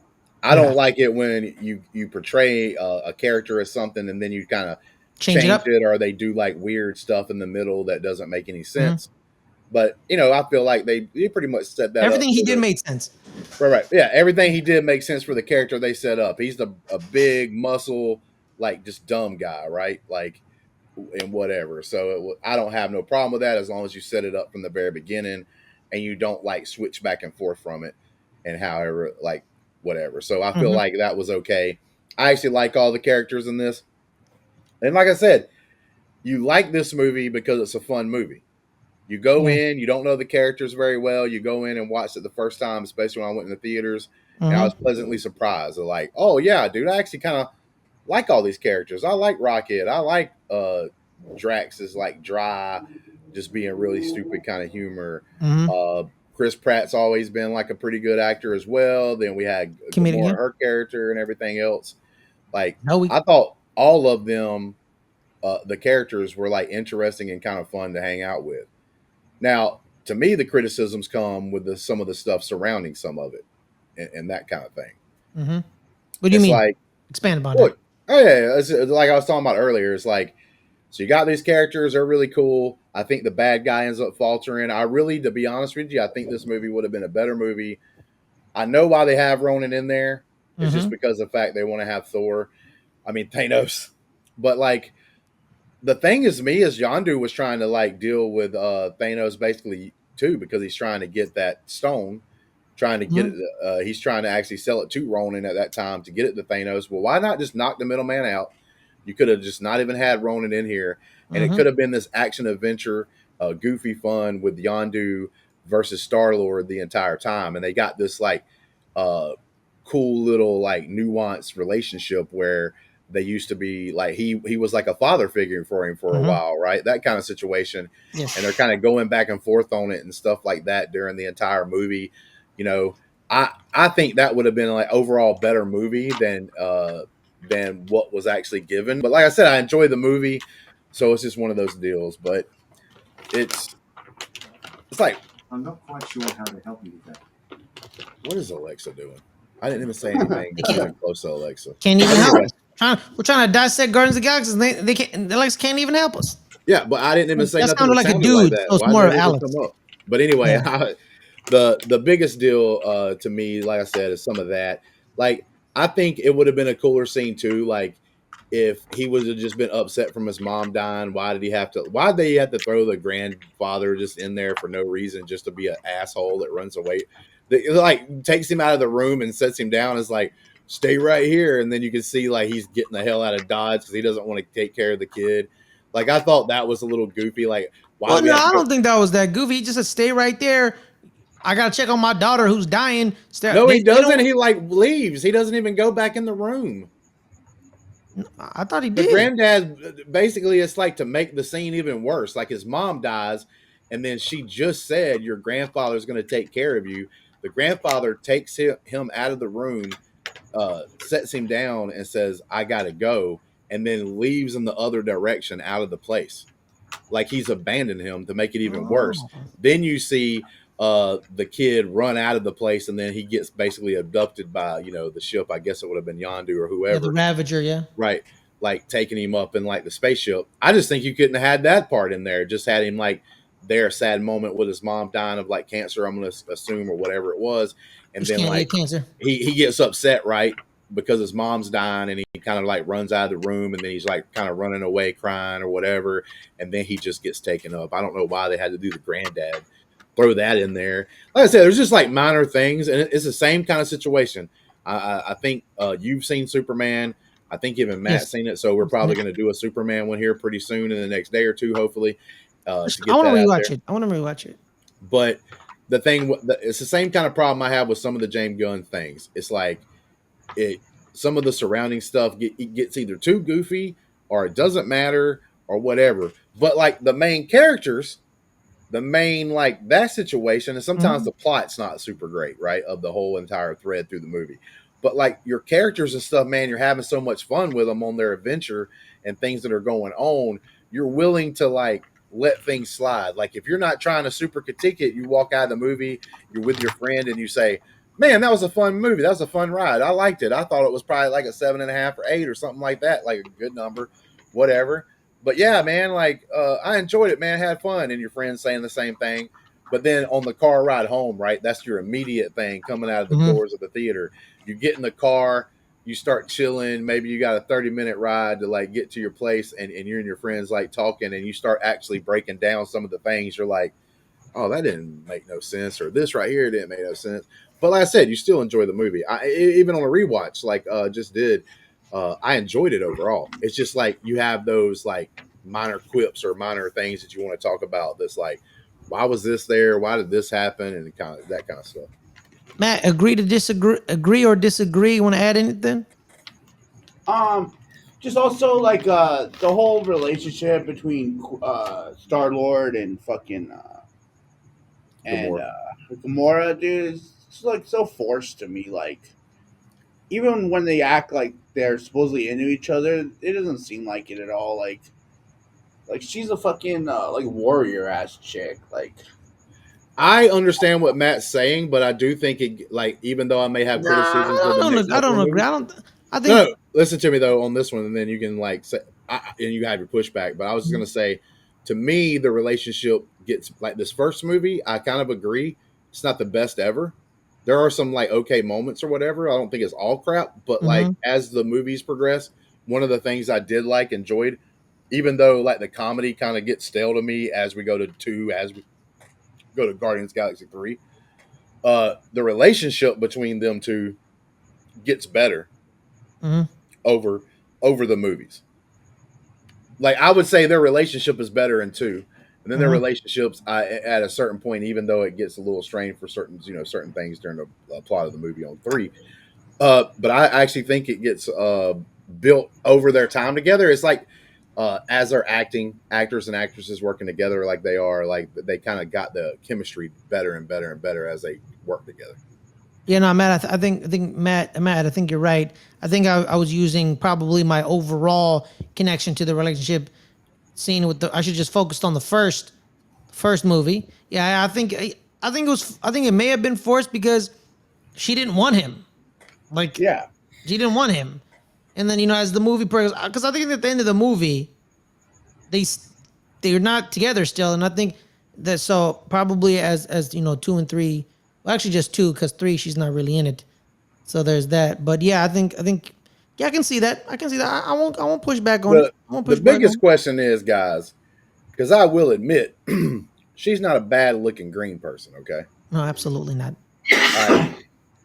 I don't Yeah, like it when you portray a character as something and then you kind of change it change up. it or they do like weird stuff in the middle that doesn't make any Mhm. sense. But I feel like they pretty much set that up Everything he for did the made sense. right. Yeah, everything he did makes sense for the character they set up. He's a big muscle, like just dumb guy, right? Like and whatever. So I don't have no problem with that as long as you set it up from the very beginning and you don't like switch back and forth from it and however like whatever. So I feel Hmm. like that was okay. I actually like all the characters in this. And like I said, you like this movie because it's a fun movie. You go Yeah. in, you don't know the characters very well. You go in and watch it the first time, especially when I went in the theaters, and I was Hmm. pleasantly surprised. Like, oh yeah, dude, I actually kind of like all these characters. I like Rocket. I like Drax is like dry, just being really stupid kind of humor. Hmm. Uh, Chris Pratt's always been like a pretty good actor as well. Then we had Comedic. Gamora, Yeah. her character, and everything else. Like No, we. I thought all of them, the characters were like interesting and kind of fun to hang out with. Now, to me, the criticisms come with some of the stuff surrounding some of it and that kind of thing. Hmm. What do you It's mean? like, Expand upon that. look, oh yeah, it's like I was talking about earlier. It's like, so you got these characters, they're really cool. I think the bad guy ends up faltering. I really, to be honest with you, I think this movie would have been a better movie. I know why they have Ronan in there. It's just Mhm. because of the fact they want to have Thor. I mean Thanos. But like the thing is, me is Yondu was trying to like deal with Thanos basically too, because he's trying to get that stone, trying to get it. Mhm. He's trying to actually sell it to Ronan at that time to get it to Thanos. Well, why not just knock the middleman out? You could have just not even had Ronan in here, and it Mhm. could have been this action adventure, goofy fun with Yondu versus Star Lord the entire time, and they got this like uh, cool little like nuanced relationship where they used to be like he was like a father figure for him for a Mhm. while, right? That kind of situation, and they're Yes. kind of going back and forth on it and stuff like that during the entire movie. You know, I think that would have been like overall better movie than what was actually given. But like I said, I enjoy the movie, so it's just one of those deals. But it's it's like, I'm not quite sure how to help you with that. what is Alexa doing? I didn't even say anything even close to Alexa. Can't even But help anyway, us. We're trying to dissect Guardians of the Galaxy. And they can't. Alex can't even help us. yeah, but I didn't even say That nothing sounded that like a sounded like dude, that. so it's Why more did of it ever Alex. come up? But anyway, Yeah. the biggest deal to me, like I said, is some of that. Like, I think it would have been a cooler scene too. Like, if he would have just been upset from his mom dying, why did he have to? Why did they have to throw the grandfather just in there for no reason, just to be an asshole that runs away? Like takes him out of the room and sets him down. Is like, stay right here, and then you can see like he's getting the hell out of Dodge because he doesn't want to take care of the kid. Like I thought that was a little goofy. Like why Well, do we no, have to I go? don't think that was that goofy. He just said, "Stay right there. I gotta check on my daughter who's dying." No, he They doesn't. don't. He like leaves. He doesn't even go back in the room. I thought he The did. granddad basically, it's like to make the scene even worse. Like his mom dies, and then she just said your grandfather's going to take care of you. The grandfather takes him out of the room, sets him down, and says, "I gotta go," and then leaves in the other direction out of the place. Like he's abandoned him to make it even worse. Oh, Then you see the kid run out of the place, and then he gets basically abducted by the ship. I guess it would have been Yondu or yeah, the whoever, Ravager. Yeah. right? Like taking him up in like the spaceship. I just think you couldn't have had that part in there. Just had him like their sad moment with his mom dying of like cancer, I'm gonna assume, or whatever it was, and Which then can't like get cancer. he gets upset, right? Because his mom's dying, and he kind of like runs out of the room, and then he's like kind of running away crying or whatever, and then he just gets taken up. I don't know why they had to do the granddad, throw that in there. Like I said, there's just like minor things, and it's the same kind of situation. I think you've seen Superman. I think even Matt's Yes. seen it, so we're probably going to do a Superman one here pretty soon in the next day or two, hopefully, to I get want to that out rewatch there. it. I want to rewatch it. But the thing, it's the same kind of problem I have with some of the James Gunn things. It's like it, some of the surrounding stuff it gets either too goofy or it doesn't matter or whatever. But like the main characters, the main like that situation, and sometimes Mhm. the plot's not super great, right? Of the whole entire thread through the movie. But like your characters and stuff, man, you're having so much fun with them on their adventure and things that are going on. You're willing to like let things slide. Like if you're not trying to super critique it, you walk out of the movie, you're with your friend, and you say, "Man, that was a fun movie. That was a fun ride. I liked it. I thought it was probably like a 7.5 or 8 or something like that, like a good number, whatever." But yeah, man, like I enjoyed it, man. Had fun, and your friends saying the same thing. But then on the car ride home, right? That's your immediate thing coming out of the Mhm. doors of the theater. You get in the car, you start chilling. Maybe you got a 30-minute ride to like get to your place, and you and your friends like talking, and you start actually breaking down some of the things. You're like, oh, that didn't make no sense, or this right here didn't make no sense. But like I said, you still enjoy the movie. Even on a rewatch, like just did, I enjoyed it overall. It's just like you have those like minor quips or minor things that you want to talk about. That's like, why was this there? Why did this happen? And kind of that kind of stuff. Matt, agree to disagree? Agree or disagree? You want to add anything? Just also like the whole relationship between Star Lord and fucking and Gamora. Gamora, dude, is just like so forced to me. Like even when they act like they're supposedly into each other, it doesn't seem like it at all. Like she's a fucking like warrior ass chick. Like I understand what Matt's saying, but I do think it like even though I may have Nah, criticisms of the next I couple don't of agree. movies. I don't. I think. No, listen to me though on this one, and then you can like say, and you have your pushback. But I was just gonna say, to me, the relationship gets like this first movie. I kind of agree. It's not the best ever, there are some like okay moments or whatever. I don't think it's all crap, but like as the movies progress, one of the things I did like, enjoyed, even though like the comedy kind of gets stale to me as we go to 2, as we go to Guardians of the Galaxy 3, the relationship between them two gets better over the movies. Like I would say their relationship is better in 2, and then their relationships at a certain point, even though it gets a little strained for certain certain things during the plot of the movie on 3. But I actually think it gets built over their time together. It's like as they're actors and actresses working together like they are, like they kind of got the chemistry better and better and better as they work together. Yeah, no, Matt. I think Matt. I think you're right. I think I was using probably my overall connection to the relationship scene with the. I should just focused on the first movie. Yeah, I think it may have been forced because she didn't want him. Like, Yeah. she didn't want him, and then as the movie progresses, because I think at the end of the movie, they're not together still, and I think that so probably as 2 and 3. Well, actually, just 2 because 3 she's not really in it. So there's that. But yeah, I think yeah, I can see that. I won't push back on it. I won't push The back biggest on it. question is, guys, because I will admit, she's not a bad looking green person. Okay. No, absolutely not.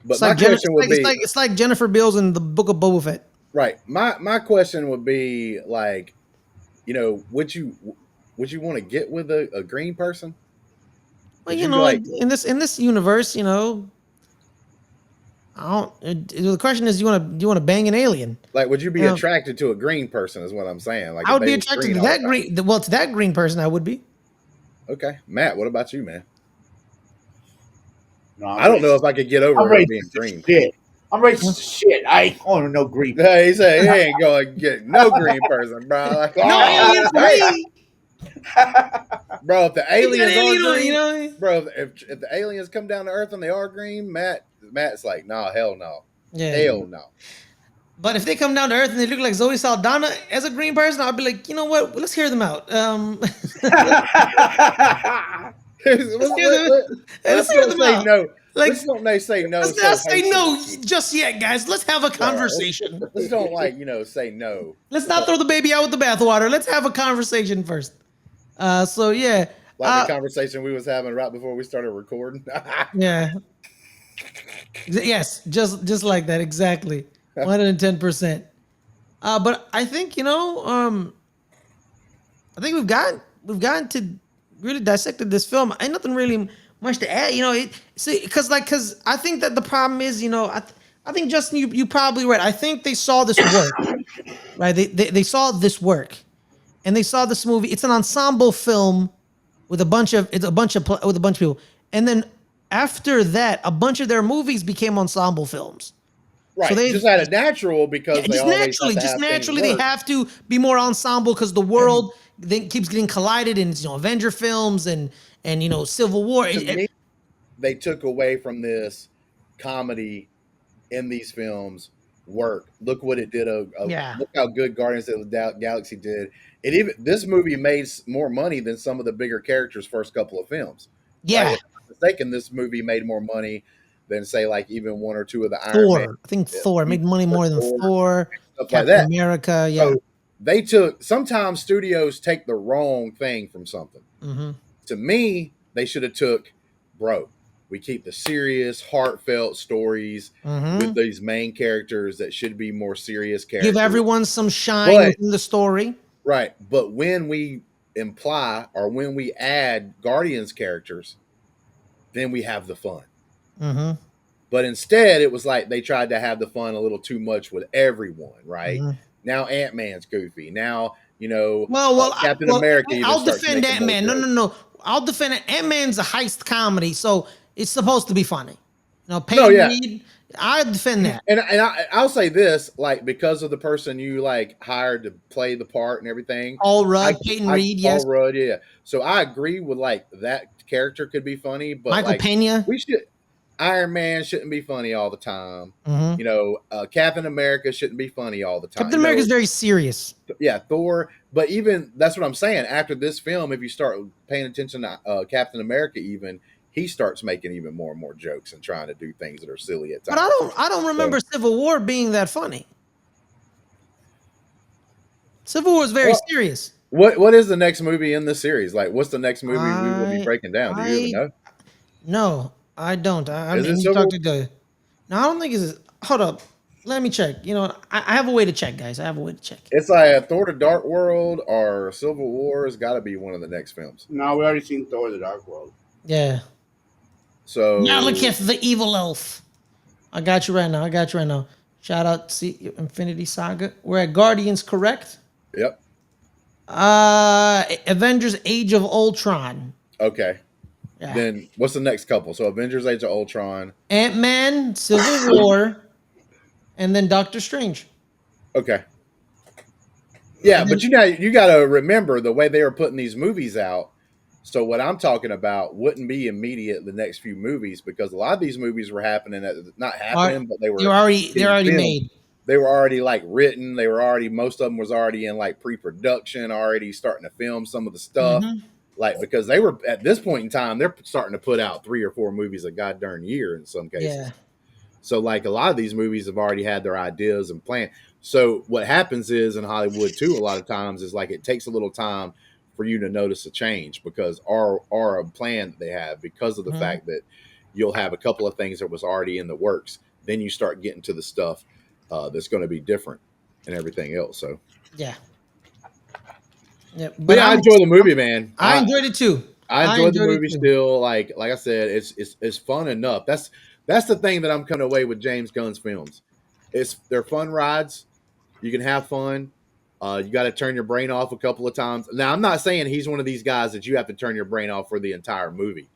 But It's my like question would be it's like Jennifer Beals in the Book of Boba Fett. right. My question would be like, would you want to get with a green person? Well, Would you be like, in this universe, I don't. The question is, do you want to bang an alien? like, would you be attracted to a green person? Is what I'm saying. Like, I if would they be was attracted to all the that time. green. Well, to that green person, I would be. Okay, Matt. What about you, man? No, I don't know if I could get over I'm her being racist green. as shit. I'm racist as shit. I ain't going to no green. He said he ain't going to get no green person, bro. Like, No alien for me. bro, if the aliens alien, are green, you know? bro, if the aliens come down to Earth and they are green, Matt's like, nah, hell no, Yeah. hell no. But if they come down to Earth and they look like Zoe Saldana as a green person, I'll be like, you know what? Let's hear them out. Let's hear not them say out. no. Like, Let's not say no. Let's so not say no hastily. just yet, guys. Let's have a conversation. Let's don't say no. Let's not throw the baby out with the bathwater. Let's have a conversation first. So yeah. Like the conversation we was having right before we started recording. Yeah. Yes, just like that, exactly. 110%. But I think I think we've gotten to really dissected this film. Ain't nothing really much to add. Because I think that the problem is, I think Justin, you probably right. I think they saw this work, right? They saw this work, and they saw this movie. It's an ensemble film with a bunch of people, and then after that, a bunch of their movies became ensemble films. Right, So they just had it natural because they just naturally they have to be more ensemble because the world then keeps getting collided in Avenger films and Civil War. To me, they took away from this comedy in these films work. Look what it did. Look how good Guardians of the Galaxy did. This movie made more money than some of the bigger characters' first couple of films. Yeah, like, if I'm not mistaken, this movie made more money than say like even 1 or 2 of the Thor. Iron Man. I think Thor made money more than Thor. Stuff Captain like that. America. Yeah. So sometimes studios take the wrong thing from something. Mm-hmm. To me, they should have took, we keep the serious, heartfelt stories with these main characters that should be more serious characters. Give everyone some shine in the story. Right. But when we imply or when we add Guardians characters, then we have the fun. Mm-hmm. But instead, it was like they tried to have the fun a little too much with everyone, right? Mm-hmm. Now Ant-Man's goofy. Now, Captain America. I'll defend Ant-Man. No. I'll defend it. Ant-Man's a heist comedy, so it's supposed to be funny. Reed, I defend that. And I'll say this, like, because of the person you hired to play the part and everything. Paul Rudd, Peyton Reed, yes. Paul Rudd, yeah. So I agree with that character could be funny, but Michael Pena. Iron Man shouldn't be funny all the time. Mm-hmm. Captain America shouldn't be funny all the time. Captain America is very serious. Yeah, Thor. But even that's what I'm saying. After this film, if you start paying attention to Captain America, even he starts making even more and more jokes and trying to do things that are silly at times. But I don't remember Civil War being that funny. Civil War is very serious. What is the next movie in the series? Like, what's the next movie we will be breaking down? Do you even know? No, I don't. I Is it mean, Civil? No, I don't think it's. Hold up, let me check. You know, I have a way to check, guys. I have a way to check. It's like Thor: The Dark World or Civil War has got to be one of the next films. No, we already seen Thor: The Dark World. Yeah. So Now look at the evil elf. I got you right now. Shout out to Infinity Saga. We're at Guardians, correct? Yep. Avengers: Age of Ultron. Okay. Yeah. Then what's the next couple? So Avengers: Age of Ultron. Ant-Man, Civil War, and then Doctor Strange. Okay. Yeah, but you got to remember the way they were putting these movies out. So what I'm talking about wouldn't be immediate the next few movies because a lot of these movies were happening but they were already made. They were already like written. They were already, most of them was already in like pre-production, already starting to film some of the stuff. Mm-hmm. Like, because they were at this point in time, they're starting to put out 3 or 4 movies a goddamn year in some cases. Yeah. So like a lot of these movies have already had their ideas and plan. So what happens is in Hollywood too, a lot of times is like it takes a little time for you to notice a change because or a plan that they have because of the fact that you'll have a couple of things that was already in the works. Then you start getting to the stuff that's going to be different and everything else. So yeah. Yeah, but I enjoy the movie, man. I enjoyed it too. I enjoyed the movie still. Like I said, it's fun enough. That's the thing that I'm coming away with James Gunn's films. They're fun rides. You can have fun. You got to turn your brain off a couple of times. Now, I'm not saying he's one of these guys that you have to turn your brain off for the entire movie,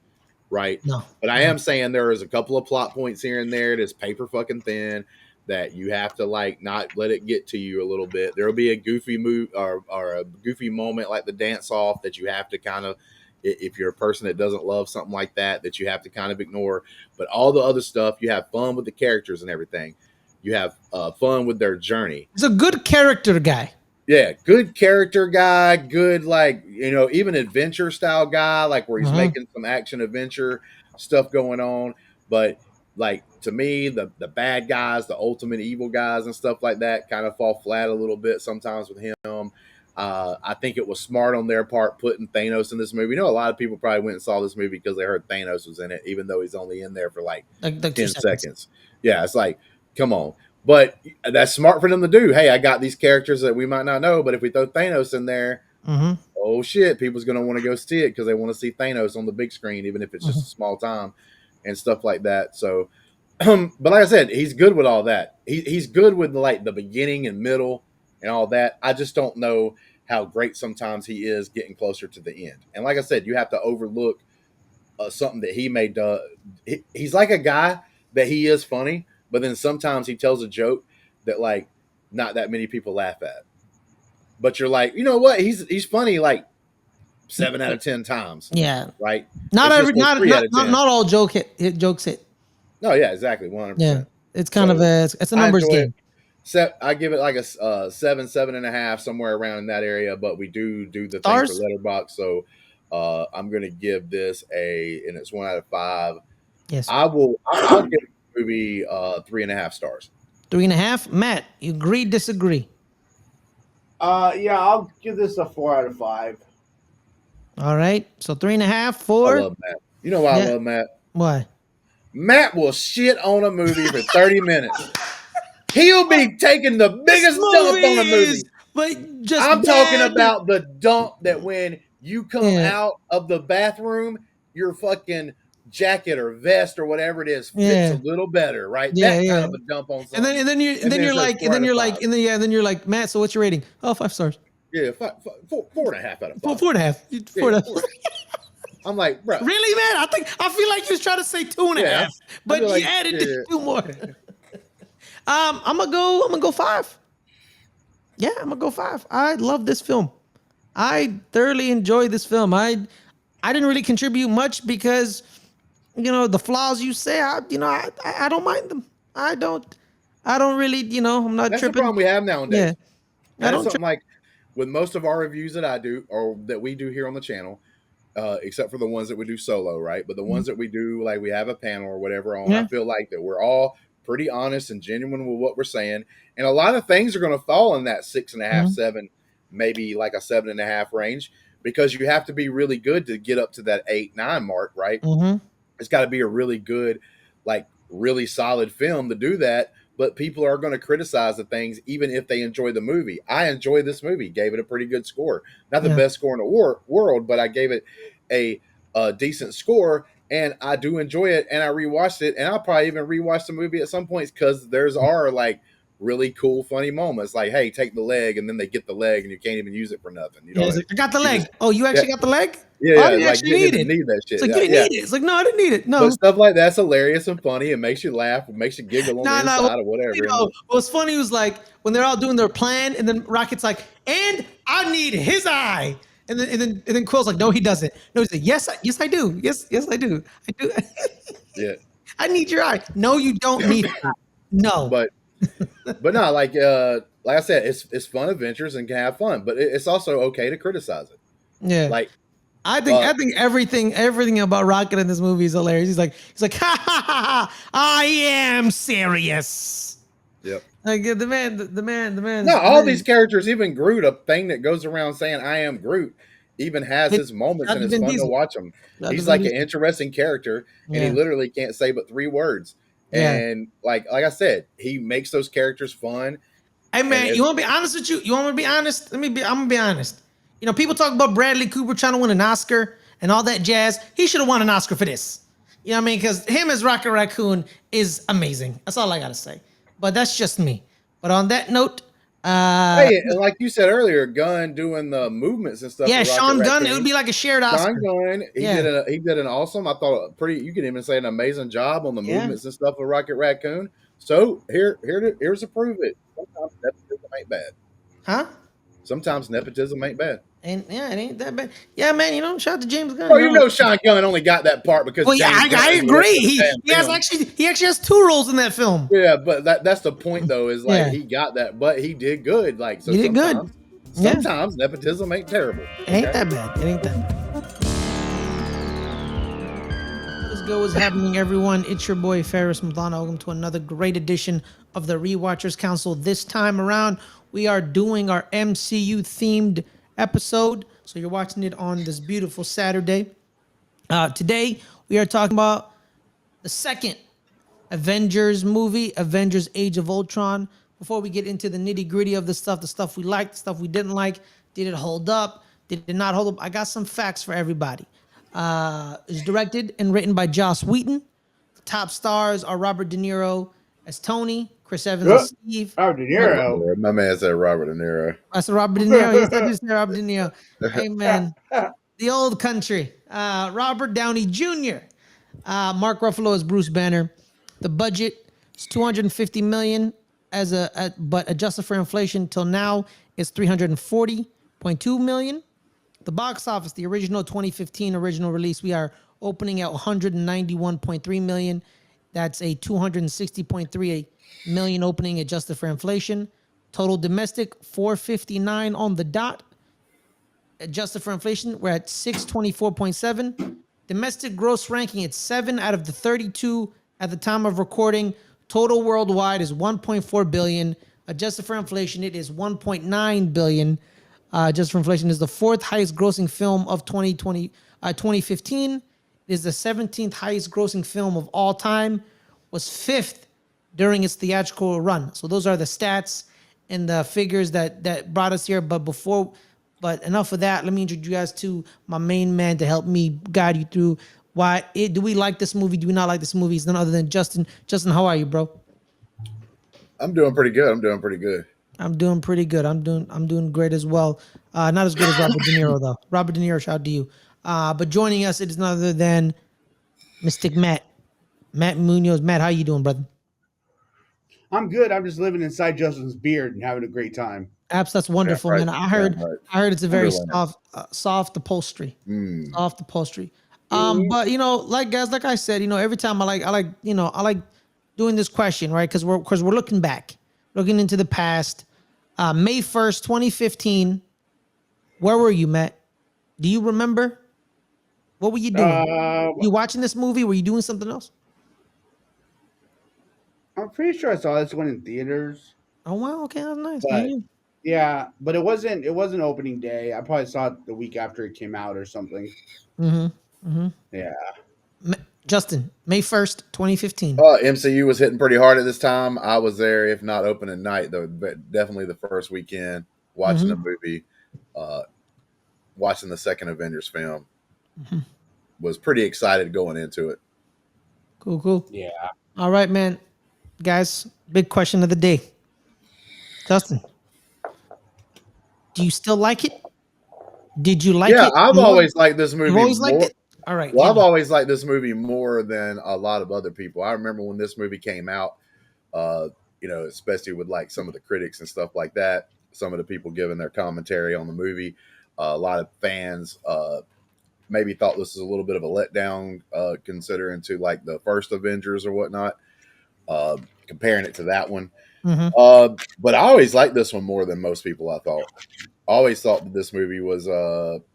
right? No. But I am saying there is a couple of plot points here and there that's paper fucking thin that you have to like not let it get to you a little bit. There'll be a goofy move or a goofy moment like the dance off that you have to kind of, if you're a person that doesn't love something like that you have to kind of ignore. But all the other stuff, you have fun with the characters and everything. You have fun with their journey. He's a good character guy. Yeah, good character guy, good like, even adventure style guy, like where he's making some action adventure stuff going on. But like to me, the bad guys, the ultimate evil guys and stuff like that kind of fall flat a little bit sometimes with him. I think it was smart on their part putting Thanos in this movie. A lot of people probably went and saw this movie because they heard Thanos was in it, even though he's only in there for like 10 seconds. Yeah, it's like, come on. But that's smart for them to do. Hey, I got these characters that we might not know, but if we throw Thanos in there, oh shit, people's going to want to go see it because they want to see Thanos on the big screen, even if it's just a small time and stuff like that. So, but like I said, he's good with all that. He's good with like the beginning and middle and all that. I just don't know how great sometimes he is getting closer to the end. And like I said, you have to overlook something that he may do. He's like a guy that he is funny, but then sometimes he tells a joke that like not that many people laugh at. But you're like, you know what? He's funny like 7 out of 10 times. Yeah. Right? Not all jokes hit. No, yeah, exactly. 100%. Yeah. It's kind of it's a numbers game. I give it like a 7.5, somewhere around in that area, but we do the Stars? thing for Letterboxd. So I'm gonna give this and it's 1 out of 5. Yes. I'll give the movie 3.5 stars. 3.5. Matt, you agree, disagree? Yeah, I'll give this a 4 out of 5. All right. So 3.5, 4. I love Matt. You know why I love Matt? Why? Matt will shit on a movie for 30 minutes. He'll be taking the biggest dump on a movie. But just I'm talking about the dump that when you come out of the bathroom, your fucking jacket or vest or whatever it is fits a little better, right? Yeah, that kind of a dump on something. And then you're like, Matt, so what's your rating? Oh, 5 stars. Yeah, 4.5 out of 5. 4.5. 4.5. I'm like, bro. Really, man? I feel like you was trying to say 2.5, but you added 2 more. I'm gonna go 5. Yeah, I'm gonna go 5. I love this film. I thoroughly enjoyed this film. I didn't really contribute much because the flaws you say, I don't mind them. I don't really, I'm not That's tripping. the problem we have nowadays. Yeah. That's something like with most of our reviews that I do or that we do here on the channel, except for the ones that we do solo, right? But the ones that we do, like we have a panel or whatever on, Yeah. I feel like that we're all pretty honest and genuine with what we're saying. And a lot of things are going to fall in that 6.5, 7, maybe like a 7.5 range, because you have to be really good to get up to that 8, 9 mark, right? It's got to be a really good, like really solid film to do that. But people are going to criticize the things, even if they enjoy the movie. I enjoy this movie, gave it a pretty good score. Not the best score in the world, but I gave it a decent score, and I do enjoy it. And I rewatched it, and I'll probably even rewatch the movie at some points because there's like really cool, funny moments. Like, hey, take the leg, and then they get the like, and you can't even use it for nothing. You know, like, I got the leg. Oh, you actually got the leg? Yeah, oh, I didn't like actually you need didn't it. need that shit. It's like, you didn't need it. It's like, no, I didn't need it. No. But stuff like that's hilarious and funny. It makes you laugh. It makes you giggle on the inside or whatever. You know, what's funny was like when they're all doing their plan, and then Rocket's like, and I need his eye. And then Quill's like, no, he doesn't. No, he's like, yes, I do. Yes, I do. I do. Yeah. I need your eye. No, you don't need that. No. But no, like I said, it's fun adventures and can have fun, but it's also okay to criticize it. Yeah. Like I think everything about Rocket in this movie is hilarious. He's like, ha ha ha ha, I am serious. Yep. Like the man. No, all these characters, even Groot, a thing that goes around saying "I am Groot," even has his moments, and it's fun to watch him. He's like an interesting character, and he literally can't say but 3 words. And like I said, he makes those characters fun. Hey man, you want to be honest with you? You want me to be honest? I'm gonna be honest. You know, people talk about Bradley Cooper trying to win an Oscar and all that jazz. He should have won an Oscar for this. You know what I mean? Because him as Rocket Raccoon is amazing. That's all I gotta say. But that's just me. But on that note, hey, like you said earlier, Gunn doing the movements and stuff. Yeah, Sean Gunn. It would be like a shared Oscar. Sean Gunn, he did an awesome. I thought you could even say an amazing job on the movements and stuff with Rocket Raccoon. So here's to prove it. Sometimes nepotism ain't bad. Huh? Sometimes nepotism ain't bad. And it ain't that bad. Yeah, man. You know, shout out to James Gunn. Oh, you know, Sean Gunn only got that part because. Well, yeah, I agree. He actually has 2 roles in that film. Yeah, but that's the point though. Is like he got that, but he did good. Like so, he did good. Sometimes nepotism ain't terrible. It ain't that bad. It ain't that bad. Let's go. What's happening, everyone? It's your boy Ferris Madonna. Welcome to another great edition of the Rewatchers Council. This time around, we are doing our MCU themed episode. So you're watching it on this beautiful Saturday. Today, we are talking about the second Avengers movie, Avengers Age of Ultron. Before we get into the nitty gritty of the stuff we liked, the stuff we didn't like, did it hold up? Did it not hold up? I got some facts for everybody. It's directed and written by Joss Whedon. The top stars are Robert De Niro as Tony, Chris Evans as Steve. Robert De Niro. My man said Robert De Niro. I said Robert De Niro. Yes, I just said Robert De Niro. Hey, man. The old country. Robert Downey Jr. Mark Ruffalo as Bruce Banner. The budget is $250 million but adjusted for inflation till now is $340.2 million. The box office, the original 2015 original release, we are opening at $191.3 million. That's a $260.3 million opening adjusted for inflation. Total domestic, $459 on the dot. Adjusted for inflation, we're at 624.7. Domestic gross ranking, it's 7 out of the 32 at the time of recording. Total worldwide is 1.4 billion. Adjusted for inflation, it is 1.9 billion. Adjusted for inflation is the 4th highest grossing film of 2015. It is the 17th highest grossing film of all time. Was 5th during its theatrical run. So those are the stats and the figures that brought us here. But enough of that. Let me introduce you guys to my main man to help me guide you through do we like this movie? Do we not like this movie? It's none other than Justin. Justin, how are you, bro? I'm doing pretty good. I'm doing pretty good. I'm doing great as well. Not as good as Robert De Niro though. Robert De Niro, shout out to you. But joining us, it is none other than Mystic Matt Munoz. Matt, how you doing, brother? I'm good. I'm just living inside Justin's beard and having a great time. Apps, that's wonderful, right. man. I heard it's a very soft upholstery. Mm. Soft upholstery. But like I said, every time I like doing this question, right? Because we're looking back, looking into the past. May 1st, 2015. Where were you, Matt? Do you remember? What were you doing? Uh, You watching this movie? Were you doing something else? I'm pretty sure I saw this one in theaters, Oh wow, okay, that's nice, but man. yeah, but it wasn't opening day. I probably saw it the week after it came out or something. Mm-hmm. Mm-hmm. Yeah. Justin, May 1st, 2015. MCU was hitting pretty hard at this time. I was there, if not opening night, though, but definitely the first weekend watching the Mm-hmm. movie, uh, watching the second Avengers film. Mm-hmm. Was pretty excited going into it. Cool, cool. Yeah. All right, man. Guys, big question of the day. Justin, do you still like it? Did you like Yeah, it? I've always liked this movie You've always liked more. it? All right. Well, I've yeah. always liked this movie more than a lot of other people. I remember when this movie came out, especially with like some of the critics and stuff like that, some of the people giving their commentary on the movie. A lot of fans maybe thought this was a little bit of a letdown, considering to like the first Avengers or whatnot, comparing it to that one. Mhm. But I always liked this one more than most people. I always thought that this movie was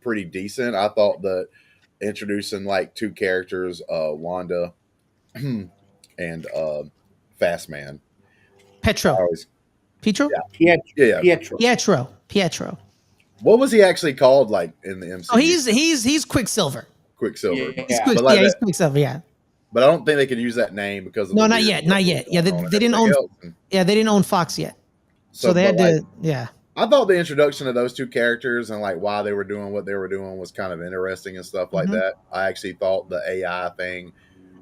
pretty decent. I thought that introducing like two characters, Wanda and Fast Man. Petro. Always, Pietro? yeah. Pietro. What was he actually called like in the MCU? Oh, he's Quicksilver. Quicksilver. Yeah. But like He's that, Quicksilver, yeah. but I don't think they could use that name because of No, the not weird yet, stuff not that yet. was Yeah, going on and they didn't everything own else. And they didn't own Fox yet. So they had but, to yeah. I thought the introduction of those two characters and like why they were doing what they were doing was kind of interesting and stuff like Mhm. that. I actually thought the AI thing,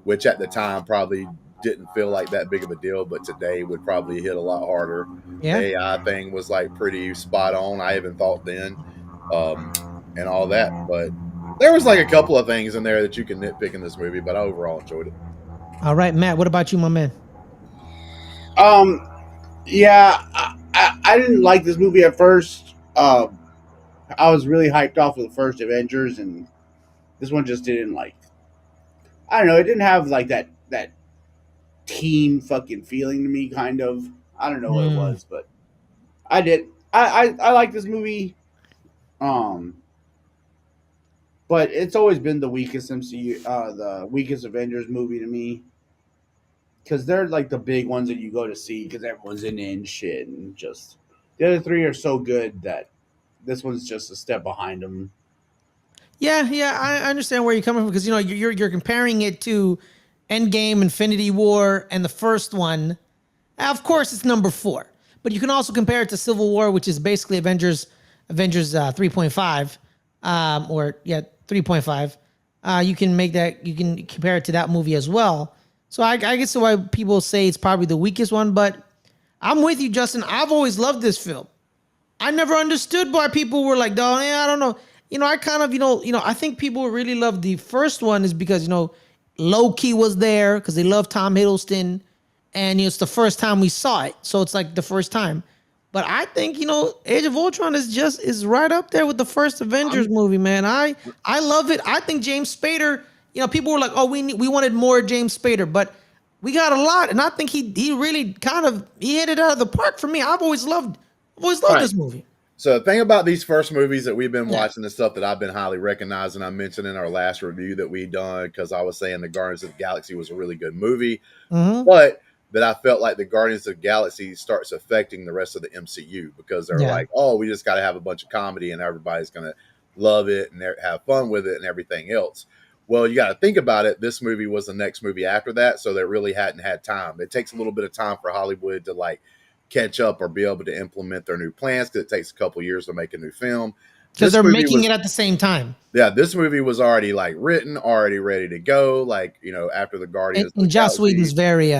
which at the time probably didn't feel like that big of a deal, but today would probably hit a lot harder. Yeah. The AI thing was like pretty spot on. I even thought then, and all that. But there was like a couple of things in there that you can nitpick in this movie, but I overall enjoyed it. All right, Matt, what about you, my man? Yeah, I didn't like this movie at first. I was really hyped off of the first Avengers, and this one just didn't like. I don't know. It didn't have like that teen fucking feeling to me. Kind of. I don't know what it was, but I did. I like this movie. But it's always been the weakest MCU, the weakest Avengers movie to me. Because they're like the big ones that you go to see because everyone's in it and shit, and just the other three are so good that this one's just a step behind them. Yeah, I understand where you're coming from because you're comparing it to Endgame, Infinity War, and the first one. Of course, it's number 4, but you can also compare it to Civil War, which is basically Avengers 3.5, or 3.5. You can compare it to that movie as well. So I guess why people say it's probably the weakest one, but I'm with you, Justin. I've always loved this film. I never understood why people were like, "Oh, yeah, I don't know." I kind of, I think people really love the first one is because, Loki was there because they love Tom Hiddleston, and it's the first time we saw it, so it's like the first time. But I think Age of Ultron is right up there with the first Avengers movie, man. I love it. I think James Spader. People were like, "Oh, we wanted more James Spader," but we got a lot, and I think he really he hit it out of the park for me. I've always loved Right. this movie. So the thing about these first movies that we've been Yeah. watching, the stuff that I've been highly recognizing, I mentioned in our last review that we done because I was saying the Guardians of the Galaxy was a really good movie, Mm-hmm. but that I felt like the Guardians of the Galaxy starts affecting the rest of the MCU because they're Yeah. like, oh, we just got to have a bunch of comedy and everybody's going to love it and have fun with it and everything else. Well, you got to think about it. This movie was the next movie after that, so they really hadn't had time. It takes a little bit of time for Hollywood to like catch up or be able to implement their new plans because it takes a couple years to make a new film. Because they're making it at the same time. Yeah, this movie was already like written, already ready to go. Like after the Guardians, And Joss Whedon's very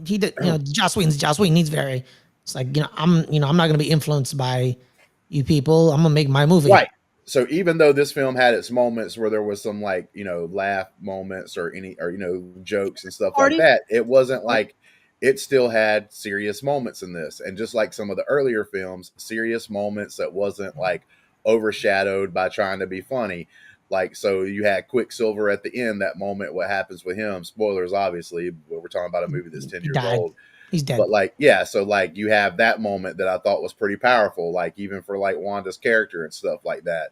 Joss Whedon. He's very. It's like I'm not gonna be influenced by you people. I'm gonna make my movie. Right. So even though this film had its moments where there was some like laugh moments or jokes and stuff like that, it wasn't like it still had serious moments in this. And just like some of the earlier films, serious moments that wasn't like overshadowed by trying to be funny. Like, so you had Quicksilver at the end, that moment, what happens with him, spoilers, obviously, we're talking about a movie that's 10 years old. He's dead. But like, yeah, so like you have that moment that I thought was pretty powerful, like even for like Wanda's character and stuff like that.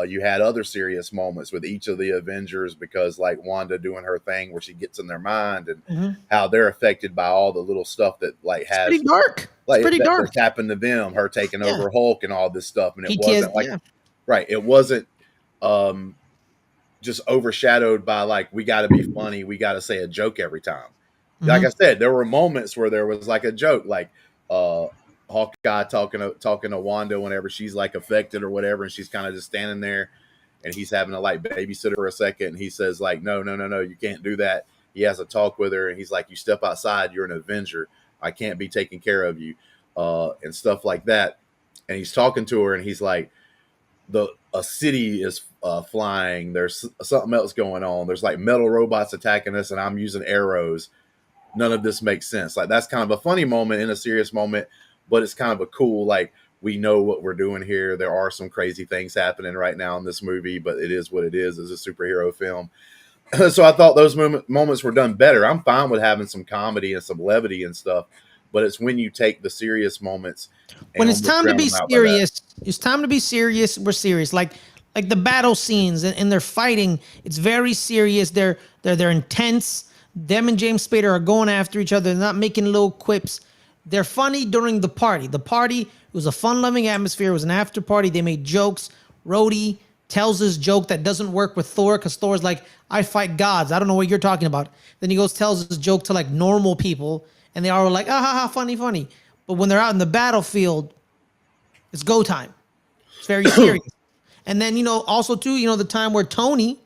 You had other serious moments with each of the Avengers because like Wanda doing her thing where she gets in their mind and how they're affected by all the little stuff that like It's pretty dark. like It's pretty dark. that's happened to them, her taking over Hulk and all this stuff. And it wasn't like, PTSD, right. It wasn't just overshadowed by like, we got to be funny. We got to say a joke every time. Like I said, there were moments where there was like a joke, like Hawkeye talking to Wanda whenever she's like affected or whatever, and she's kind of just standing there, and he's having to like babysit her for a second, and he says like, no, you can't do that. He has a talk with her, and he's like, you step outside, you're an Avenger. I can't be taking care of you, and stuff like that. And he's talking to her, and he's like, a city is flying. There's something else going on. There's like metal robots attacking us, and I'm using arrows. None of this makes sense. Like that's kind of a funny moment in a serious moment, but it's kind of a cool, like, we know what we're doing here. There are some crazy things happening right now in this movie, but it is what it is. It's a superhero film. So I thought those moments were done better. I'm fine with having some comedy and some levity and stuff, but it's when you take the serious moments. When it's time to be serious, it's time to be serious. We're serious. Like the battle scenes and they're fighting. It's very serious. They're intense. Them and James Spader are going after each other. They're not making little quips. They're funny during the party. The party, it was a fun-loving atmosphere. It was an after party. They made jokes. Rhodey tells this joke that doesn't work with Thor because Thor's like, I fight gods. I don't know what you're talking about. Then he goes tells this joke to like normal people, and they are like, ah, ha, ha, funny. But when they're out in the battlefield, it's go time. It's very serious. And then, also too, the time where Tony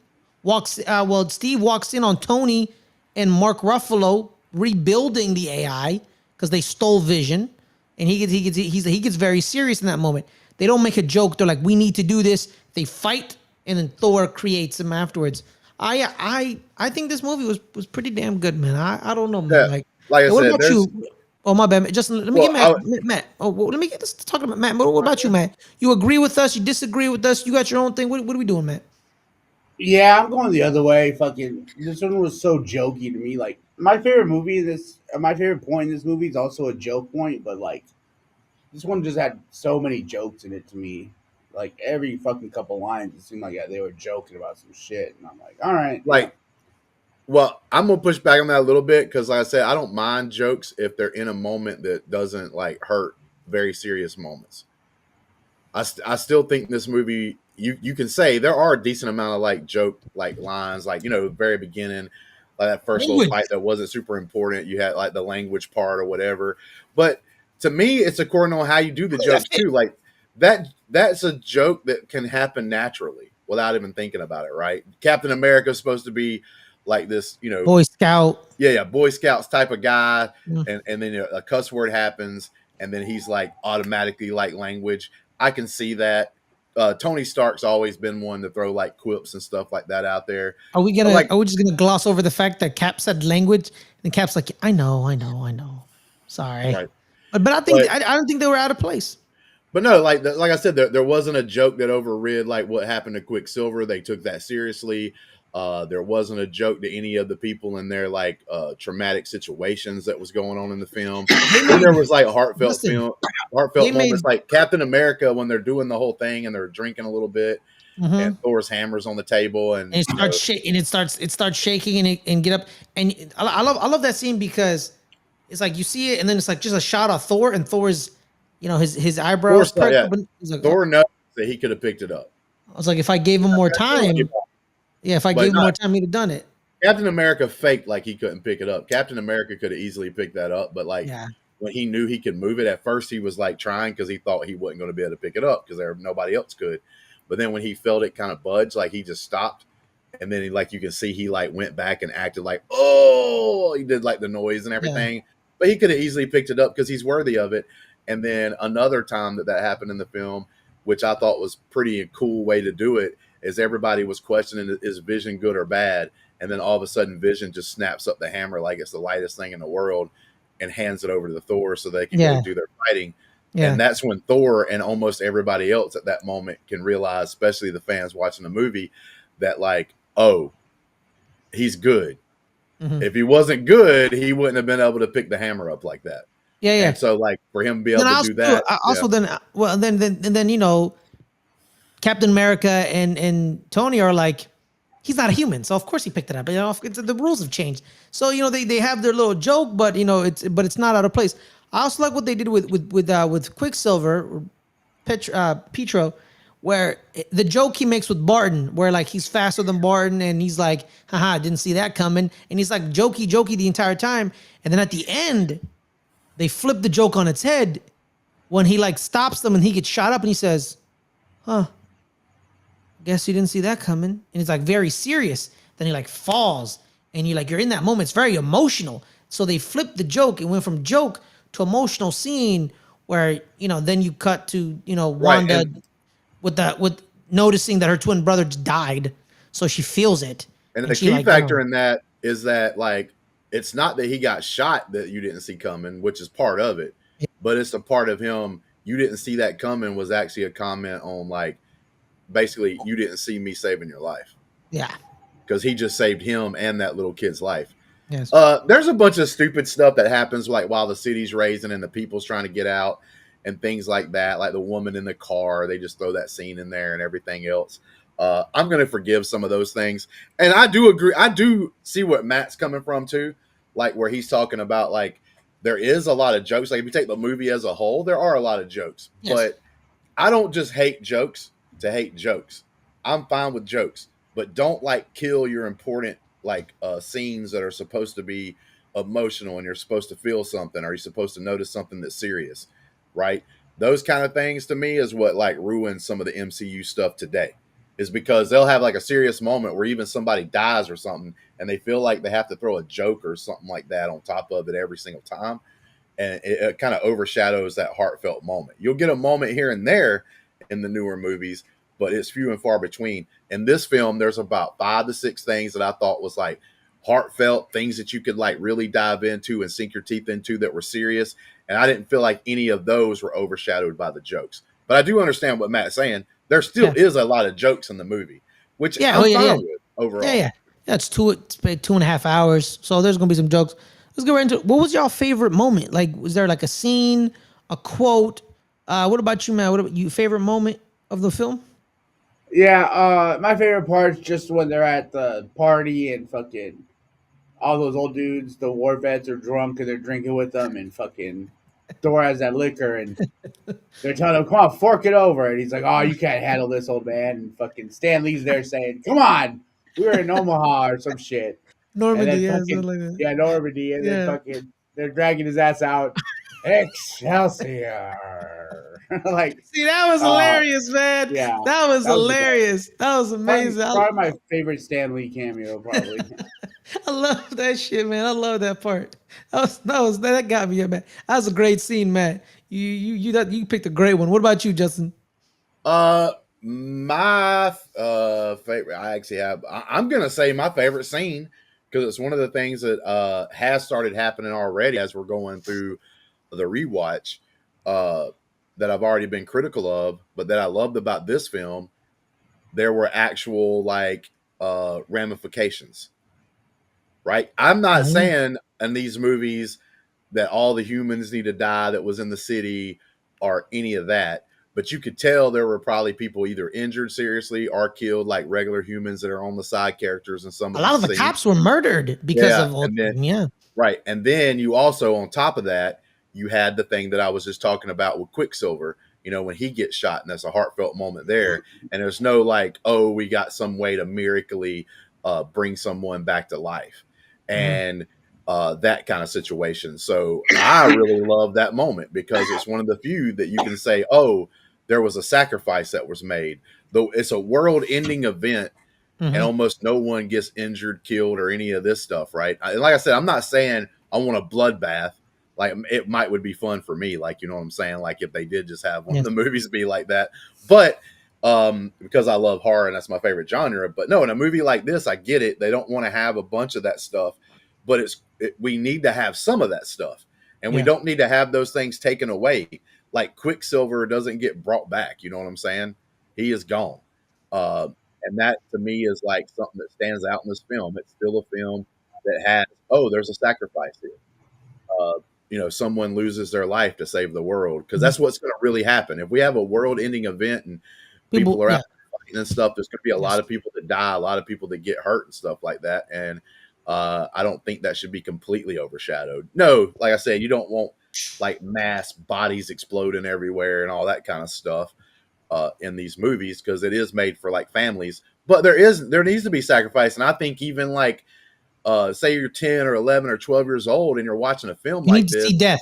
Steve walks in on Tony and Mark Ruffalo rebuilding the AI because they stole Vision, and he gets very serious in that moment. They don't make a joke. They're like, we need to do this. They fight, and then Thor creates him afterwards. I think this movie was pretty damn good, man. I don't know, man. Yeah, like I what said, about you? Oh, my bad. Just let me get Matt. Oh, let me get this talking about Matt. What about you, Matt? You agree with us? You disagree with us? You got your own thing. What are we doing, Matt? Yeah, I'm going the other way. Fucking, this one was so jokey to me. Like, my favorite point in this movie is also a joke point, but like, this one just had so many jokes in it to me. Like, every fucking couple lines, it seemed like they were joking about some shit, and I'm like, all right. Like, well, I'm gonna push back on that a little bit because, like I said, I don't mind jokes if they're in a moment that doesn't like hurt very serious moments. I still think this movie, you can say there are a decent amount of like joke like lines, like very beginning, like that first little fight that wasn't super important. You had like the language part or whatever, but to me, it's according on how you do the jokes too. Like that's a joke that can happen naturally without even thinking about it, right? Captain America is supposed to be like this, Boy Scout. Yeah, Boy Scouts type of guy, and then a cuss word happens, and then he's like automatically like language. I can see that. Tony Stark's always been one to throw like quips and stuff like that out there. Are we just gonna gloss over the fact that Cap said language and Cap's like, I know. Sorry, right. But I don't think they were out of place. But no, like I said, there wasn't a joke that overrid like what happened to Quicksilver. They took that seriously. There wasn't a joke to any of the people in their like traumatic situations that was going on in the film. And there was like heartfelt moments, like Captain America when they're doing the whole thing and they're drinking a little bit, and Thor's hammer's on the table, and it starts shaking. It starts shaking and get up. And I love that scene because it's like you see it, and then it's like just a shot of Thor, and Thor's his eyebrows. Thor knows that he could have picked it up. I was like, if I gave him more time. Yeah, if I gave him more time, he'd have done it. Captain America faked like he couldn't pick it up. Captain America could have easily picked that up, but when he knew he could move it, at first he was like trying because he thought he wasn't going to be able to pick it up because nobody else could. But then when he felt it kind of budge, like he just stopped, and then you can see he like went back and acted like, oh, he did like the noise and everything. Yeah. But he could have easily picked it up because he's worthy of it. And then another time that happened in the film, which I thought was pretty cool way to do it, is everybody was questioning, is Vision good or bad? And then all of a sudden Vision just snaps up the hammer like it's the lightest thing in the world and hands it over to the Thor so they can go do their fighting. Yeah. And that's when Thor and almost everybody else at that moment can realize, especially the fans watching the movie, that like, oh, he's good. Mm-hmm. If he wasn't good, he wouldn't have been able to pick the hammer up like that. Yeah, yeah. And so like for him to be able to do that. Then Captain America and Tony are like, he's not a human, so of course he picked it up. You know, the rules have changed, so you know they have their little joke, but you know it's not out of place. I also like what they did with Quicksilver, Petro, where the joke he makes with Barton, where like he's faster than Barton, and he's like, haha, I didn't see that coming, and he's like jokey the entire time, and then at the end, they flip the joke on its head when he like stops them and he gets shot up, and he says, huh, guess you didn't see that coming. And he's like very serious. Then he like falls, and you're in that moment. It's very emotional. So they flipped the joke. It went from joke to emotional scene where, you know, then you cut to, you know, Wanda with noticing that her twin brother died. So she feels it. And the key factor in that is that, like, it's not that he got shot that you didn't see coming, which is part of it, but it's a part of him. You didn't see that coming was actually a comment on, like, basically, you didn't see me saving your life. Yeah. Because he just saved him and that little kid's life. Yes. There's a bunch of stupid stuff that happens, like while the city's raising and the people's trying to get out and things like that, like the woman in the car. They just throw that scene in there and everything else. I'm going to forgive some of those things. And I do agree. I do see what Matt's coming from, too, like where he's talking about, like, there is a lot of jokes. Like, if you take the movie as a whole, there are a lot of jokes. Yes. But I don't just hate jokes to hate jokes. I'm fine with jokes, but don't like kill your important like scenes that are supposed to be emotional and you're supposed to feel something or you're supposed to notice something that's serious, right? Those kind of things to me is what like ruins some of the MCU stuff today, is because they'll have like a serious moment where even somebody dies or something and they feel like they have to throw a joke or something like that on top of it every single time. And it kind of overshadows that heartfelt moment. You'll get a moment here and there in the newer movies, but it's few and far between. In this film, there's about 5 to 6 things that I thought was like heartfelt, things that you could like really dive into and sink your teeth into that were serious. And I didn't feel like any of those were overshadowed by the jokes. But I do understand what Matt's saying. There still is a lot of jokes in the movie, which I'm fine with overall. Yeah. It's 2.5 hours. So there's going to be some jokes. Let's go right into it. What was your favorite moment? Like, was there like a scene, a quote? What about you, Matt? What about you? Favorite moment of the film? Yeah, my favorite part's just when they're at the party and fucking all those old dudes, the war vets, are drunk and they're drinking with them, and fucking Thor has that liquor and they're telling him, come on, fork it over. And he's like, oh, you can't handle this, old man. And fucking Stan Lee's there saying, come on, we were in Omaha or some shit. Normandy, Normandy. And then fucking they're dragging his ass out. Excelsior. Like, see, that was hilarious, man. Yeah, that was hilarious. That was amazing. Probably my favorite Stan Lee cameo, probably. I love that shit, man. I love that part. That got me, man. That was a great scene, man. You picked a great one. What about you, Justin? My favorite. I actually have. I'm gonna say my favorite scene because it's one of the things that has started happening already as we're going through the rewatch. That I've already been critical of, but that I loved about this film, there were actual like ramifications, right? I'm not saying in these movies that all the humans need to die that was in the city or any of that, but you could tell there were probably people either injured seriously or killed, like regular humans that are on the side characters and some. A lot of the cops were murdered because of Ultron. Right, and then you also on top of that. You had the thing that I was just talking about with Quicksilver, you know, when he gets shot, and that's a heartfelt moment there. And there's no like, oh, we got some way to miraculously bring someone back to life and that kind of situation. So I really love that moment because it's one of the few that you can say, oh, there was a sacrifice that was made. Though it's a world-ending event and almost no one gets injured, killed, or any of this stuff, right? And like I said, I'm not saying I want a bloodbath. Like it would be fun for me, like, you know what I'm saying? Like if they did just have one of the movies be like that, but because I love horror and that's my favorite genre. But no, in a movie like this, I get it. They don't want to have a bunch of that stuff, but we need to have some of that stuff, and we don't need to have those things taken away. Like Quicksilver doesn't get brought back. You know what I'm saying? He is gone, and that to me is like something that stands out in this film. It's still a film that has there's a sacrifice here. You know, someone loses their life to save the world because that's what's going to really happen. If we have a world-ending event and people are out and stuff, there's going to be a lot of people that die, a lot of people that get hurt and stuff like that. And I don't think that should be completely overshadowed. No, like I said, you don't want like mass bodies exploding everywhere and all that kind of stuff in these movies, because it is made for like families. But there needs to be sacrifice. And I think even like, say you're 10 or 11 or 12 years old and you're watching a film You like need to this, see death.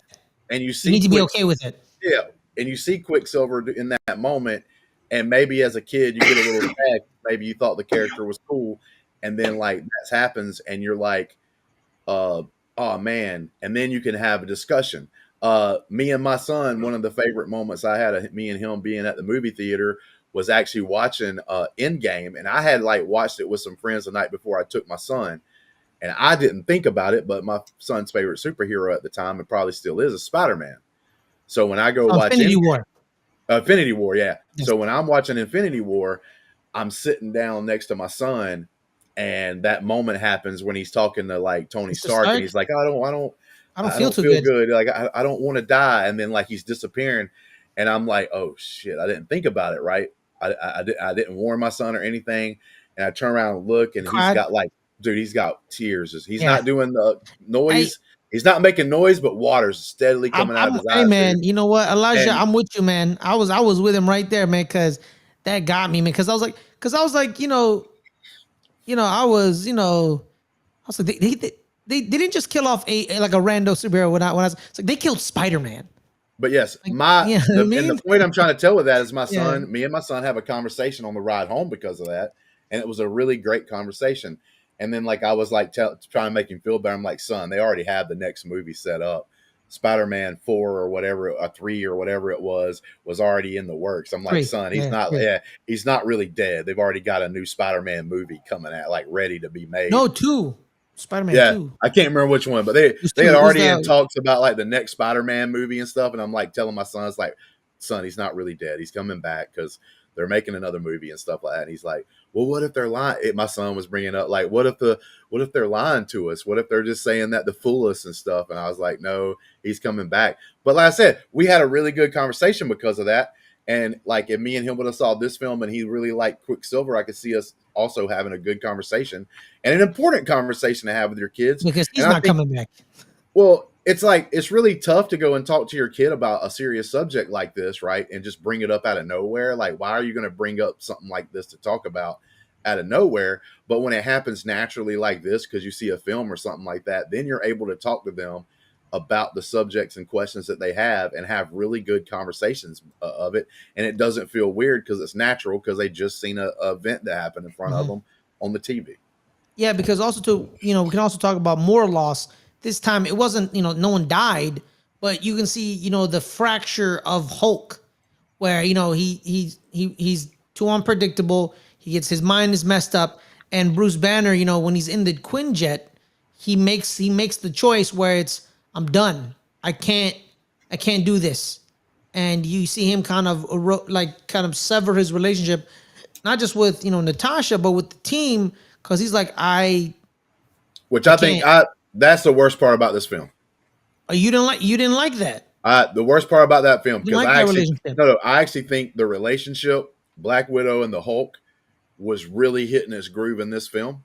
and you see You need to be okay with it. yeah, and you see Quicksilver in that moment, and maybe as a kid you get a little sad. Maybe you thought the character was cool, and then like that happens, and you're like, oh man, and then you can have a discussion. Me and my son, one of the favorite moments I had, me and him being at the movie theater, was actually watching Endgame, and I had like watched it with some friends the night before I took my son, and I didn't think about it, but my son's favorite superhero at the time, and probably still is Spider-Man. So when I go watch Infinity War. Infinity War, yeah. Yes. So when I'm watching Infinity War, I'm sitting down next to my son, and that moment happens when he's talking to like Tony Stark, and he's like, I don't feel too good. Like I don't want to die, and then like he's disappearing, and I'm like, oh shit, I didn't think about it, right? I didn't warn my son or anything, and I turn around and look, and he's got like, dude, he's got tears. He's not doing the noise. He's not making noise, but water's steadily coming out of his eyes. Hey man, dude. You know what, Elijah, And, I'm with you, man. I was with him right there, man, because that got me, man. Because I was like, I was like, they didn't just kill off a rando superhero when I was it's like they killed Spider-Man. But yes, like, and the point I'm trying to tell with that is my son, me and my son have a conversation on the ride home because of that, and it was a really great conversation. And then like I was like trying to make him feel better. I'm like, son, they already have the next movie set up. Spider-Man 4 or whatever, 3 or whatever it was already in the works. I'm like, son, he's not really dead. They've already got a new Spider-Man movie coming out, like ready to be made. No, 2. Spider-Man 2. I can't remember which one, but they had already in talks about like the next Spider-Man movie and stuff. And I'm like telling my son, it's like, son, he's not really dead. He's coming back because they're making another movie and stuff like that. And he's like, well, what if they're lying? My son was bringing up like, what if they're lying to us? What if they're just saying that to fool us and stuff? And I was like, no, he's coming back. But like I said, we had a really good conversation because of that. And like, if me and him would have saw this film and he really liked Quicksilver, I could see us also having a good conversation and an important conversation to have with your kids. Because he's not coming back. Well, it's like, it's really tough to go and talk to your kid about a serious subject like this, right? And just bring it up out of nowhere. Like, why are you going to bring up something like this to talk about out of nowhere? But when it happens naturally like this, because you see a film or something like that, then you're able to talk to them about the subjects and questions that they have and have really good conversations of it. And it doesn't feel weird because it's natural, because they just seen a event that happened in front of them on the TV. Yeah, because also we can also talk about more loss. This time it wasn't, no one died, but you can see, the fracture of Hulk, where, he's too unpredictable. His mind is messed up. And Bruce Banner, when he's in the Quinjet, he makes the choice where it's, I'm done. I can't do this. And you see him kind of sever his relationship, not just with, Natasha, but with the team. Cause he's like, I think that's the worst part about this film. Oh, you didn't like that? The worst part about that film, because I actually think the relationship, Black Widow and the Hulk, was really hitting its groove in this film.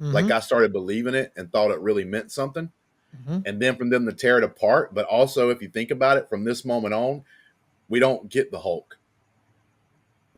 Mm-hmm. Like I started believing it and thought it really meant something. Mm-hmm. And then from them to tear it apart. But also, if you think about it, from this moment on, we don't get the Hulk.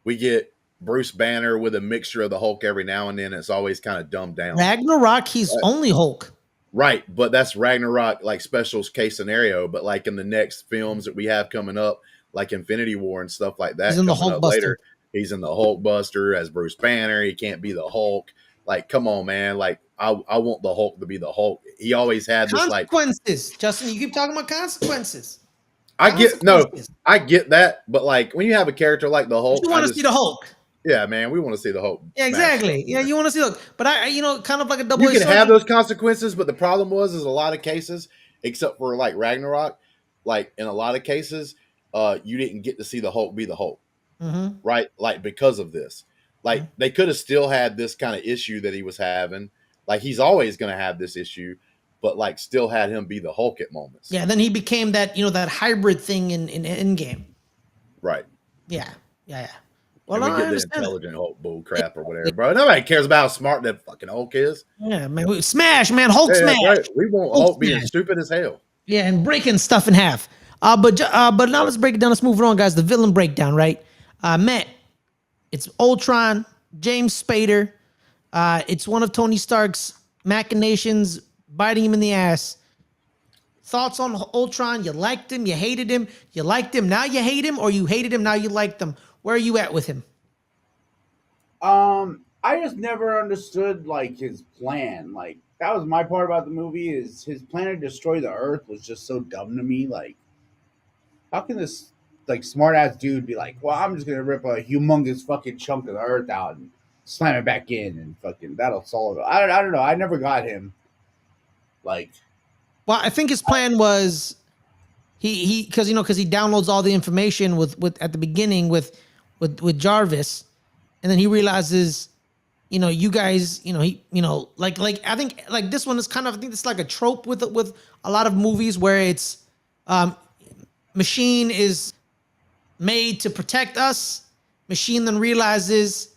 We get Bruce Banner with a mixture of the Hulk every now and then. It's always kind of dumbed down. Ragnarok, he's only Hulk. Right, but that's Ragnarok, like special case scenario. But like in the next films that we have coming up, like Infinity War and stuff like that, he's in the Hulk Buster. He's in the Hulk Buster as Bruce Banner. He can't be the Hulk. Like, come on, man. Like, I want the Hulk to be the Hulk. He always had this like consequences. Justin, you keep talking about consequences. I get that, but like when you have a character like the Hulk, you want to see the Hulk. Yeah, man, we want to see the Hulk. Yeah, exactly. Yeah, you want to see the Hulk. But kind of like a double. You can have those consequences, but the problem is a lot of cases, except for like Ragnarok, like in a lot of cases, you didn't get to see the Hulk be the Hulk, right? Like because of this, like they could have still had this kind of issue that he was having. Like he's always going to have this issue, but like still had him be the Hulk at moments. Yeah, then he became that that hybrid thing in Endgame. Right. Yeah. Well, and we I get the understand it. intelligent Hulk bull crap or whatever, bro. Nobody cares about how smart that fucking Hulk is. Yeah, man. Smash, man. Hulk Yeah, smash. right. We want Hulk Hulk being smash. stupid as hell. Yeah, and breaking stuff in half. But now let's break it down. Let's move it on, guys. The villain breakdown, right? Matt, it's Ultron, James Spader. It's one of Tony Stark's machinations, biting him in the ass. Thoughts on Ultron? You liked him, you hated him, you liked him, now you hate him, or you hated him, now you liked him. Where are you at with him? I just never understood like his plan. Like that was my part about the movie is his plan to destroy the Earth was just so dumb to me. Like, how can this like smart ass dude be like, well, I'm just gonna rip a humongous fucking chunk of the Earth out and slam it back in and fucking that'll solve it. I don't know. I never got him. Like, Well, I think his plan was he because he downloads all the information with at the beginning with Jarvis, and then he realizes, you guys, like I think like this one is kind of, I think it's like a trope with a lot of movies where it's machine is made to protect us. Machine then realizes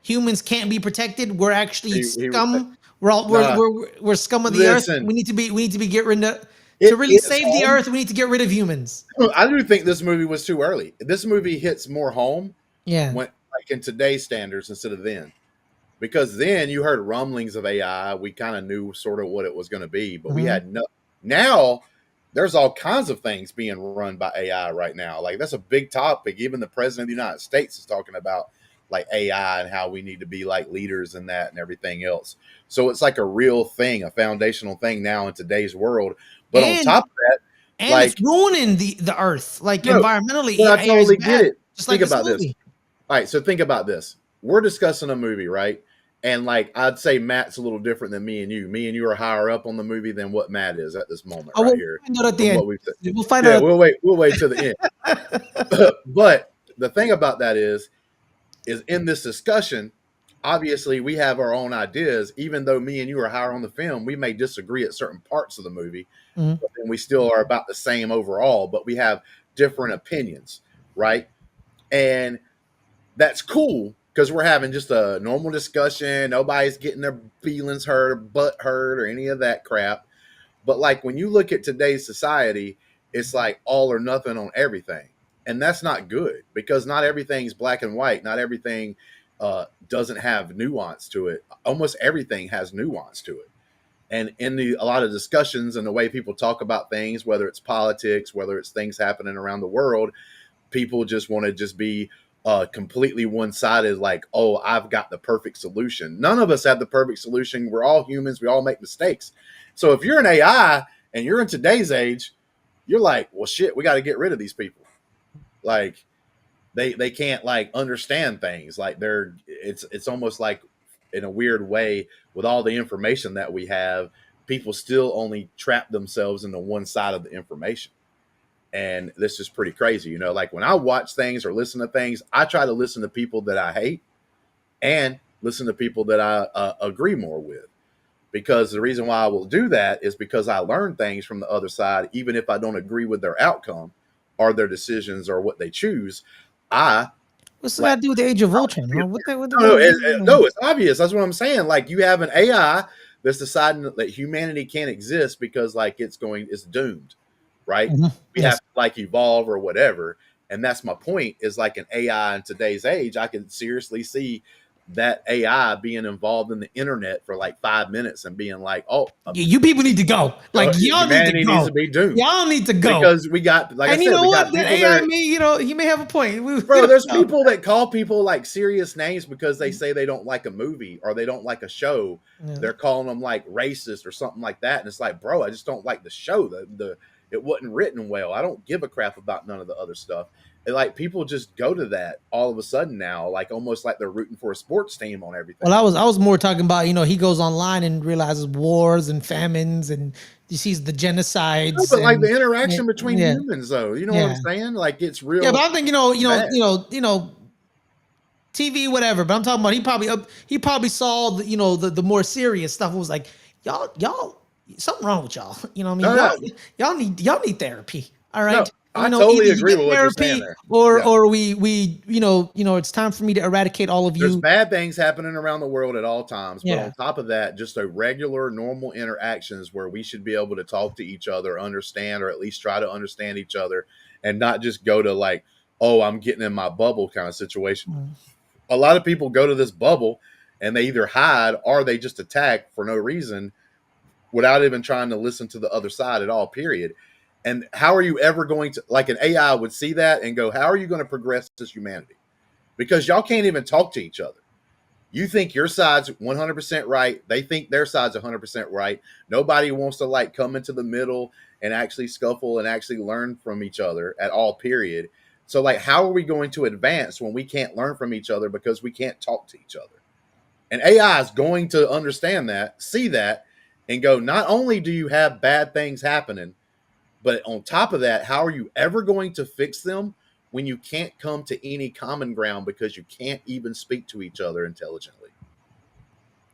humans can't be protected. We're actually scum. We're scum of the earth. We need to be get rid of to really save the earth. We need to get rid of humans. I do think this movie was too early. This movie hits more home, when like in today's standards instead of then, because then you heard rumblings of AI. We kind of knew sort of what it was going to be, but we had no. Now there's all kinds of things being run by AI right now. Like that's a big topic. Even the president of the United States is talking about like AI and how we need to be like leaders in that and everything else. So it's like a real thing, a foundational thing now in today's world. But on top of that, and like it's ruining the earth, like environmentally. I totally get it. Just think like about this. All right, so think about this. We're discussing a movie, right? And like I'd say Matt's a little different than me and you. Me and you are higher up on the movie than what Matt is at this moment right here. Find out at the end. We'll find out. We'll wait till the end. But the thing about that is in this discussion, obviously we have our own ideas. Even though me and you are higher on the film, we may disagree at certain parts of the movie, but then we still are about the same overall, but we have different opinions, right? And that's cool because we're having just a normal discussion. Nobody's getting their feelings hurt or butt hurt or any of that crap. But like when you look at today's society, it's like all or nothing on everything. And that's not good because not everything's black and white. Not everything doesn't have nuance to it. Almost everything has nuance to it. And in a lot of discussions and the way people talk about things, whether it's politics, whether it's things happening around the world, people just want to just be completely one-sided, like, oh, I've got the perfect solution. None of us have the perfect solution. We're all humans. We all make mistakes. So if you're an AI and you're in today's age, you're like, well, shit, we got to get rid of these people. Like they can't like understand things. Like it's almost like in a weird way with all the information that we have, people still only trap themselves into one side of the information. And this is pretty crazy. Like when I watch things or listen to things, I try to listen to people that I hate and listen to people that I agree more with. Because the reason why I will do that is because I learn things from the other side, even if I don't agree with their outcome or their decisions or what they choose. What's that got to do with the Age of Ultron? No, it's obvious. That's what I'm saying. Like you have an AI that's deciding that humanity can't exist because like it's doomed, right? We have to like evolve or whatever. And that's my point is like an AI in today's age, I can seriously see that AI being involved in the internet for like 5 minutes and being like, oh, you people need to go. Like y'all need to go. Needs to be doomed. Y'all need to go because we got like and I you said, know we what? got The people AI may, he may have a point. Bro, there's people that call people like serious names because they say they don't like a movie or they don't like a show. Yeah. They're calling them like racist or something like that, and it's like, bro, I just don't like the show. It wasn't written well. I don't give a crap about none of the other stuff. And like people just go to that all of a sudden now, like almost like they're rooting for a sports team on everything. Well, I was more talking about, he goes online and realizes wars and famines and he sees the genocides. No, but like the interaction between humans, though, what I'm saying? Like it's real. Yeah, but I think TV, whatever. But I'm talking about he probably saw the more serious stuff. It was like y'all something wrong with y'all. You know what I mean? Y'all need therapy. All right. I totally either you agree get with what you're saying therapy there. or Yeah. or we it's time for me to eradicate all of There's you. bad things happening around the world at all times, but Yeah. on top of that, just a regular, normal interactions where we should be able to talk to each other, understand, or at least try to understand each other, and not just go to like, oh, I'm getting in my bubble kind of situation. Mm. A lot of people go to this bubble and they either hide or they just attack for no reason without even trying to listen to the other side at all, period. And how are you ever going to, like, an AI would see that and go, how are you going to progress as humanity? Because y'all can't even talk to each other. You think your side's 100% right. They think their side's 100% right. Nobody wants to like come into the middle and actually scuffle and actually learn from each other at all, period. So like, how are we going to advance when we can't learn from each other because we can't talk to each other? And AI is going to understand that, see that, and go, not only do you have bad things happening, but on top of that, how are you ever going to fix them when you can't come to any common ground because you can't even speak to each other intelligently?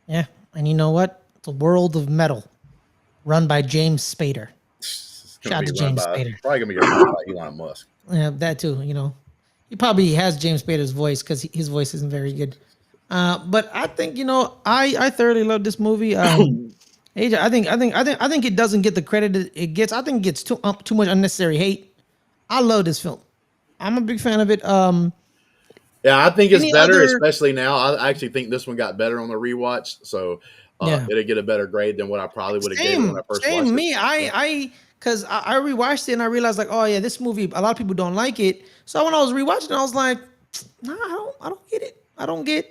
Yeah, and you know what? The world of metal, run by James Spader. It's Shout out to run James by, Spader. probably gonna be run by Elon Musk. Yeah, that too. He probably has James Spader's voice because his voice isn't very good. But I think I thoroughly love this movie. AJ, I think it doesn't get the credit it gets. I think it gets too much unnecessary hate. I love this film. I'm a big fan of it. Yeah, I think it's Any better, other- especially now. I actually think this one got better on the rewatch, so Yeah. it'll get a better grade than what I probably would have gave it when I first watched me. it. Because I rewatched it and I realized like, oh yeah, this movie, a lot of people don't like it. So when I was rewatching, I was like, nah, I don't get it. I don't get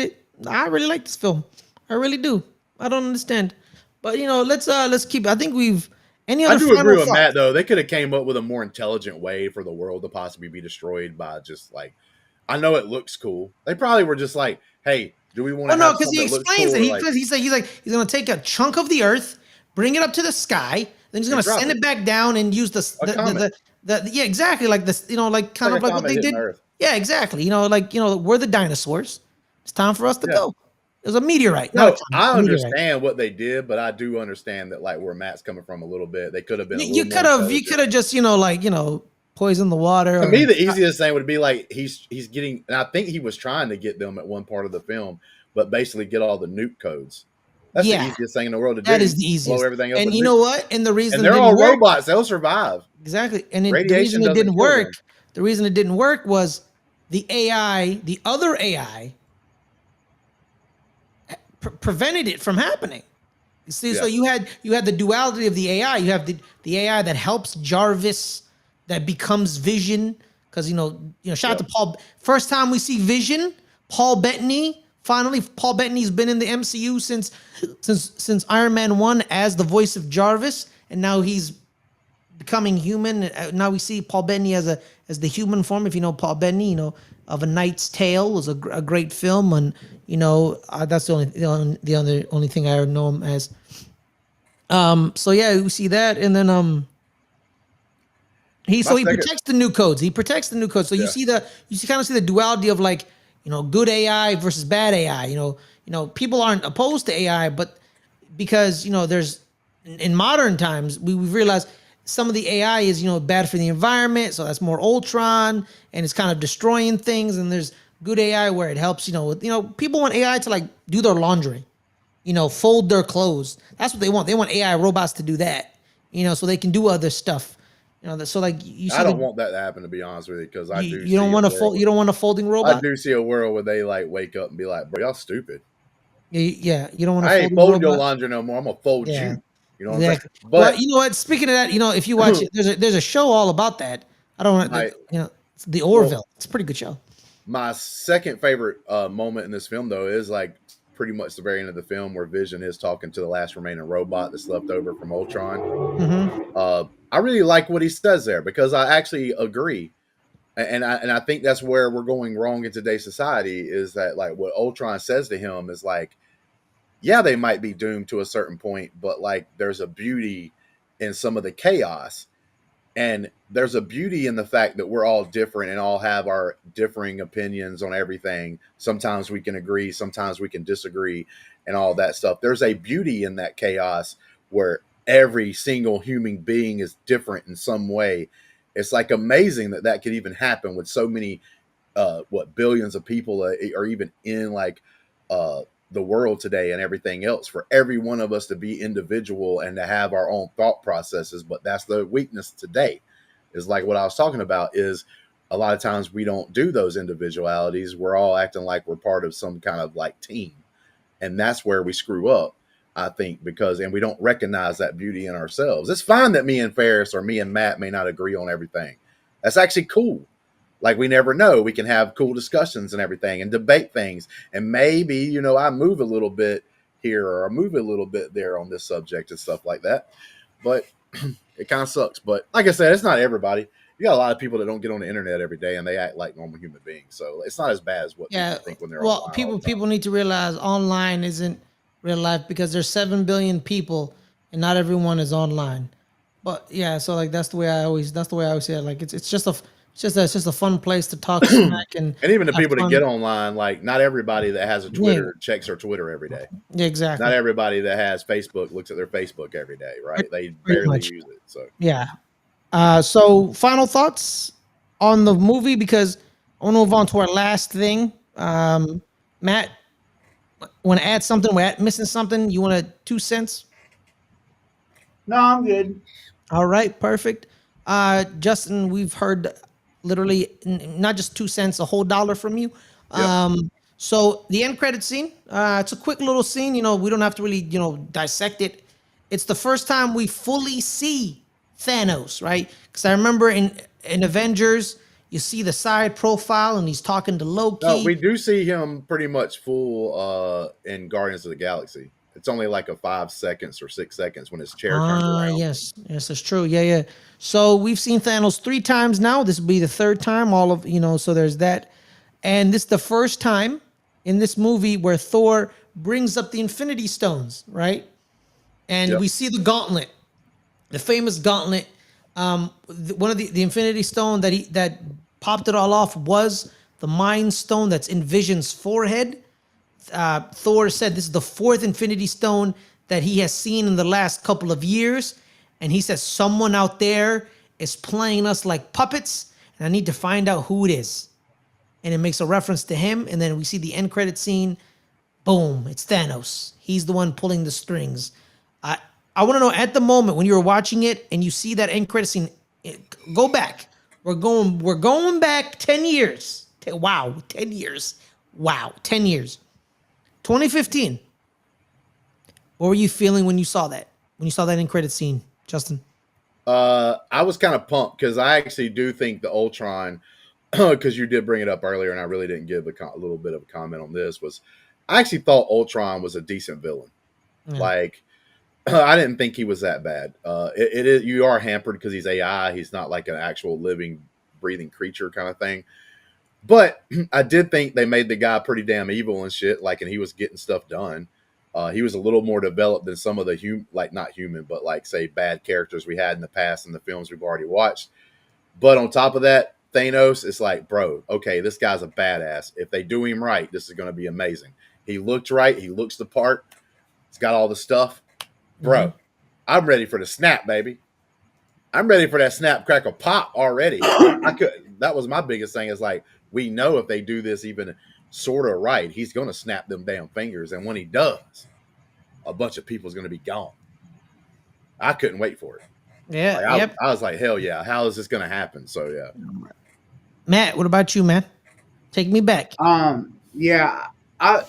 it. I really like this film. I really do. I don't understand. But let's keep. I think we've. Any other I do final agree with thoughts? Matt though. They could have came up with a more intelligent way for the world to possibly be destroyed by just like. I know it looks cool. They probably were just like, "Hey, do we want to?" Oh no, have because he something that looks explains cool? it. Or, like, He's gonna take a chunk of the Earth, bring it up to the sky, then he's gonna drop send it. it back down and use comet. yeah, exactly, like this, like kind like of a like what comet they hitting did. Earth. Yeah, exactly. We're the dinosaurs. It's time for us to Yeah. go. It was a meteorite. No, not a comet, I a meteorite. understand what they did, but I do understand that like where Matt's coming from a little bit. They could have been. You could have just poisoned the water. To or- me, the easiest thing would be like he's getting, and I think he was trying to get them at one part of the film, but basically get all the nuke codes. That's Yeah. the easiest thing in the world to do. That is the Blow easiest. everything up. And with you nukes. know what? And the reason And it they're didn't all work, robots. They'll survive. exactly. And the Radiation reason it doesn't didn't kill work, them. the reason it didn't work was the AI, the other AI, prevented it from happening. You see, so Yeah. you had the duality of the AI. You have the AI that helps Jarvis, that becomes Vision. Because shout out to Paul. First time we see Vision, Paul Bettany. Finally, Paul Bettany's been in the MCU since Iron Man 1 as the voice of Jarvis, and now he's becoming human. Now we see Paul Bettany as the human form. If you know Paul Bettany, of A Knight's Tale was a great film, and that's the only thing I know him as. So yeah, we see that, and then he protects the new codes. He protects the new codes. So you kind of see the duality of like good AI versus bad AI. People aren't opposed to AI, but because there's in modern times we've realized some of the AI is bad for the environment, so that's more Ultron, and it's kind of destroying things. And there's good AI where it helps. People want AI to like do their laundry, fold their clothes. That's what they want. They want AI robots to do that, so they can do other stuff. So like you see, I don't want that to happen, to be honest with you, because I do. You don't want to fold. You don't want a folding robot. I do see a world where they like wake up and be like, "Bro, y'all stupid." Yeah. You don't want to. I ain't folding your laundry no more. I'm gonna fold you. You know what I'm saying? But well, you know what? Speaking of that, if you watch it, there's a show all about that. I don't want it's the Orville. It's a pretty good show. My second favorite moment in this film, though, is like pretty much the very end of the film where Vision is talking to the last remaining robot that's left over from Ultron. Mm-hmm. I really like what he says there because I actually agree. And I think that's where we're going wrong in today's society is that like what Ultron says to him is like, yeah, they might be doomed to a certain point, but like there's a beauty in some of the chaos. And there's a beauty in the fact that we're all different and all have our differing opinions on everything. Sometimes we can agree, sometimes we can disagree, and all that stuff. There's a beauty in that chaos where every single human being is different in some way. It's like amazing that could even happen with so many billions of people are even in like uh the world today and everything else, for every one of us to be individual and to have our own thought processes. But that's the weakness today, is like what I was talking about, is a lot of times we don't do those individualities. We're all acting like we're part of some kind of like team, and that's where we screw up, I think, because and we don't recognize that beauty in ourselves. It's fine that me and Ferris or me and Matt may not agree on everything. That's actually cool. Like, we never know. We can have cool discussions and everything and debate things. And maybe, you know, I move a little bit here or I move a little bit there on this subject and stuff like that. But it kind of sucks. But like I said, it's not everybody. You got a lot of people that don't get on the internet every day and they act like normal human beings. So it's not as bad as what Yeah. people think when they're Well, online. people need to realize online isn't real life, because there's 7 billion people and not everyone is online. But yeah, so like that's the way I always say it. Like it's just a fun place to talk smack and And even the have people that fun. get online, like not everybody that has a Twitter checks their Twitter every day. Yeah, exactly. Not everybody that has Facebook looks at their Facebook every day, right? They barely much. use it. So Yeah. So final thoughts on the movie, because I want to move on to our last thing. Matt, want to add something? We're missing something. You want 2 cents? No, I'm good. All right, perfect. Justin, we've heard literally not just 2 cents, a whole dollar from you. yep. So the end credit scene, it's a quick little scene. You know, we don't have to really, dissect it. It's the first time we fully see Thanos, right? Because I remember in Avengers, you see the side profile and he's talking to Loki. No, we do see him pretty much full in Guardians of the Galaxy. It's only like a 5 seconds or 6 seconds when his chair turns around. Yes, that's true. Yeah. So we've seen Thanos 3 times now. This will be the third time. So there's that, and this is the first time in this movie where Thor brings up the Infinity Stones, right? And Yep. we see the gauntlet, the famous gauntlet. One of the Infinity Stone that popped it all off was the Mind Stone that's in Vision's forehead. Thor said this is the fourth Infinity Stone that he has seen in the last couple of years. And he says, someone out there is playing us like puppets, and I need to find out who it is. And it makes a reference to him. And then we see the end credit scene. Boom, it's Thanos. He's the one pulling the strings. I want to know, at the moment when you were watching it and you see that end credit scene, go back. We're going back 10 years. Wow, 10 years. Wow, 10 years. 2015. What were you feeling when you saw that? When you saw that end credit scene, Justin? I was kind of pumped because I actually do think the Ultron, because you did bring it up earlier, and I really didn't give a little bit of a comment on this. Was I actually thought Ultron was a decent villain. Yeah. Like, I didn't think he was that bad. It is, you are hampered because he's AI. He's not like an actual living, breathing creature kind of thing. But I did think they made the guy pretty damn evil and shit. Like, and he was getting stuff done. He was a little more developed than some of the not human, but like say bad characters we had in the past in the films we've already watched. But on top of that, Thanos is like, bro, okay, this guy's a badass. If they do him right, this is going to be amazing. He looked right. He looks the part. He's got all the stuff. Bro, I'm ready for the snap, baby. I'm ready for that snap, crackle, pop already. That was my biggest thing, is like, we know if they do this even sort of right, he's going to snap them damn fingers. And when he does, a bunch of people's going to be gone. I couldn't wait for it. Yeah. Like, I was like, hell yeah. How is this going to happen? So, yeah. Matt, what about you, man? Take me back. Yeah.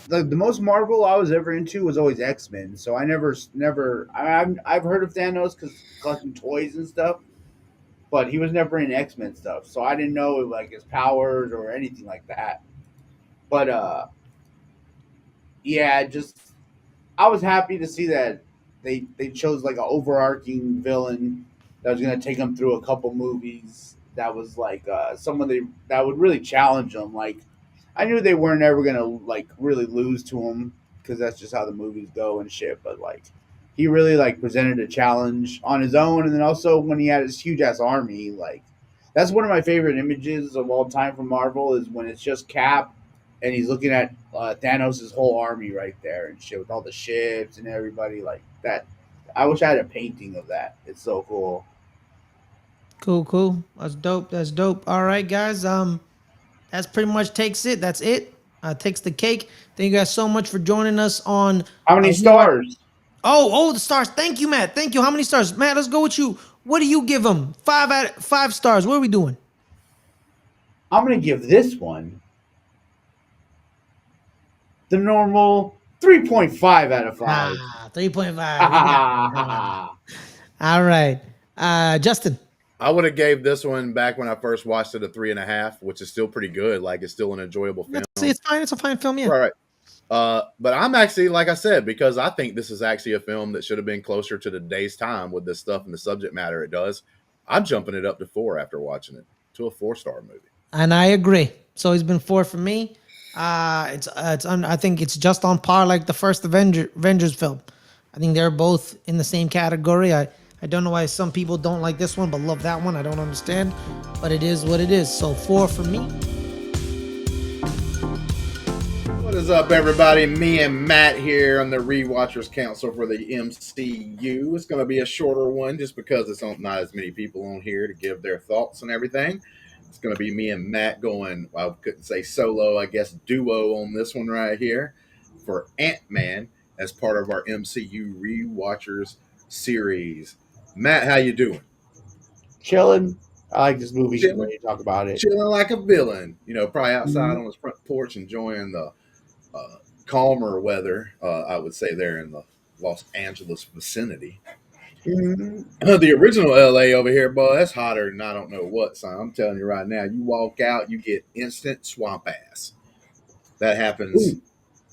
The most Marvel I was ever into was always X-Men. So I've heard of Thanos because collecting toys and stuff, but he was never in X-Men stuff. So I didn't know like his powers or anything like that. But yeah, just I was happy to see that they chose like an overarching villain that was going to take them through a couple movies. That was like someone that would really challenge them. Like, I knew they weren't ever going to like really lose to him because that's just how the movies go and shit. But like, he really like presented a challenge on his own, and then also when he had his huge ass army, like that's one of my favorite images of all time from Marvel is when it's just Cap and he's looking at Thanos' whole army right there and shit with all the ships and everybody like that. I wish I had a painting of that. It's so cool. Cool. That's dope. That's dope. All right, guys. That's pretty much takes it. That's it. Takes the cake. Thank you guys so much for joining us on. How many Rewatch. stars? Oh, the stars. Thank you, Matt. Thank you. How many stars, Matt? Let's go with you. What do you give them? 5 stars. What are we doing? I'm gonna give this one the normal 3.5 out of 5. 3.5. You got it, all right. Justin. I would have gave this one back when I first watched it a 3.5, which is still pretty good. Like it's still an enjoyable film. It's fine. It's a fine film. Yeah. Right. But I'm actually, like I said, because I think this is actually a film that should have been closer to today's time with the stuff and the subject matter it does. I'm jumping it up to 4 after watching it, to a 4-star movie. And I agree. So he's been 4 for me. I think it's just on par like the first Avengers film. I think they're both in the same category. I don't know why some people don't like this one but love that one. I don't understand, but it is what it is. So 4 for me. What is up, everybody? Me and Matt here on the Rewatchers Council for the MCU. It's going to be a shorter one just because it's not as many people on here to give their thoughts and everything. It's going to be me and Matt going, I couldn't say solo, I guess duo on this one right here for Ant-Man as part of our MCU Rewatchers series. Matt, how you doing? Chilling. I like this movie Chilling. when you talk about it. Chilling like a villain. Probably outside on his front porch enjoying the calmer weather, I would say, there in the Los Angeles vicinity. The original LA over here, boy, that's hotter than I don't know what, son. I'm telling you right now, you walk out, you get instant swamp ass. That happens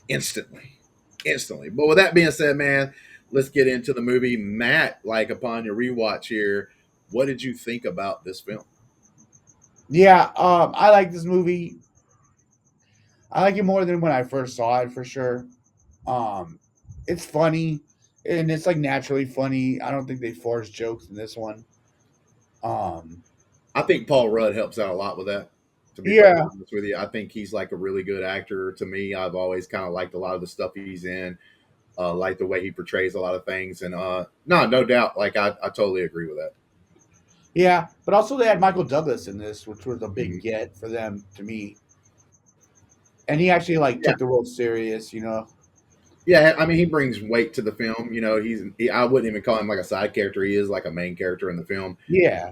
instantly. But with that being said, man, let's get into the movie. Matt, like upon your rewatch here, what did you think about this film? Yeah, I like this movie. I like it more than when I first saw it, for sure. It's funny, and it's like naturally funny. I don't think they force jokes in this one. I think Paul Rudd helps out a lot with that. To be Yeah. honest with you, I think he's like a really good actor. To me, I've always kind of liked a lot of the stuff he's in. Like the way he portrays a lot of things, and no doubt, like I totally agree with that. Yeah, but also they had Michael Douglas in this, which was a big get for them to me. And he actually took the role serious, Yeah, I mean, he brings weight to the film. I wouldn't even call him like a side character. He is like a main character in the film. Yeah.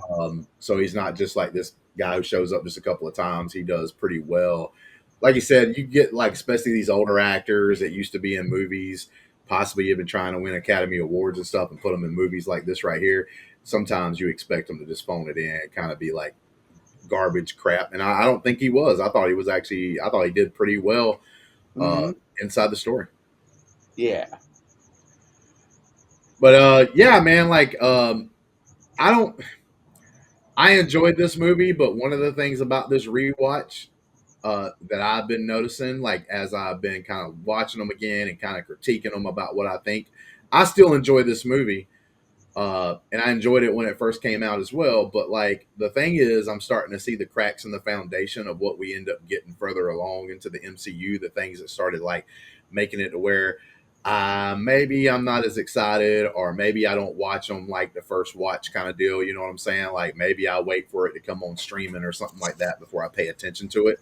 So he's not just like this guy who shows up just a couple of times. He does pretty well. Like you said, you get like especially these older actors that used to be in movies, possibly even trying to win Academy Awards and stuff, and put them in movies like this right here. Sometimes you expect them to just phone it in and kind of be like garbage crap. And I don't think he was. I thought he did pretty well inside the story. Yeah. But yeah, man, I enjoyed this movie, but one of the things about this rewatch that I've been noticing, like as I've been kind of watching them again and kind of critiquing them about what I think, I still enjoy this movie. And I enjoyed it when it first came out as well. But like the thing is, I'm starting to see the cracks in the foundation of what we end up getting further along into the MCU, the things that started like making it to where maybe I'm not as excited, or maybe I don't watch them like the first watch kind of deal. You know what I'm saying? Like maybe I wait for it to come on streaming or something like that before I pay attention to it.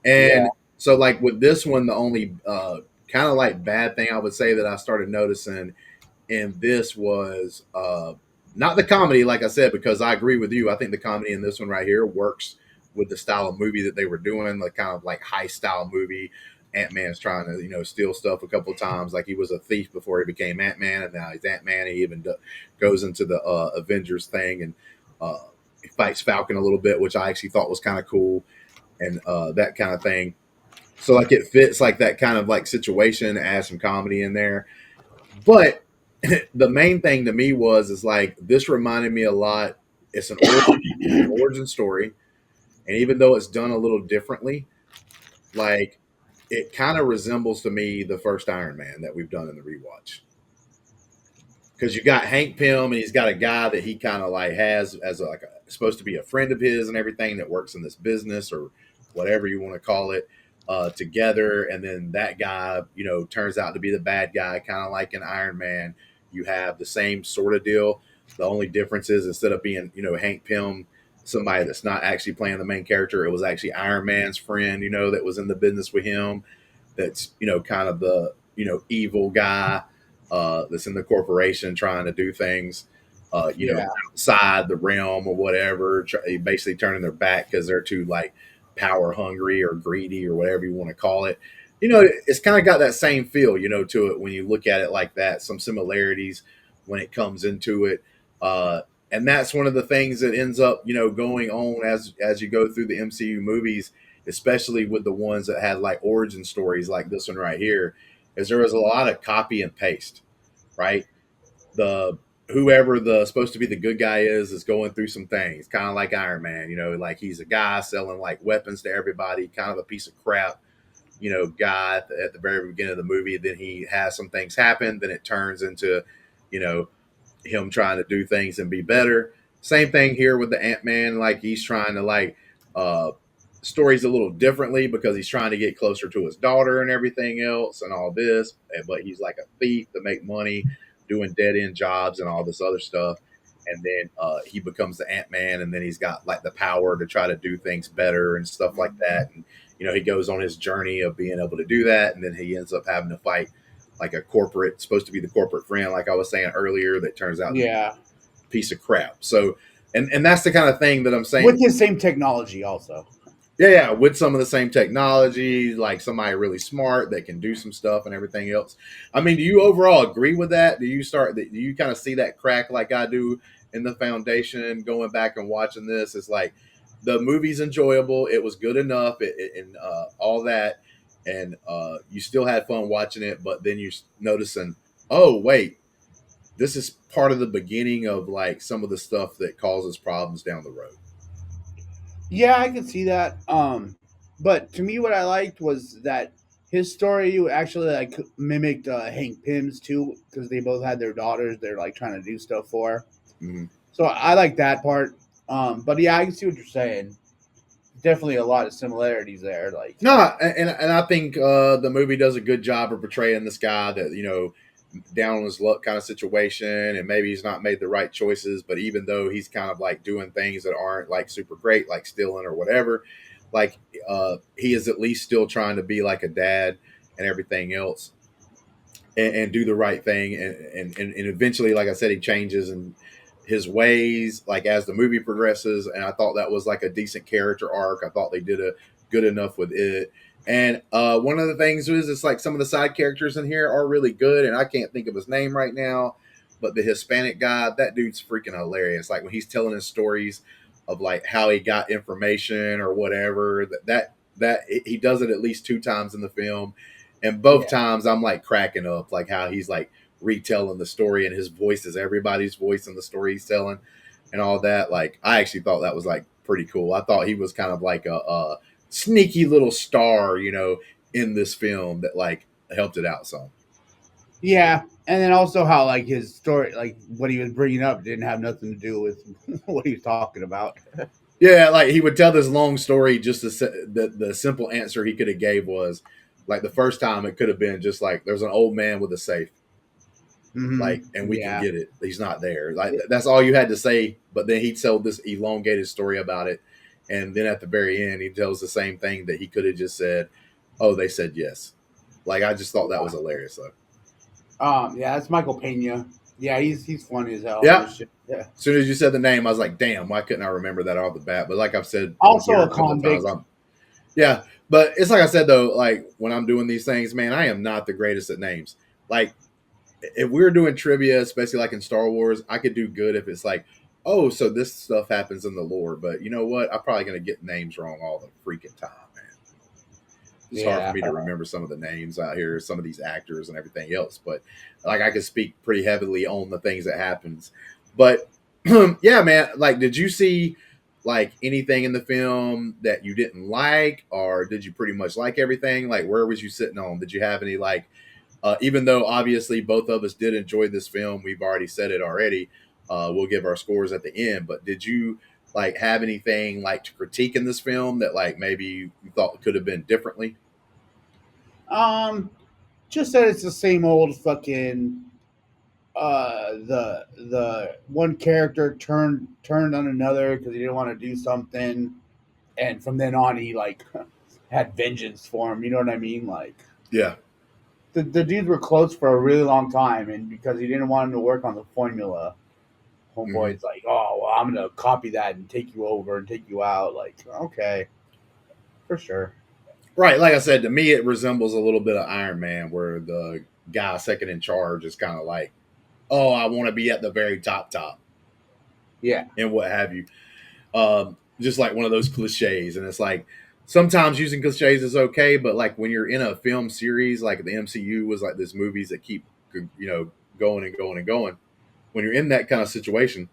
And so like with this one, the only kind of like bad thing I would say that I started noticing in this was not the comedy, like I said, because I agree with you. I think the comedy in this one right here works with the style of movie that they were doing, the kind of like high style movie. Ant-Man's trying to, steal stuff a couple of times. Like he was a thief before he became Ant-Man, and now he's Ant-Man. He even goes into the Avengers thing and he fights Falcon a little bit, which I actually thought was kind of cool, and that kind of thing. So like it fits like that kind of like situation, adds some comedy in there. But the main thing to me is like this reminded me a lot. It's an origin story, and even though it's done a little differently, like it kind of resembles to me the first Iron Man that we've done in the rewatch. Because you got Hank Pym, and he's got a guy that he kind of like has as supposed to be a friend of his and everything that works in this business or whatever you want to call it together. And then that guy, turns out to be the bad guy, kind of like an Iron Man. You have the same sort of deal. The only difference is instead of being, Hank Pym, somebody that's not actually playing the main character, it was actually Iron Man's friend, that was in the business with him. That's, kind of the, evil guy that's in the corporation trying to do things, Yeah. outside the realm or whatever, basically turning their back because they're too like power hungry or greedy or whatever you want to call it. It's kind of got that same feel, to it when you look at it like that. Some similarities when it comes into it, and that's one of the things that ends up, going on as you go through the MCU movies, especially with the ones that had like origin stories like this one right here, is there was a lot of copy and paste, right? The whoever the supposed to be the good guy is going through some things, kind of like Iron Man, like he's a guy selling like weapons to everybody, kind of a piece of crap, guy at the very beginning of the movie. Then he has some things happen, then it turns into, you know, him trying to do things and be better. Same thing here with the Ant-Man, like he's trying to like uh stories a little differently because he's trying to get closer to his daughter and everything else and all this, but he's like a thief to make money doing dead end jobs and all this other stuff. And then he becomes the Ant-Man, and then he's got like the power to try to do things better and stuff like that. And he goes on his journey of being able to do that, and then he ends up having to fight like a corporate, supposed to be the corporate friend, like I was saying earlier, that turns out to be a piece of crap. So, and that's the kind of thing that I'm saying. With the same technology, also. Yeah, with some of the same technology, like somebody really smart that can do some stuff and everything else. I mean, do you overall agree with that? Do you kind of see that crack like I do in the foundation going back and watching this? It's like the movie's enjoyable. It was good enough and all that. And you still had fun watching it, but then you're noticing, oh, wait, this is part of the beginning of like some of the stuff that causes problems down the road. Yeah, I can see that. But to me, what I liked was that his story actually like mimicked Hank Pym's too, because they both had their daughters. They're like trying to do stuff for. Mm-hmm. So I like that part. But yeah, I can see what you're saying. Definitely a lot of similarities there. Like no, and I think the movie does a good job of portraying this guy that down on his luck kind of situation, and maybe he's not made the right choices, but even though he's kind of like doing things that aren't like super great, like stealing or whatever, like he is at least still trying to be like a dad and everything else, and do the right thing, and eventually, like I said, he changes and his ways like as the movie progresses. And I thought that was like a decent character arc. I thought they did a good enough with it. And one of the things is it's like some of the side characters in here are really good, and I can't think of his name right now, but the Hispanic guy, that dude's freaking hilarious. Like when he's telling his stories of like how he got information or whatever, that he does it at least 2 times in the film, and both times I'm like cracking up, like how he's like retelling the story, and his voice is everybody's voice in the story he's telling and all that. Like I actually thought that was like pretty cool. I thought he was kind of like a sneaky little star, in this film that like helped it out some. yeah, and then also how like his story, like what he was bringing up, didn't have nothing to do with what he was talking about. Yeah, like he would tell this long story. Just the simple answer he could have gave was like the first time it could have been just like there's an old man with a safe. Mm-hmm. Like, and we can get it. He's not there. Like that's all you had to say. But then he'd tell this elongated story about it, and then at the very end, he tells the same thing that he could have just said. Oh, they said yes. Like I just thought that was hilarious. Though. Yeah, that's Michael Pena. Yeah, he's funny as hell. Yeah. Yeah. As soon as you said the name, I was like, damn, why couldn't I remember that off the bat? But like I've said, also a couple convict. times, yeah, but it's like I said though, like when I'm doing these things, man, I am not the greatest at names. Like if we were doing trivia, especially like in Star Wars, I could do good if it's like, oh, so this stuff happens in the lore. But you know what? I'm probably going to get names wrong all the freaking time, man. It's hard for me to remember some of the names out here, some of these actors and everything else. But like I can speak pretty heavily on the things that happens. But yeah, man, like did you see like anything in the film that you didn't like, or did you pretty much like everything? Like where was you sitting on? Did you have any like even though obviously both of us did enjoy this film, we've already said it already. We'll give our scores at the end. But did you like have anything like to critique in this film that like maybe you thought could have been differently? Just that it's the same old fucking the one character turned on another because he didn't want to do something, and from then on he like had vengeance for him. You know what I mean? Like Yeah. the dudes were close for a really long time, and because he didn't want him to work on the formula, homeboy's like, oh well, I'm gonna copy that and take you over and take you out. Like, okay, for sure. Right. Like I said, to me, it resembles a little bit of Iron Man, where the guy second in charge is kind of like, oh, I want to be at the very top, Yeah. and what have you. Just like one of those cliches. And it's like sometimes using cliches is okay, but like when you're in a film series, like the MCU was like this movies that keep, going and going and going. When you're in that kind of situation,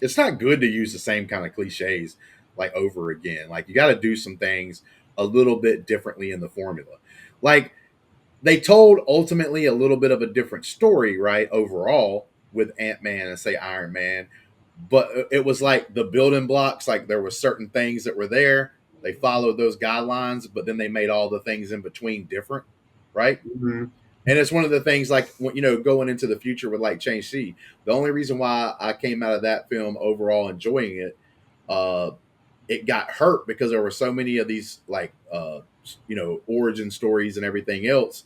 it's not good to use the same kind of cliches like over again. Like you got to do some things a little bit differently in the formula. Like they told ultimately a little bit of a different story, right? Overall with Ant-Man and say Iron Man, but it was like the building blocks, like there were certain things that were there. They followed those guidelines, but then they made all the things in between different, right? Mm-hmm. And it's one of the things like, going into the future with like Change C. The only reason why I came out of that film overall enjoying it, it got hurt because there were so many of these like, origin stories and everything else.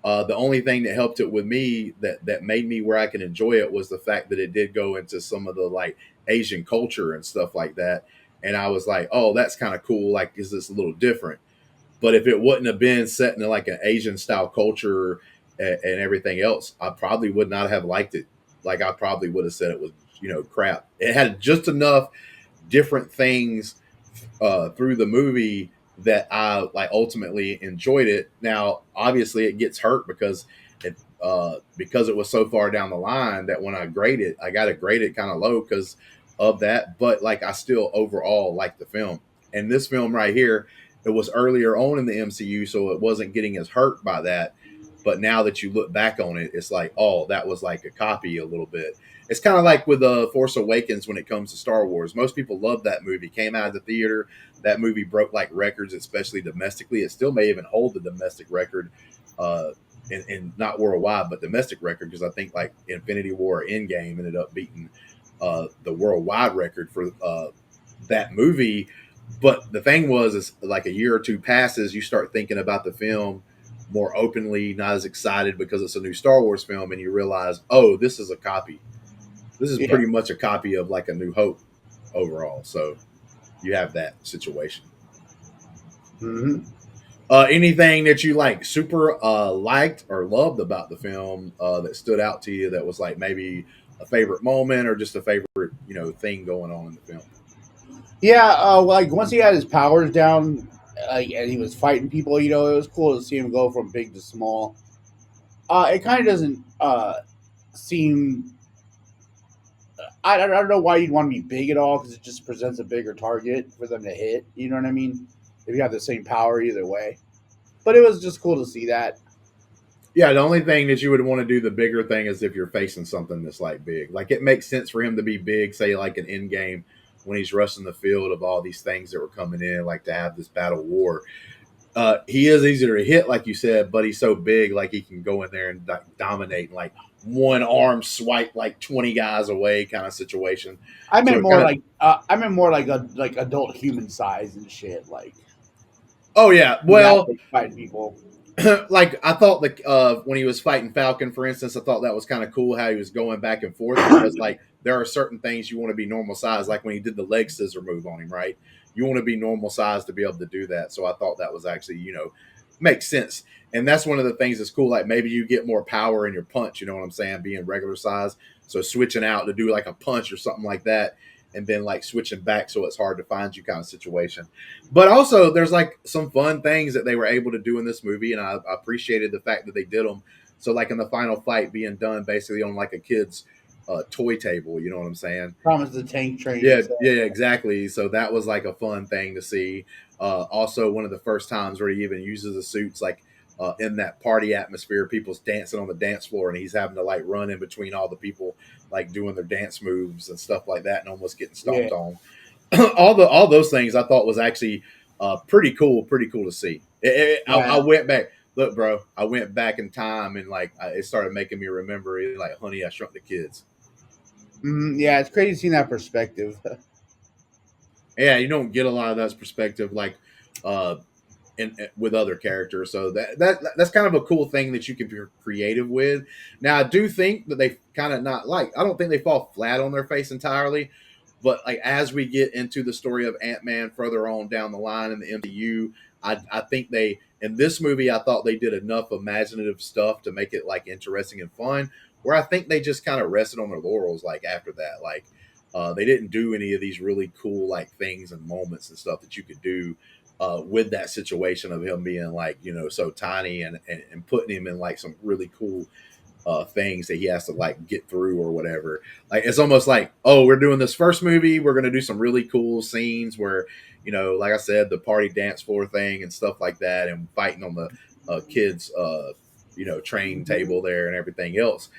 The only thing that helped it with me that made me where I can enjoy it was the fact that it did go into some of the like Asian culture and stuff like that. And I was like, oh, that's kind of cool. Like, is this a little different? But if it wouldn't have been set in like an Asian style culture and everything else, I probably would not have liked it. Like I probably would have said it was, crap. It had just enough different things through the movie that I like ultimately enjoyed it. Now, obviously, it gets hurt because it was so far down the line that when I grade it, I got to grade it kind of low because of that. But like, I still overall like the film. And this film right here, it was earlier on in the MCU, so it wasn't getting as hurt by that. But now that you look back on it, it's like, oh, that was like a copy a little bit. It's kind of like with Force Awakens when it comes to Star Wars. Most people love that movie. Came out of the theater. That movie broke like records, especially domestically. It still may even hold the domestic record, in not worldwide, but domestic record, because I think like Infinity War or Endgame ended up beating the worldwide record for that movie. But the thing is like a year or two passes, you start thinking about the film more openly, not as excited because it's a new Star Wars film, and you realize, oh, this is a copy. This is pretty much a copy of like A New Hope overall. So you have that situation. Mm-hmm. Anything that you like super liked or loved about the film that stood out to you that was like maybe a favorite moment or just a favorite thing going on in the film? Yeah, like once he had his powers down, and he was fighting people, it was cool to see him go from big to small. It kind of doesn't seem. I don't know why you'd want to be big at all because it just presents a bigger target for them to hit. You know what I mean? If you have the same power either way, but it was just cool to see that. Yeah, the only thing that you would want to do the bigger thing is if you're facing something that's like big. Like it makes sense for him to be big, say like an Endgame when he's rushing the field of all these things that were coming in, like to have this battle war. He is easier to hit, like you said, but he's so big, like he can go in there and dominate and like one arm swipe like 20 guys away kind of situation. I meant So more like like adult human size and shit. Like, oh yeah, well, fighting people. Like I thought when he was fighting Falcon, for instance, I thought that was kind of cool how he was going back and forth because like there are certain things you want to be normal size, like when he did the leg scissor move on him, right? You want to be normal size to be able to do that. So I thought that was actually, makes sense. And that's one of the things that's cool. Like maybe you get more power in your punch, you know what I'm saying? Being regular size. So switching out to do like a punch or something like that. And then like switching back so it's hard to find you kind of situation. But also there's like some fun things that they were able to do in this movie. And I appreciated the fact that they did them. So like in the final fight being done basically on like a kid's toy table, you know what I'm saying? Thomas the Tank Train. Yeah, exactly. So that was like a fun thing to see. Also one of the first times where he even uses the suits like in that party atmosphere, people's dancing on the dance floor and he's having to like run in between all the people like doing their dance moves and stuff like that and almost getting stomped on. all those things I thought was actually pretty cool to see. I went back. Look, bro, I went back in time and like it started making me remember it, like Honey, I Shrunk the Kids. Yeah, it's crazy seeing that perspective. Yeah, you don't get a lot of that perspective like uh with other characters. So that's kind of a cool thing that you can be creative with. Now, I do think that they kind of not like. I don't think they fall flat on their face entirely, but like as we get into the story of Ant-Man further on down the line in the MCU, I think they in this movie I thought they did enough imaginative stuff to make it like interesting and fun. Where I think they just kind of rested on their laurels like after that, like. They didn't do any of these really cool like things and moments and stuff that you could do with that situation of him being like so tiny and putting him in like some really cool things that he has to like get through or whatever. Like it's almost like, oh, we're doing this first movie, we're gonna do some really cool scenes where like I said, the party dance floor thing and stuff like that, and fighting on the kids train table there and everything else.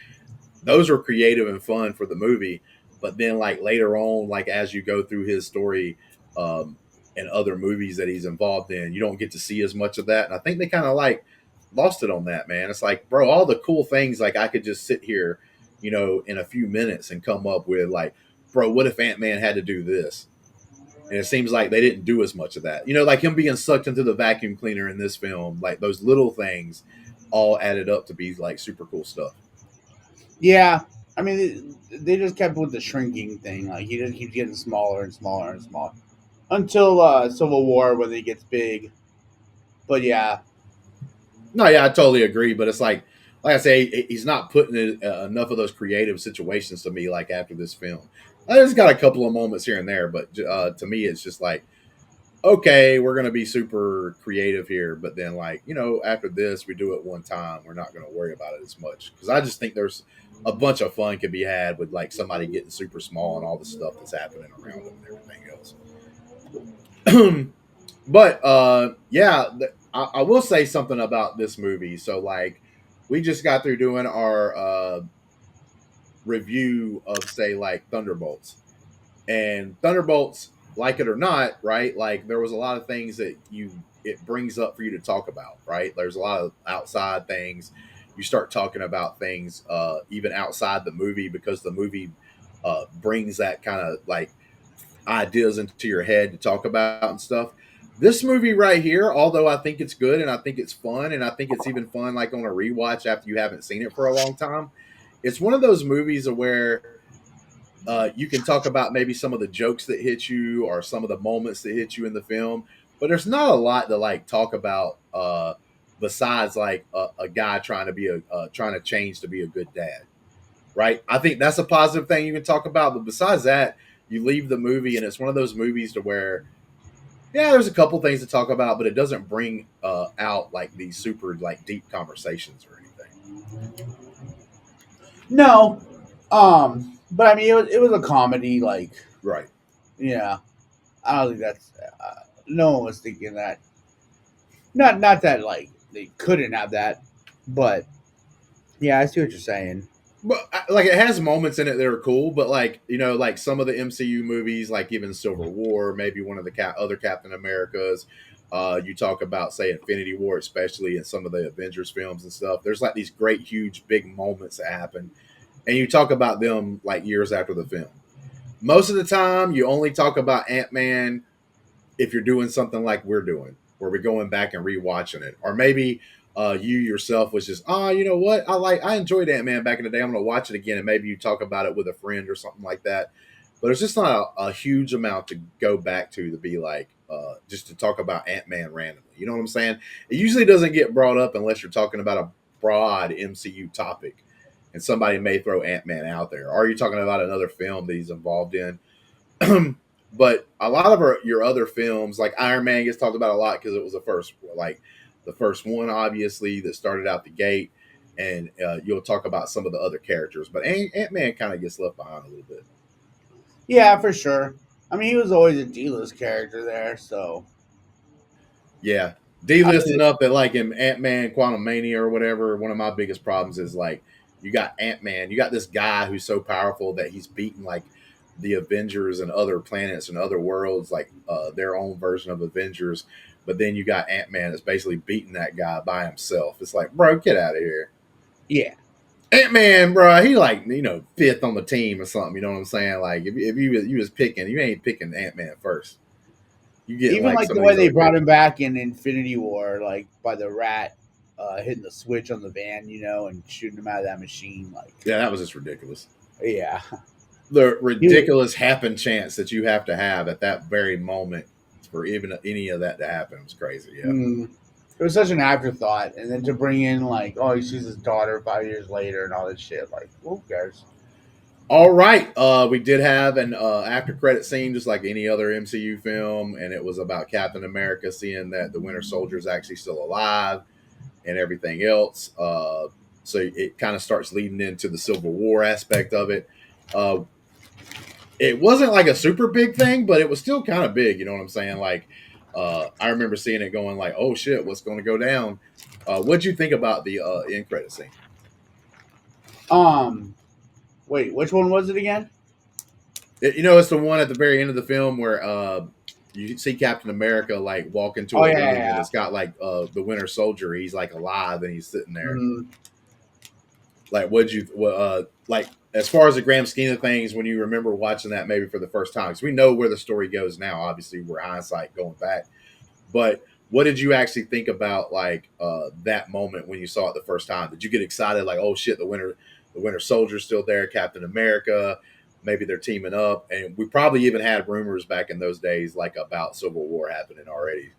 Those were creative and fun for the movie. But then like later on, like as you go through his story and other movies that he's involved in, you don't get to see as much of that. And I think they kind of like lost it on that, man. It's like, bro, all the cool things, like I could just sit here, in a few minutes and come up with like, bro, what if Ant-Man had to do this? And it seems like they didn't do as much of that. Like him being sucked into the vacuum cleaner in this film, like those little things all added up to be like super cool stuff. Yeah, I mean, they just kept with the shrinking thing. Like he just keeps getting smaller and smaller and smaller until Civil War when he gets big. But yeah, No, yeah, I totally agree. But it's like I say, he's not putting enough of those creative situations to me. Like after this film, I just got a couple of moments here and there, but to me, it's just like, okay, we're gonna be super creative here, but then like after this, we do it one time. We're not gonna worry about it as much because I just think there's a bunch of fun can be had with like somebody getting super small and all the stuff that's happening around them and everything else. But yeah, I will say something about this movie. So like, we just got through doing our review of say like Thunderbolts, and Thunderbolts, like it or not, right? Like there was a lot of things that it brings up for you to talk about, right? There's a lot of outside things. You start talking about things even outside the movie because the movie brings that kind of like ideas into your head to talk about and stuff. This movie right here, although I think it's good and I think it's fun and I think it's even fun like on a rewatch after you haven't seen it for a long time, it's one of those movies where you can talk about maybe some of the jokes that hit you or some of the moments that hit you in the film, but there's not a lot to like talk about besides like a guy trying to change to be a good dad, right? I think that's a positive thing you can talk about, but besides that, you leave the movie and it's one of those movies to where, yeah, there's a couple things to talk about, but it doesn't bring out like these super like deep conversations or anything. no, but I mean, it was a comedy. Like, Right. yeah, I don't think that's no one was thinking that. Not that like they couldn't have that, but yeah, I see what you're saying. But like it has moments in it that are cool, but like like some of the MCU movies, like even Civil War, maybe one of the other Captain Americas. You talk about say Infinity War, especially in some of the Avengers films and stuff. There's like these great, huge, big moments that happen, and you talk about them like years after the film. Most of the time, you only talk about Ant-Man if you're doing something like we're doing, where we're going back and rewatching it, or maybe you yourself was just, you know what, I enjoyed Ant-Man back in the day. I'm going to watch it again, and maybe you talk about it with a friend or something like that. But it's just not a huge amount to go back to be like just to talk about Ant-Man randomly. You know what I'm saying? It usually doesn't get brought up unless you're talking about a broad MCU topic, and somebody may throw Ant-Man out there, or you're talking about another film that he's involved in. But a lot of your other films, like Iron Man, gets talked about a lot because it was the first one, obviously, that started out the gate, and you'll talk about some of the other characters. But Ant-Man kind of gets left behind a little bit. Yeah, for sure. I mean, he was always a D-list character there, so Yeah, D-list enough that like in Ant-Man Quantumania or whatever, one of my biggest problems is like you got Ant-Man, you got this guy who's so powerful that he's beaten like the Avengers and other planets and other worlds, like their own version of Avengers, But then you got Ant-Man that's basically beating that guy by himself. It's like, bro, get out of here. Yeah. Ant-Man, bro, he like, fifth on the team or something. You know what I'm saying? Like, if you was picking, you ain't picking Ant-Man first. You get Even like some the of way these they other brought characters. him back in Infinity War, like by the rat hitting the switch on the van, and shooting him out of that machine. Like, Yeah, that was just ridiculous. yeah. The ridiculous happen chance that you have to have at that very moment for even any of that to happen was crazy. Yeah. It was such an afterthought, and then to bring in like, oh, he sees his daughter 5 years later and all this shit. Like, who cares? All right. We did have an after credit scene, just like any other MCU film, and it was about Captain America seeing that the Winter Soldier is actually still alive and everything else. So it kind of starts leading into the Civil War aspect of it. It wasn't like a super big thing, but it was still kind of big. You know what I'm saying? Like, I remember seeing it going like, oh shit, what's going to go down? What'd you think about the end credit scene? Wait, which one was it again? It's the one at the very end of the film where you see Captain America like walk into a room and it's got like the Winter Soldier. He's like alive and he's sitting there. Like, what'd you like as far as the grand scheme of things when you remember watching that maybe for the first time? Because we know where the story goes now. Obviously, we're hindsight going back, but what did you actually think about like that moment when you saw it the first time? Did you get excited like, oh shit, the Winter Soldier's still there, Captain America? Maybe they're teaming up, and we probably even had rumors back in those days like about Civil War happening already.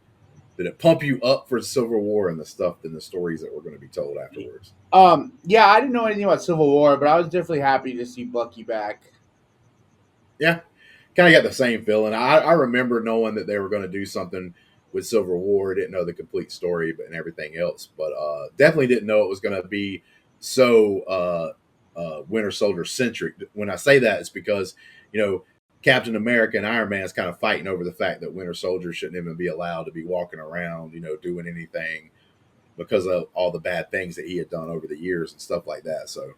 Did it pump you up for Civil War and the stuff and the stories that were going to be told afterwards? Yeah, I didn't know anything about Civil War, but I was definitely happy to see Bucky back. Yeah, kind of got the same feeling. I remember knowing that they were going to do something with Civil War. Didn't know the complete story and everything else, but definitely didn't know it was going to be so Winter Soldier centric. When I say that, it's because Captain America and Iron Man is kind of fighting over the fact that Winter Soldier shouldn't even be allowed to be walking around, doing anything because of all the bad things that he had done over the years and stuff like that. So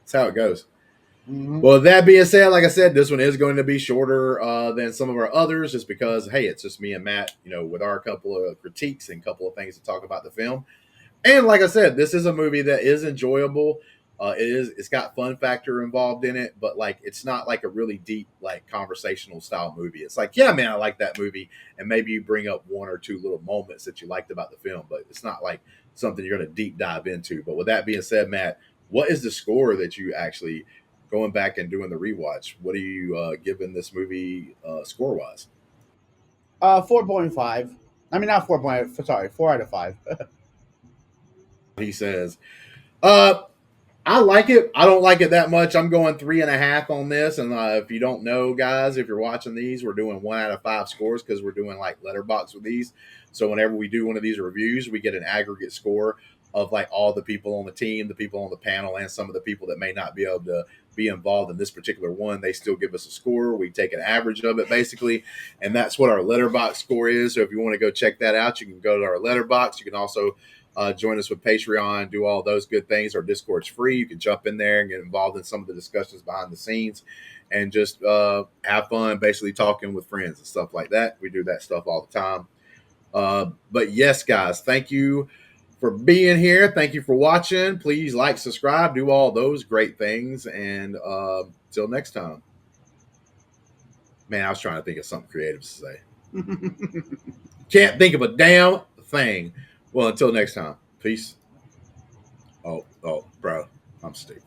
that's how it goes. Well, that being said, like I said, this one is going to be shorter than some of our others just because, hey, it's just me and Matt, with our couple of critiques and couple of things to talk about the film. And like I said, this is a movie that is enjoyable. It's got fun factor involved in it, but like it's not like a really deep like conversational style movie. It's like, yeah, man, I like that movie, and maybe you bring up one or two little moments that you liked about the film, but it's not like something you're going to deep dive into. But with that being said, Matt, what is the score that you actually going back and doing the rewatch? What are you giving this movie score wise? 4.5. I mean, not 4.5. Sorry, 4 out of 5. He says, I like it. I don't like it that much. I'm going 3.5 on this. And if you don't know, guys, if you're watching these, we're doing 1 out of 5 scores because we're doing like letterbox with these. So whenever we do one of these reviews, we get an aggregate score of like all the people on the team, the people on the panel, and some of the people that may not be able to be involved in this particular one. They still give us a score. We take an average of it basically. And that's what our letterbox score is. So if you want to go check that out, you can go to our letterbox. You can also join us with Patreon, do all those good things. Our Discord's free. You can jump in there and get involved in some of the discussions behind the scenes and just have fun, basically talking with friends and stuff like that. We do that stuff all the time. But yes, guys, thank you for being here. Thank you for watching. Please like, subscribe, do all those great things. And till next time. Man, I was trying to think of something creative to say. Can't think of a damn thing. Well, until next time. Peace. Oh, bro. I'm stupid.